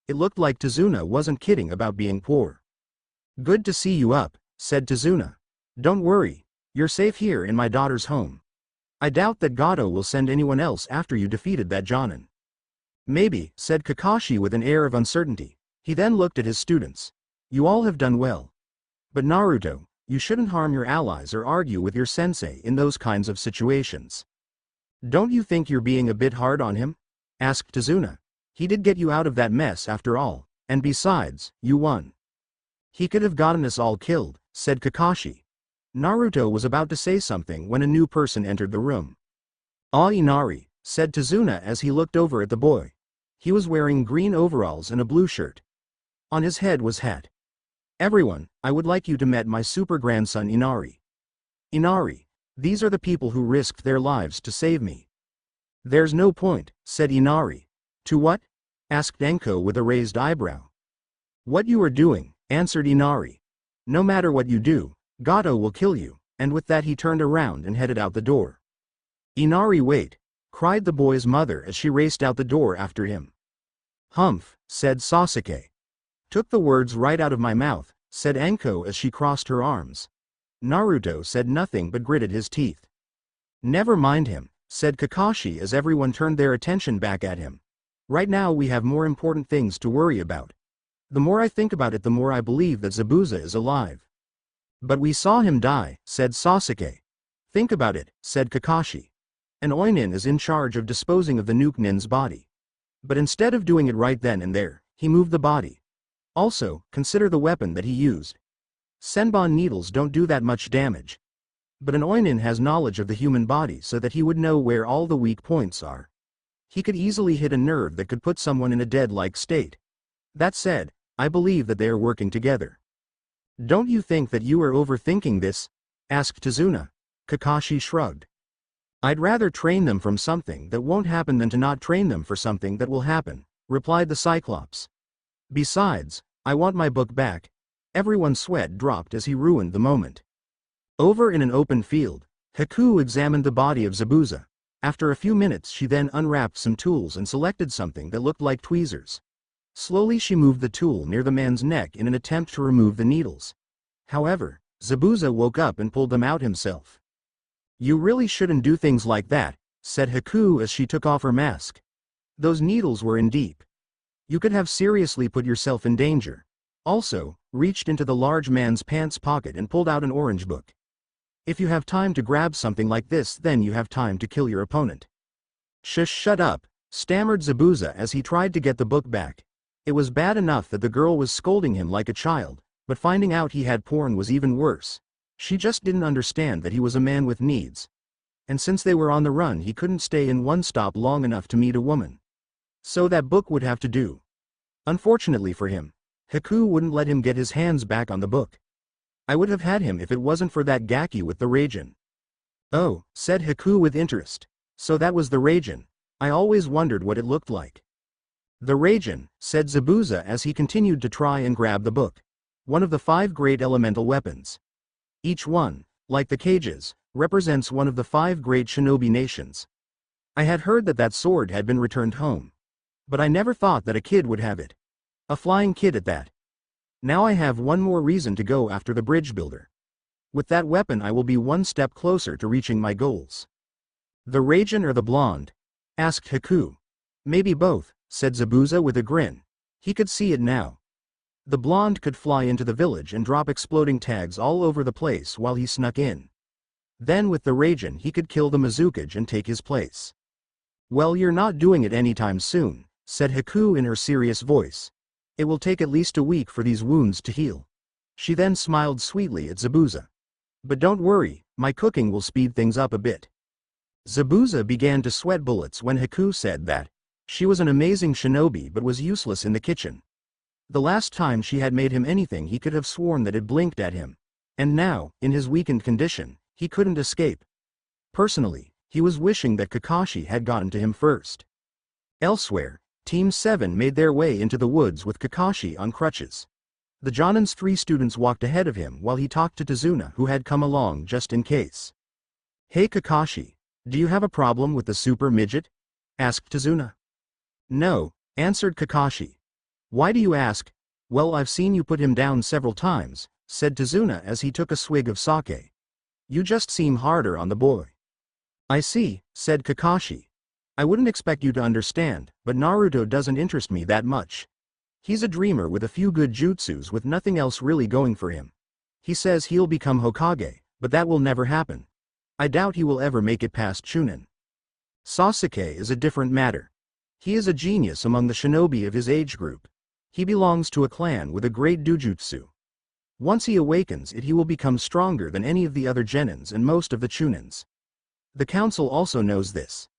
It looked like Tazuna wasn't kidding about being poor. Good to see you up, said Tazuna. Don't worry, you're safe here in my daughter's home. I doubt that Gato will send anyone else after you defeated that Jonin. Maybe, said Kakashi with an air of uncertainty. He then looked at his students. You all have done well. But Naruto, you shouldn't harm your allies or argue with your sensei in those kinds of situations. Don't you think you're being a bit hard on him? Asked Tazuna. He did get you out of that mess after all, and besides, you won. He could have gotten us all killed, said Kakashi. Naruto was about to say something when a new person entered the room. Ah, Inari, said Tazuna as he looked over at the boy. He was wearing green overalls and a blue shirt. On his head was hat. Everyone, I would like you to meet my super grandson Inari. Inari. These are the people who risked their lives to save me. There's no point, said Inari. To what? Asked Enko with a raised eyebrow. What you are doing, answered Inari. No matter what you do, Gato will kill you, and with that he turned around and headed out the door. Inari, wait, cried the boy's mother as she raced out the door after him. Humph, said Sasuke. Took the words right out of my mouth, said Enko as she crossed her arms. Naruto said nothing but gritted his teeth. Never mind him, said Kakashi as everyone turned their attention back at him. Right now we have more important things to worry about. The more I think about it, the more I believe that Zabuza is alive. But we saw him die, said Sasuke. Think about it, said Kakashi. An Oinin is in charge of disposing of the nuke nin's body. But instead of doing it right then and there, he moved the body. Also, consider the weapon that he used. Senbon needles don't do that much damage. But an Oinin has knowledge of the human body so that he would know where all the weak points are. He could easily hit a nerve that could put someone in a dead-like state. That said, I believe that they are working together. Don't you think that you are overthinking this? Asked Tazuna. Kakashi shrugged. I'd rather train them from something that won't happen than to not train them for something that will happen, replied the Cyclops. Besides, I want my book back. Everyone's sweat dropped as he ruined the moment. Over in an open field, Haku examined the body of Zabuza. After a few minutes she then unwrapped some tools and selected something that looked like tweezers. Slowly she moved the tool near the man's neck in an attempt to remove the needles. However, Zabuza woke up and pulled them out himself. You really shouldn't do things like that, said Haku as she took off her mask. Those needles were in deep. You could have seriously put yourself in danger. Also, reached into the large man's pants pocket and pulled out an orange book. If you have time to grab something like this, then you have time to kill your opponent. Shut up, stammered Zabuza as he tried to get the book back. It was bad enough that the girl was scolding him like a child, but finding out he had porn was even worse. She just didn't understand that he was a man with needs. And since they were on the run, he couldn't stay in one stop long enough to meet a woman. So that book would have to do. Unfortunately for him, Haku wouldn't let him get his hands back on the book. I would have had him if it wasn't for that Gaki with the Raijin. Oh, said Haku with interest. So that was the Raijin. I always wondered what it looked like. The Raijin, said Zabuza as he continued to try and grab the book. One of the 5 great elemental weapons. Each one, like the cages, represents one of the 5 great shinobi nations. I had heard that that sword had been returned home. But I never thought that a kid would have it. A flying kid at that. Now I have one more reason to go after the bridge builder. With that weapon I will be one step closer to reaching my goals. The Raijin or the blonde? Asked Haku. Maybe both, said Zabuza with a grin. He could see it now. The blonde could fly into the village and drop exploding tags all over the place while he snuck in. Then with the Raijin he could kill the Mizukage and take his place. Well, you're not doing it anytime soon, said Haku in her serious voice. It will take at least a week for these wounds to heal. She then smiled sweetly at Zabuza. But don't worry, my cooking will speed things up a bit. Zabuza began to sweat bullets when Haku said that. She was an amazing shinobi but was useless in the kitchen. The last time she had made him anything he could have sworn that it blinked at him. And now, in his weakened condition, he couldn't escape. Personally, he was wishing that Kakashi had gotten to him first. Elsewhere, Team 7 made their way into the woods with Kakashi on crutches. The Jonin's 3 students walked ahead of him while he talked to Tazuna, who had come along just in case. Hey Kakashi, do you have a problem with the super midget? Asked Tazuna. No, answered Kakashi. Why do you ask? Well, I've seen you put him down several times, said Tazuna as he took a swig of sake. You just seem harder on the boy. I see, said Kakashi. I wouldn't expect you to understand, but Naruto doesn't interest me that much. He's a dreamer with a few good jutsus with nothing else really going for him. He says he'll become Hokage, but that will never happen. I doubt he will ever make it past Chunin. Sasuke is a different matter. He is a genius among the shinobi of his age group. He belongs to a clan with a great dujutsu. Once he awakens it, he will become stronger than any of the other genins and most of the chunins. The council also knows this.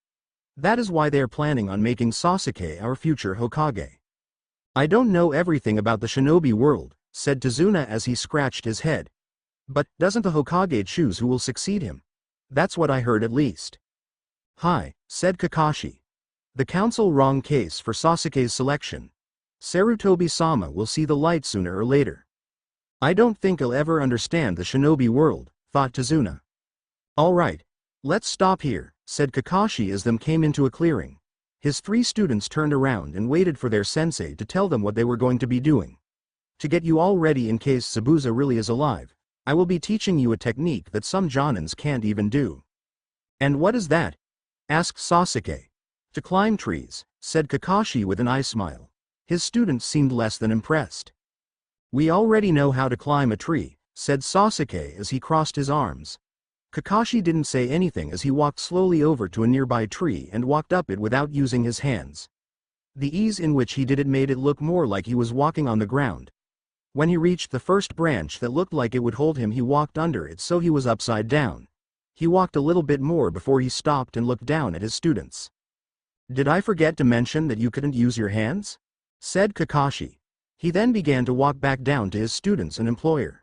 That is why they are planning on making Sasuke our future Hokage. I don't know everything about the shinobi world, said Tazuna as he scratched his head. But, doesn't the Hokage choose who will succeed him? That's what I heard at least. Hi, said Kakashi. The council wrong case for Sasuke's selection. Sarutobi-sama will see the light sooner or later. I don't think he'll ever understand the shinobi world, thought Tazuna. Alright. Let's stop here, said Kakashi as them came into a clearing. His 3 students turned around and waited for their sensei to tell them what they were going to be doing. To get you all ready in case Zabuza really is alive, I will be teaching you a technique that some Jonins can't even do. And what is that? Asked Sasuke. To climb trees, said Kakashi with an eye smile. His students seemed less than impressed. We already know how to climb a tree, said Sasuke as he crossed his arms. Kakashi didn't say anything as he walked slowly over to a nearby tree and walked up it without using his hands. The ease in which he did it made it look more like he was walking on the ground. When he reached the first branch that looked like it would hold him, he walked under it so he was upside down. He walked a little bit more before he stopped and looked down at his students. Did I forget to mention that you couldn't use your hands? Said Kakashi. He then began to walk back down to his students and employer.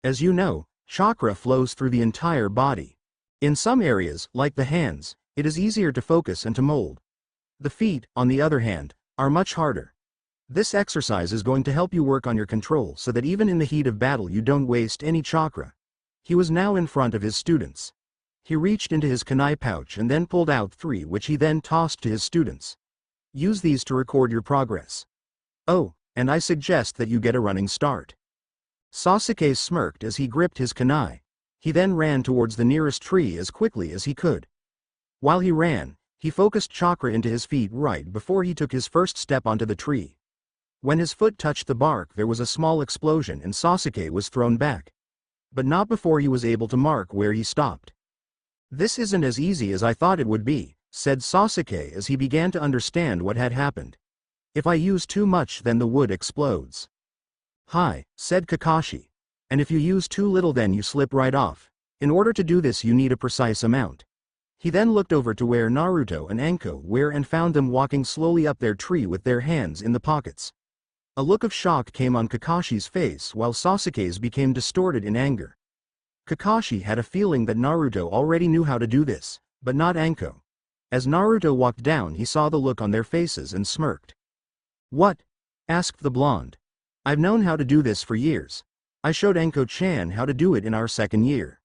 As you know, chakra flows through the entire body. In some areas, like the hands, it is easier to focus and to mold. The feet, on the other hand, are much harder. This exercise is going to help you work on your control so that even in the heat of battle you don't waste any chakra. He was now in front of his students. He reached into his kunai pouch and then pulled out 3 which he then tossed to his students. Use these to record your progress. Oh, and I suggest that you get a running start. Sasuke smirked as he gripped his kunai. He then ran towards the nearest tree as quickly as he could. While he ran, he focused chakra into his feet right before he took his first step onto the tree. When his foot touched the bark there was a small explosion and Sasuke was thrown back. But not before he was able to mark where he stopped. This isn't as easy as I thought it would be, said Sasuke as he began to understand what had happened. If I use too much then the wood explodes. Hi, said Kakashi. And if you use too little then you slip right off. In order to do this you need a precise amount. He then looked over to where Naruto and Anko were and found them walking slowly up their tree with their hands in the pockets. A look of shock came on Kakashi's face while Sasuke's became distorted in anger. Kakashi had a feeling that Naruto already knew how to do this, but not Anko. As Naruto walked down he saw the look on their faces and smirked. What? Asked the blonde. I've known how to do this for years. I showed Anko-chan how to do it in our second year.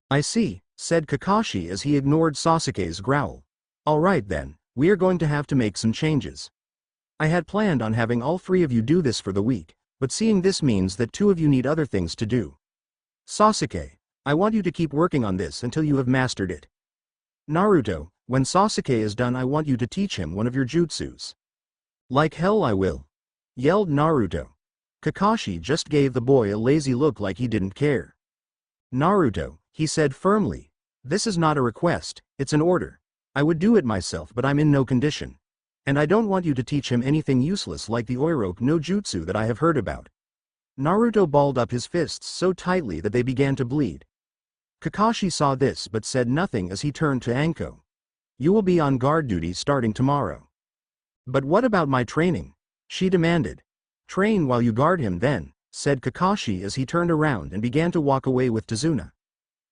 I see, said Kakashi as he ignored Sasuke's growl. Alright then, we are going to have to make some changes. I had planned on having all 3 of you do this for the week, but seeing this means that 2 of you need other things to do. Sasuke, I want you to keep working on this until you have mastered it. Naruto, when Sasuke is done I want you to teach him one of your jutsus. Like hell I will, yelled Naruto. Kakashi just gave the boy a lazy look like he didn't care. Naruto, he said firmly, this is not a request, it's an order. I would do it myself but I'm in no condition. And I don't want you to teach him anything useless like the Oiroke no Jutsu that I have heard about. Naruto balled up his fists so tightly that they began to bleed. Kakashi saw this but said nothing as he turned to Anko. You will be on guard duty starting tomorrow. But what about my training? She demanded. Train while you guard him then, said Kakashi as he turned around and began to walk away with Tazuna.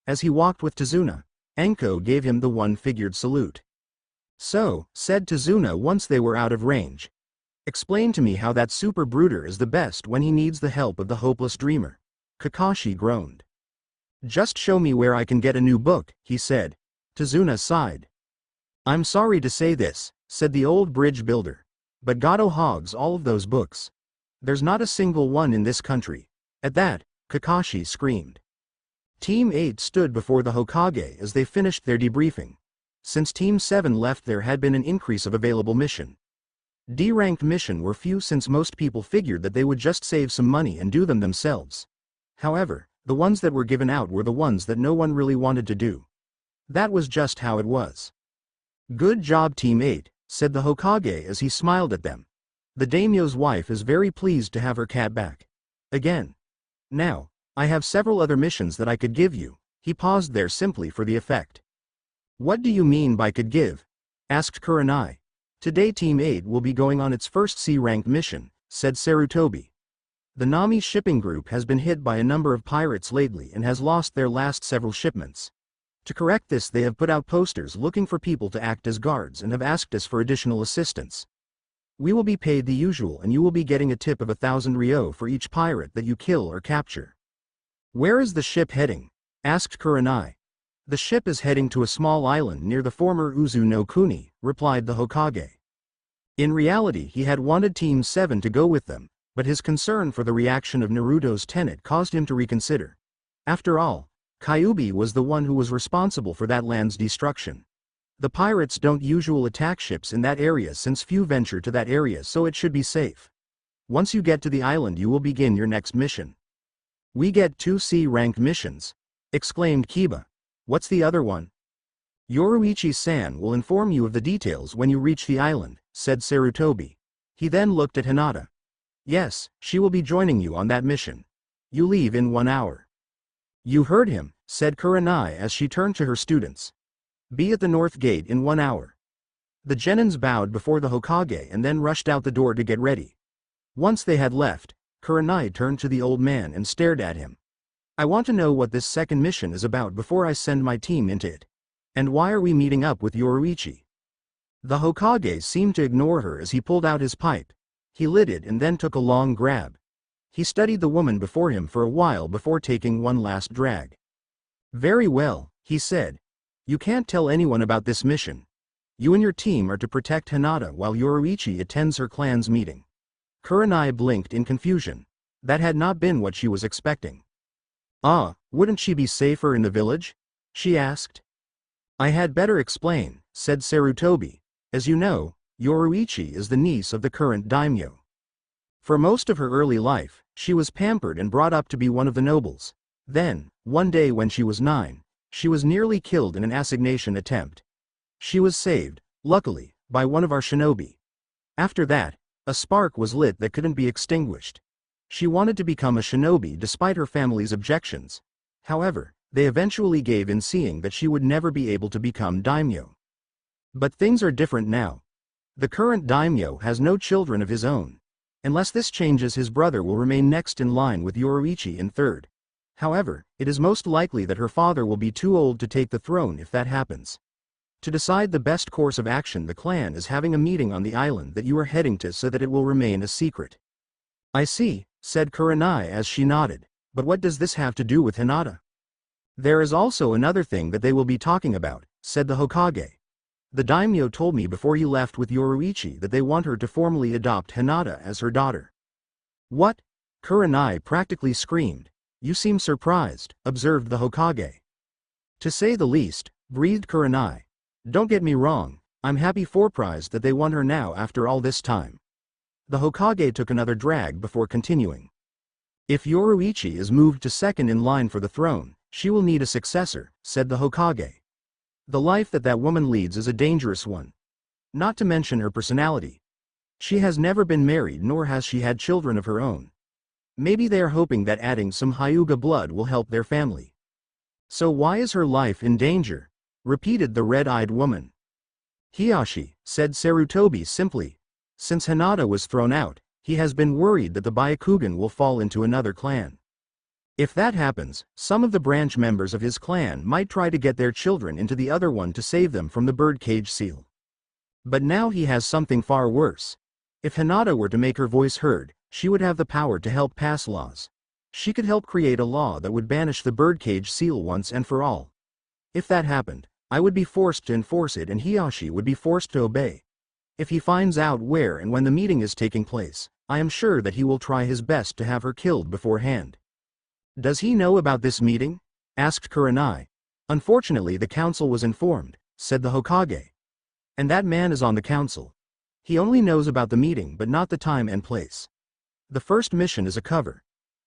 As he walked with Tazuna, Anko gave him the one-figured salute. So, said Tazuna once they were out of range. Explain to me how that super brooder is the best when he needs the help of the hopeless dreamer. Kakashi groaned. Just show me where I can get a new book, he said. Tazuna sighed. I'm sorry to say this, said the old bridge builder. But Gato hogs all of those books. There's not a single one in this country. At that, Kakashi screamed. Team 8 stood before the Hokage as they finished their debriefing. Since Team 7 left there had been an increase of available mission. D-ranked mission were few since most people figured that they would just save some money and do them themselves. However, the ones that were given out were the ones that no one really wanted to do. That was just how it was. Good job Team 8, said the Hokage as he smiled at them. The daimyo's wife is very pleased to have her cat back. Again. Now, I have several other missions that I could give you. He paused there simply for the effect. What do you mean by could give? Asked Kurenai. Today Team 8 will be going on its first C-ranked mission, said Sarutobi. The Nami shipping group has been hit by a number of pirates lately and has lost their last several shipments. To correct this, they have put out posters looking for people to act as guards and have asked us for additional assistance. We will be paid the usual and you will be getting a tip of 1,000 ryo for each pirate that you kill or capture. Where is the ship heading? Asked Kurenai. The ship is heading to a small island near the former Uzu no Kuni, replied the Hokage. In reality, he had wanted Team 7 to go with them, but his concern for the reaction of Naruto's tenet caused him to reconsider. After all, Kyuubi was the one who was responsible for that land's destruction. The pirates don't usually attack ships in that area since few venture to that area, so it should be safe. Once you get to the island you will begin your next mission. We get 2 C-rank missions, exclaimed Kiba. What's the other one? Yoruichi-san will inform you of the details when you reach the island, said Sarutobi. He then looked at Hinata. Yes, she will be joining you on that mission. You leave in 1 hour. You heard him, said Kurenai as she turned to her students. Be at the north gate in 1 hour. The genins bowed before the Hokage and then rushed out the door to get ready. Once they had left, Kurenai turned to the old man and stared at him. I want to know what this second mission is about before I send my team into it. And why are we meeting up with Yoruichi? The Hokage seemed to ignore her as he pulled out his pipe. He lit it and then took a long grab. He studied the woman before him for a while before taking one last drag. Very well, he said. You can't tell anyone about this mission. You and your team are to protect Hinata while Yoruichi attends her clan's meeting. Kurenai blinked in confusion. That had not been what she was expecting. Wouldn't she be safer in the village? She asked. I had better explain, said Sarutobi. As you know, Yoruichi is the niece of the current daimyo. For most of her early life, she was pampered and brought up to be one of the nobles. Then, one day when she was 9, she was nearly killed in an assassination attempt. She was saved, luckily, by one of our shinobi. After that, a spark was lit that couldn't be extinguished. She wanted to become a shinobi despite her family's objections. However, they eventually gave in, seeing that she would never be able to become daimyo. But things are different now. The current daimyo has no children of his own. Unless this changes, his brother will remain next in line with Yoruichi in third. However, it is most likely that her father will be too old to take the throne if that happens. To decide the best course of action, the clan is having a meeting on the island that you are heading to so that it will remain a secret. I see, said Kurenai as she nodded. But what does this have to do with Hinata? There is also another thing that they will be talking about, said the Hokage. The daimyo told me before he left with Yoruichi that they want her to formally adopt Hinata as her daughter. What? Kurenai practically screamed. You seem surprised, observed the Hokage. To say the least, breathed Kurenai. Don't get me wrong, I'm happy for prize that they want her now after all this time. The Hokage took another drag before continuing. If Yoruichi is moved to second in line for the throne, she will need a successor, said the Hokage. The life that woman leads is a dangerous one. Not to mention her personality. She has never been married nor has she had children of her own. Maybe they are hoping that adding some Hyuga blood will help their family. So why is her life in danger? Repeated the red-eyed woman. Hiyashi, said Sarutobi simply. Since Hinata was thrown out, he has been worried that the Byakugan will fall into another clan. If that happens, some of the branch members of his clan might try to get their children into the other one to save them from the birdcage seal. But now he has something far worse. If Hinata were to make her voice heard, she would have the power to help pass laws. She could help create a law that would banish the birdcage seal once and for all. If that happened, I would be forced to enforce it and Hiyashi would be forced to obey. If he finds out where and when the meeting is taking place, I am sure that he will try his best to have her killed beforehand. Does he know about this meeting? Asked Kurenai. Unfortunately, the council was informed, said the Hokage. And that man is on the council. He only knows about the meeting but not the time and place. The first mission is a cover.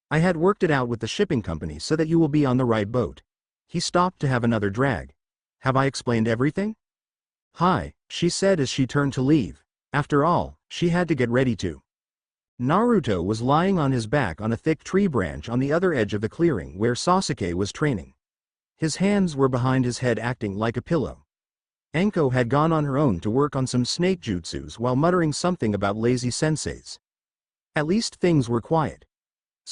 I had worked it out with the shipping company so that you will be on the right boat. He stopped to have another drag. Have I explained everything? Hi, she said as she turned to leave. After all, she had to get ready to. Naruto was lying on his back on a thick tree branch on the other edge of the clearing where Sasuke was training. His hands were behind his head acting like a pillow. Anko had gone on her own to work on some snake jutsus while muttering something about lazy senseis. At least things were quiet.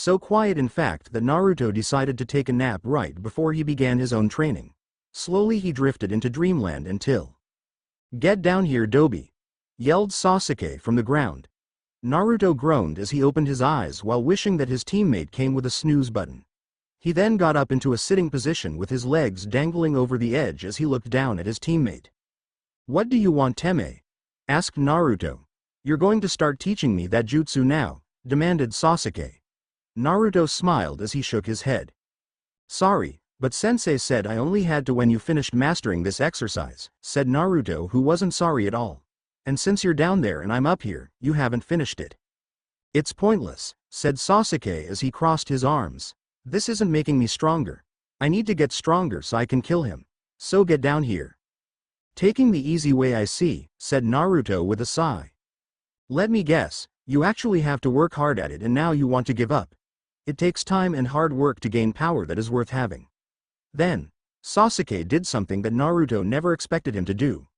So quiet in fact that Naruto decided to take a nap right before he began his own training. Slowly he drifted into dreamland until... "Get down here, Dobi!" yelled Sasuke from the ground. Naruto groaned as he opened his eyes while wishing that his teammate came with a snooze button. He then got up into a sitting position with his legs dangling over the edge as he looked down at his teammate. "What do you want, Teme?" asked Naruto. "You're going to start teaching me that jutsu now?" demanded Sasuke. Naruto smiled as he shook his head. "Sorry, but Sensei said I only had to when you finished mastering this exercise," said Naruto, who wasn't sorry at all. "And since you're down there and I'm up here, you haven't finished it." "It's pointless," said Sasuke as he crossed his arms. "This isn't making me stronger. I need to get stronger so I can kill him. So get down here." "Taking the easy way, I see," said Naruto with a sigh. "Let me guess, you actually have to work hard at it and now you want to give up. It takes time and hard work to gain power that is worth having." Then, Sasuke did something that Naruto never expected him to do.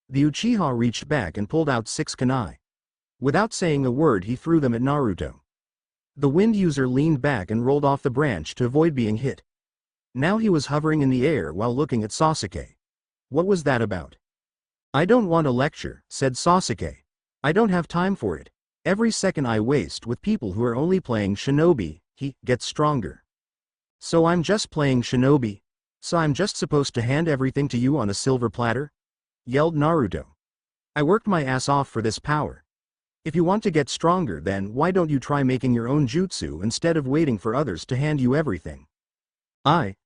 The Uchiha reached back and pulled out 6 kunai. Without saying a word, he threw them at Naruto. The wind user leaned back and rolled off the branch to avoid being hit. Now he was hovering in the air while looking at Sasuke. What was that about? "I don't want a lecture," said Sasuke. "I don't have time for it. Every second I waste with people who are only playing shinobi, he gets stronger. So I'm just playing shinobi? So I'm just supposed to hand everything to you on a silver platter?" yelled Naruto. "I worked my ass off for this power. If you want to get stronger, then why don't you try making your own jutsu instead of waiting for others to hand you everything?"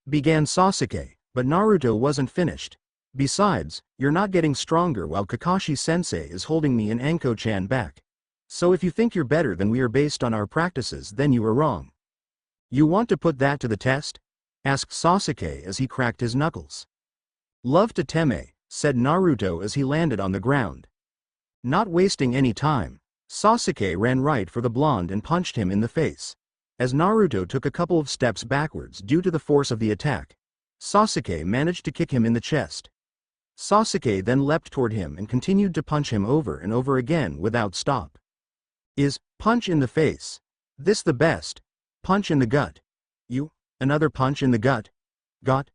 Began Sasuke, but Naruto wasn't finished. "Besides, you're not getting stronger while Kakashi-sensei is holding me and Anko-chan back. So if you think you're better than we are based on our practices, then you are wrong." "You want to put that to the test?" asked Sasuke as he cracked his knuckles. "Love to Teme," said Naruto as he landed on the ground. Not wasting any time, Sasuke ran right for the blonde and punched him in the face. As Naruto took a couple of steps backwards due to the force of the attack, Sasuke managed to kick him in the chest. Sasuke then leapt toward him and continued to punch him over and over again without stop. "Is punch in the face this the best? Punch in the gut. You, another punch in the gut? Got?"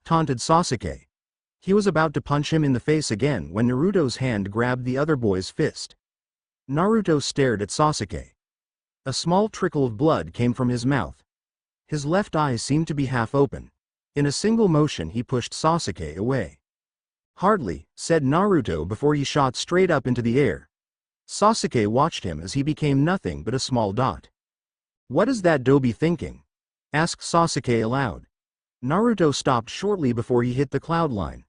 taunted Sasuke. He was about to punch him in the face again when Naruto's hand grabbed the other boy's fist. Naruto stared at Sasuke. A small trickle of blood came from his mouth. His left eye seemed to be half open. In a single motion he pushed Sasuke away. "Hardly," said Naruto before he shot straight up into the air. Sasuke watched him as he became nothing but a small dot. "What is that Dobi thinking?" asked Sasuke aloud. Naruto stopped shortly before he hit the cloud line.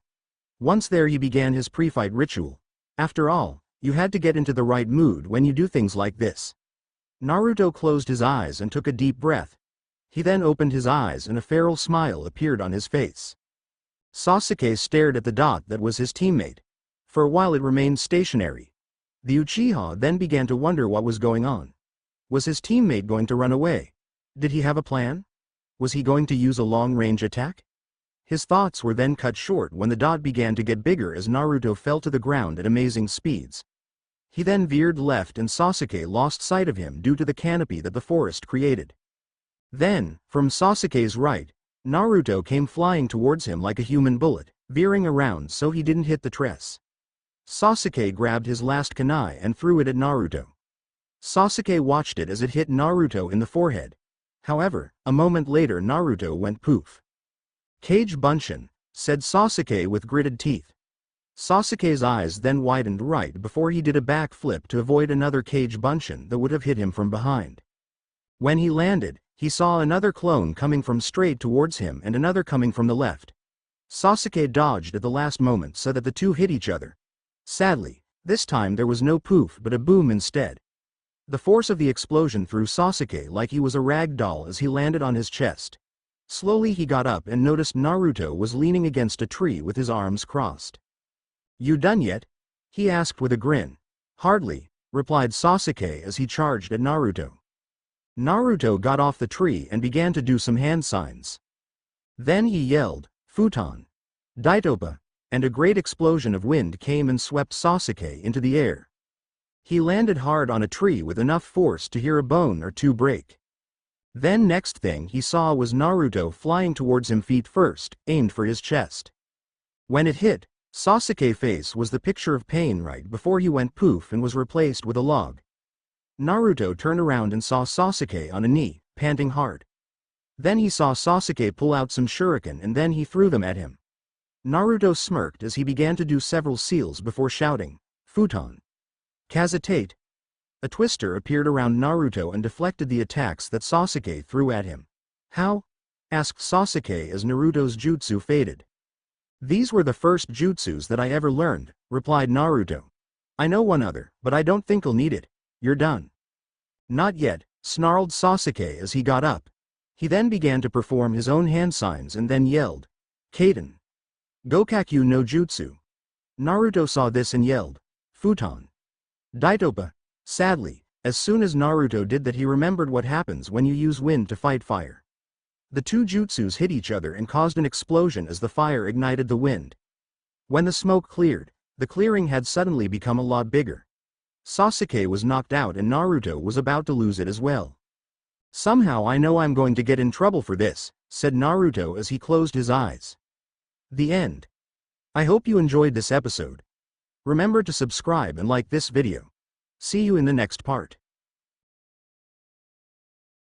Once there he began his pre-fight ritual. After all, you had to get into the right mood when you do things like this. Naruto closed his eyes and took a deep breath. He then opened his eyes and a feral smile appeared on his face. Sasuke stared at the dot that was his teammate. For a while it remained stationary. The Uchiha then began to wonder what was going on. Was his teammate going to run away? Did he have a plan? Was he going to use a long-range attack? His thoughts were then cut short when the dot began to get bigger as Naruto fell to the ground at amazing speeds. He then veered left and Sasuke lost sight of him due to the canopy that the forest created. Then, from Sasuke's right, Naruto came flying towards him like a human bullet, veering around so he didn't hit the tress. Sasuke grabbed his last kunai and threw it at Naruto. Sasuke watched it as it hit Naruto in the forehead. However, a moment later Naruto went poof. "Kage Bunshin," said Sasuke with gritted teeth. Sasuke's eyes then widened right before he did a backflip to avoid another Kage Bunshin that would have hit him from behind. When he landed, he saw another clone coming from straight towards him and another coming from the left. Sasuke dodged at the last moment so that the two hit each other. Sadly, this time there was no poof but a boom instead. The force of the explosion threw Sasuke like he was a rag doll as he landed on his chest. Slowly he got up and noticed Naruto was leaning against a tree with his arms crossed. "You done yet?" he asked with a grin. "Hardly," replied Sasuke as he charged at Naruto. Naruto got off the tree and began to do some hand signs. Then he yelled, "Futon! Daitopa!" and a great explosion of wind came and swept Sasuke into the air. He landed hard on a tree with enough force to hear a bone or two break. Then next thing he saw was Naruto flying towards him feet first, aimed for his chest. When it hit, Sasuke's face was the picture of pain right before he went poof and was replaced with a log. Naruto turned around and saw Sasuke on a knee, panting hard. Then he saw Sasuke pull out some shuriken and then he threw them at him. Naruto smirked as he began to do several seals before shouting, "Futon! Kazatate!" A twister appeared around Naruto and deflected the attacks that Sasuke threw at him. "How?" asked Sasuke as Naruto's jutsu faded. "These were the first jutsus that I ever learned," replied Naruto. "I know one other, but I don't think I'll need it. You're done." "Not yet," snarled Sasuke as he got up. He then began to perform his own hand signs and then yelled, "Kaden! Gokakyu no Jutsu!" Naruto saw this and yelled, "Futon! Daitopa!" Sadly, as soon as Naruto did that he remembered what happens when you use wind to fight fire. The two jutsus hit each other and caused an explosion as the fire ignited the wind. When the smoke cleared, the clearing had suddenly become a lot bigger. Sasuke was knocked out and Naruto was about to lose it as well. "Somehow I know I'm going to get in trouble for this," said Naruto as he closed his eyes. The end. I hope you enjoyed this episode. Remember to subscribe and like this video. See you in the next part.